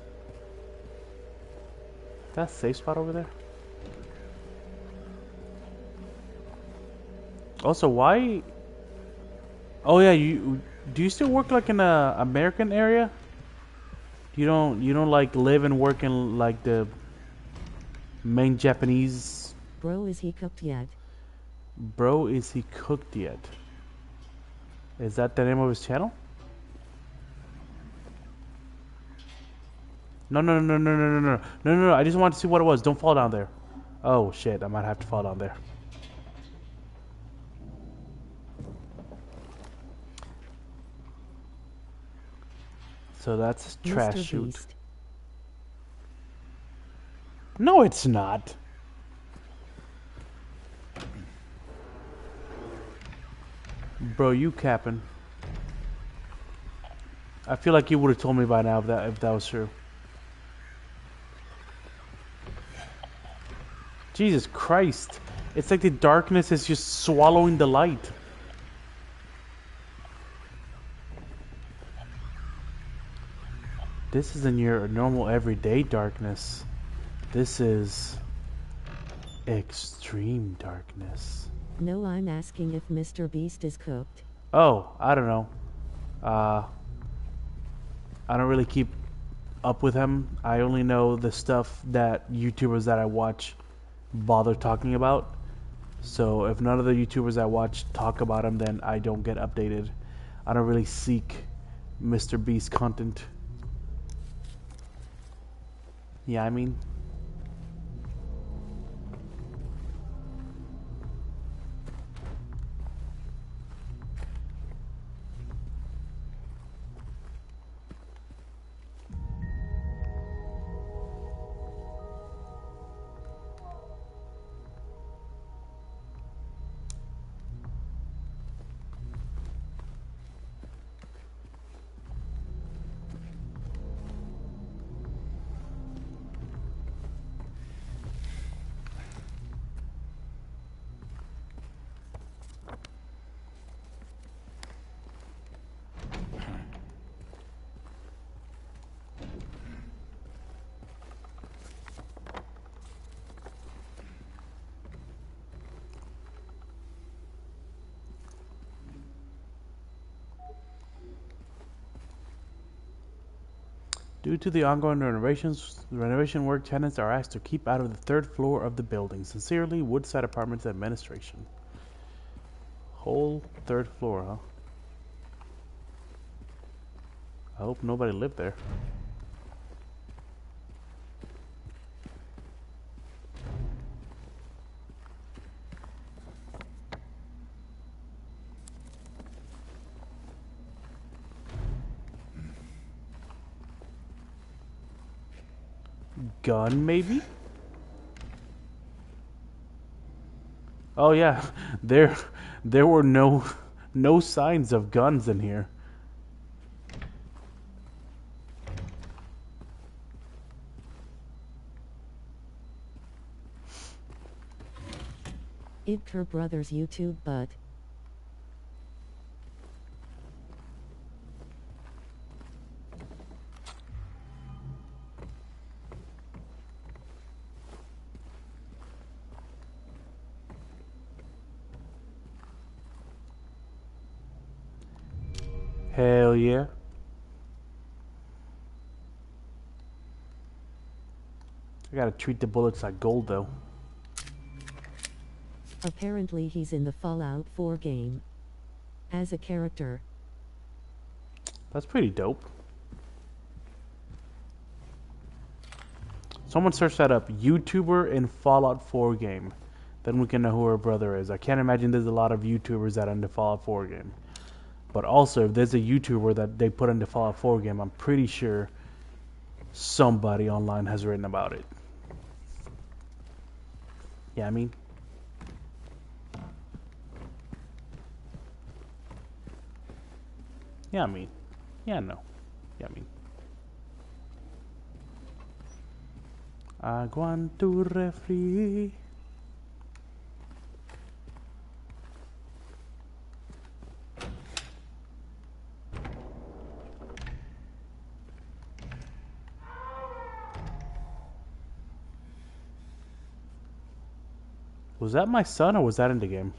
That safe spot over there? Also, why? Oh yeah, do you still work like in a American area? You don't like live and work in like the main Japanese? Bro, is he cooked yet? Bro, is he cooked yet? Is that the name of his channel? No. I just wanted to see what it was. Don't fall down there. Oh shit, I might have to fall down there. So that's trash Mr. shoot. Beast. No, it's not. Bro, you capping. I feel like you would have told me by now if that was true. Jesus Christ. It's like the darkness is just swallowing the light. This isn't your normal everyday darkness. This is extreme darkness. No, I'm asking if Mr. Beast is cooked. Oh, I don't know. I don't really keep up with him. I only know the stuff that YouTubers that I watch bother talking about. So if none of the YouTubers I watch talk about him, then I don't get updated. I don't really seek Mr. Beast content. Yeah, I mean. Due to the ongoing renovation work, tenants are asked to keep out of the third floor of the building. Sincerely, Woodside Apartments Administration. Whole third floor, huh? I hope nobody lived there. Gun, maybe? Oh yeah, there were no signs of guns in here. Ibker Brothers YouTube but Hell yeah. I gotta treat the bullets like gold though. apparently he's in the Fallout 4 game. As a character. That's pretty dope. Someone search that up. YouTuber in Fallout 4 game. Then we can know who her brother is. I can't imagine there's a lot of YouTubers that are in the Fallout 4 game. But also, if there's a YouTuber that they put in the Fallout 4 game, I'm pretty sure somebody online has written about it. Yeah, I mean. Yeah, I mean. Yeah, no. Yeah, I mean. Aguanto refri. Was that my son or was that in the game?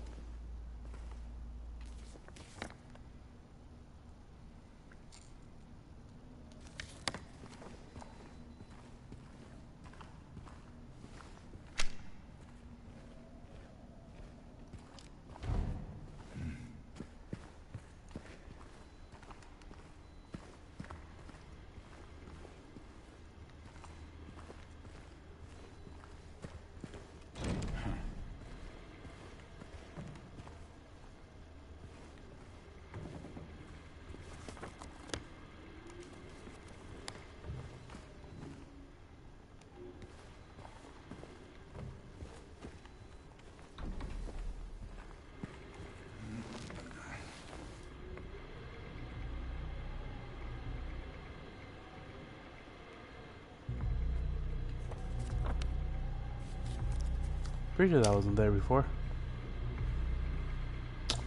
Pretty sure that wasn't there before.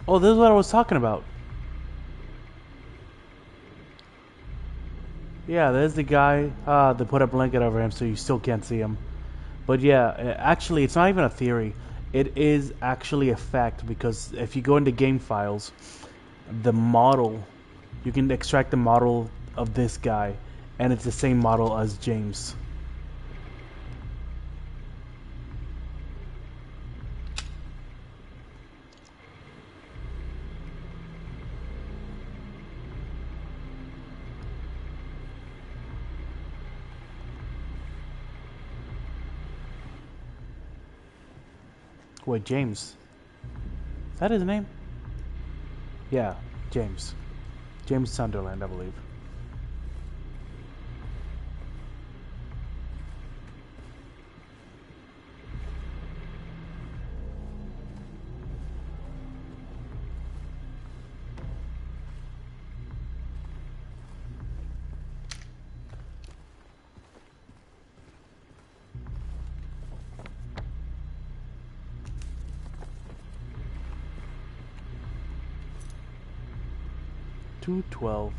Oh, this is what I was talking about. Yeah, there's the guy. They put a blanket over him so you still can't see him. But yeah, actually, it's not even a theory. It is actually a fact because if you go into game files, the model, you can extract the model of this guy, and it's the same model as James. Wait, James. Is that his name? Yeah, James. James Sunderland, I believe. $212.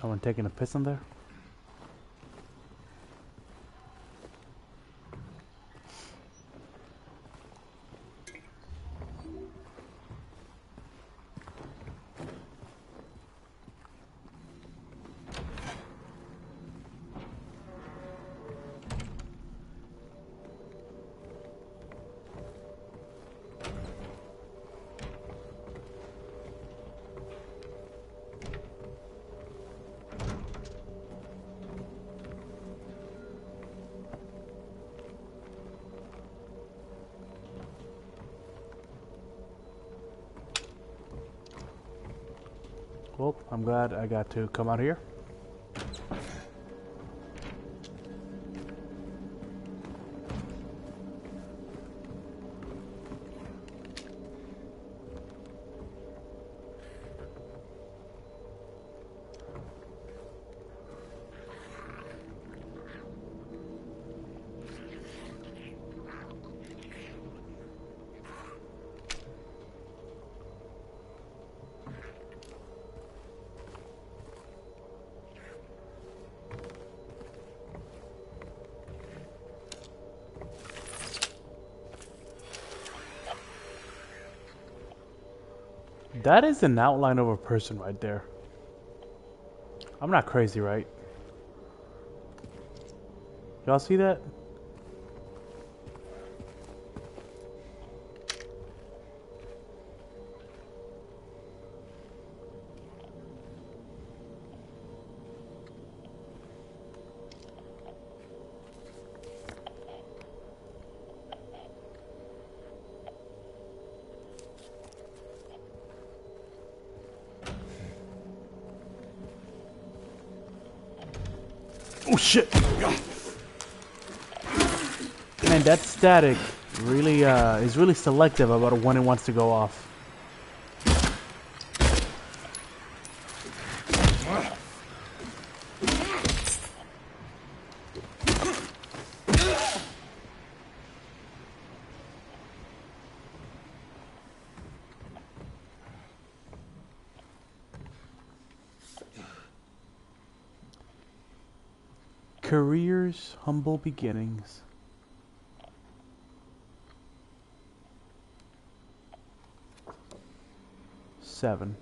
Someone taking a piss in there? Well, I'm glad I got to come out here. That is an outline of a person right there. I'm not crazy, right? Y'all see that? Oh shit! Man, that static really is really selective about when it wants to go off. Career's humble beginnings. 7.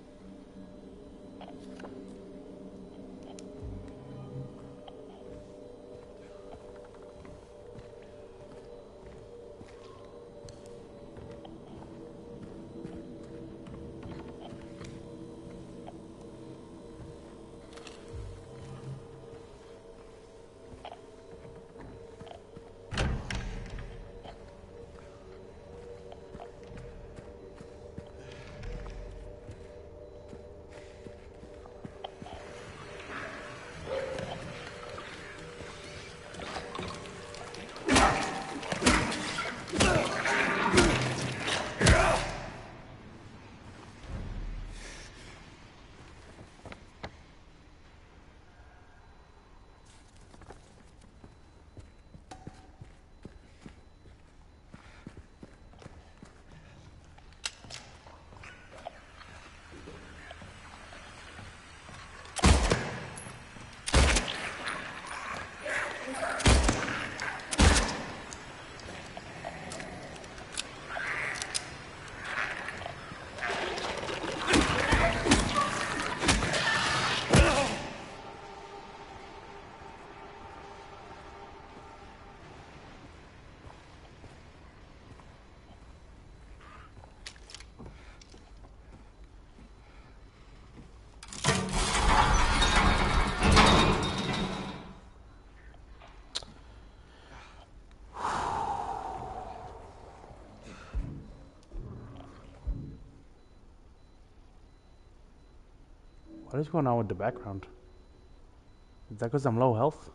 What is going on with the background? Is that because I'm low health?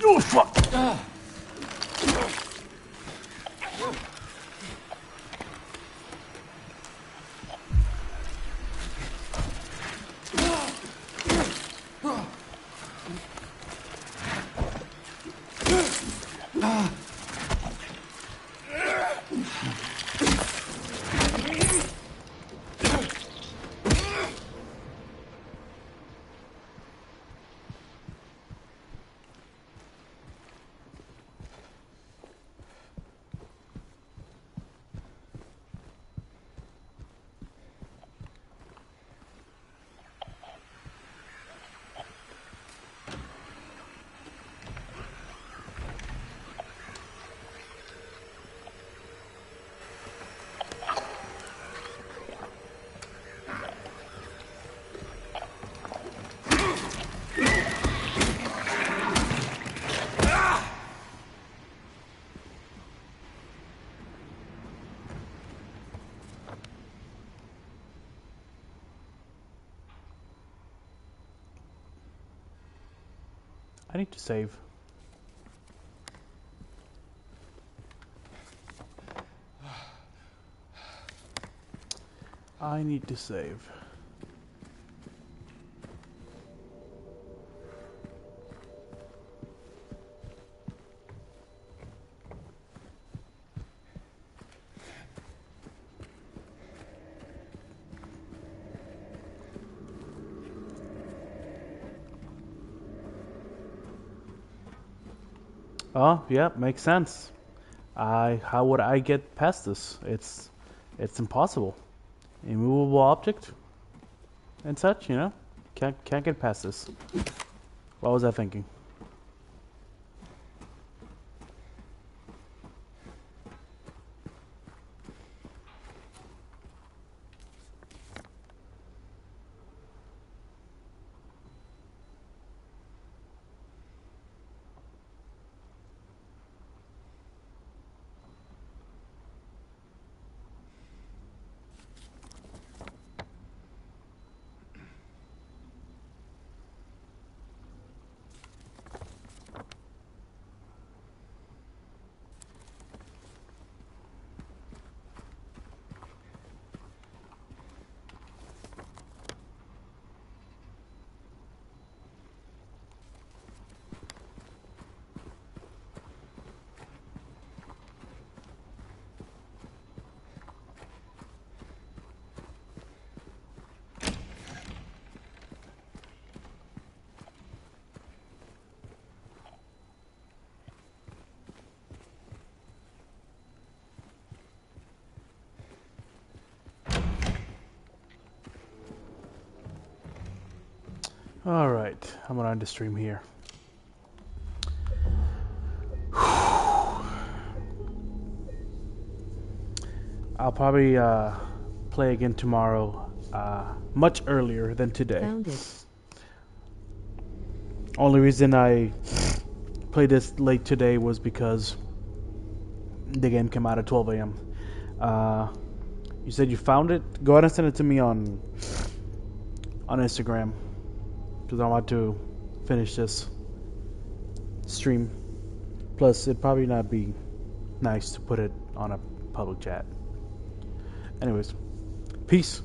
Oh, fuck! I need to save. I need to save. Oh, yeah, makes sense. How would I get past this? It's impossible. Immovable object and such, you know? Can't get past this. What was I thinking? Alright, I'm gonna end the stream here. I'll probably play again tomorrow, much earlier than today. Found it. Only reason I played this late today was because the game came out at 12 a.m. You said you found it? Go ahead and send it to me on Instagram, because I want to finish this stream. Plus, it'd probably not be nice to put it on a public chat. Anyways, peace.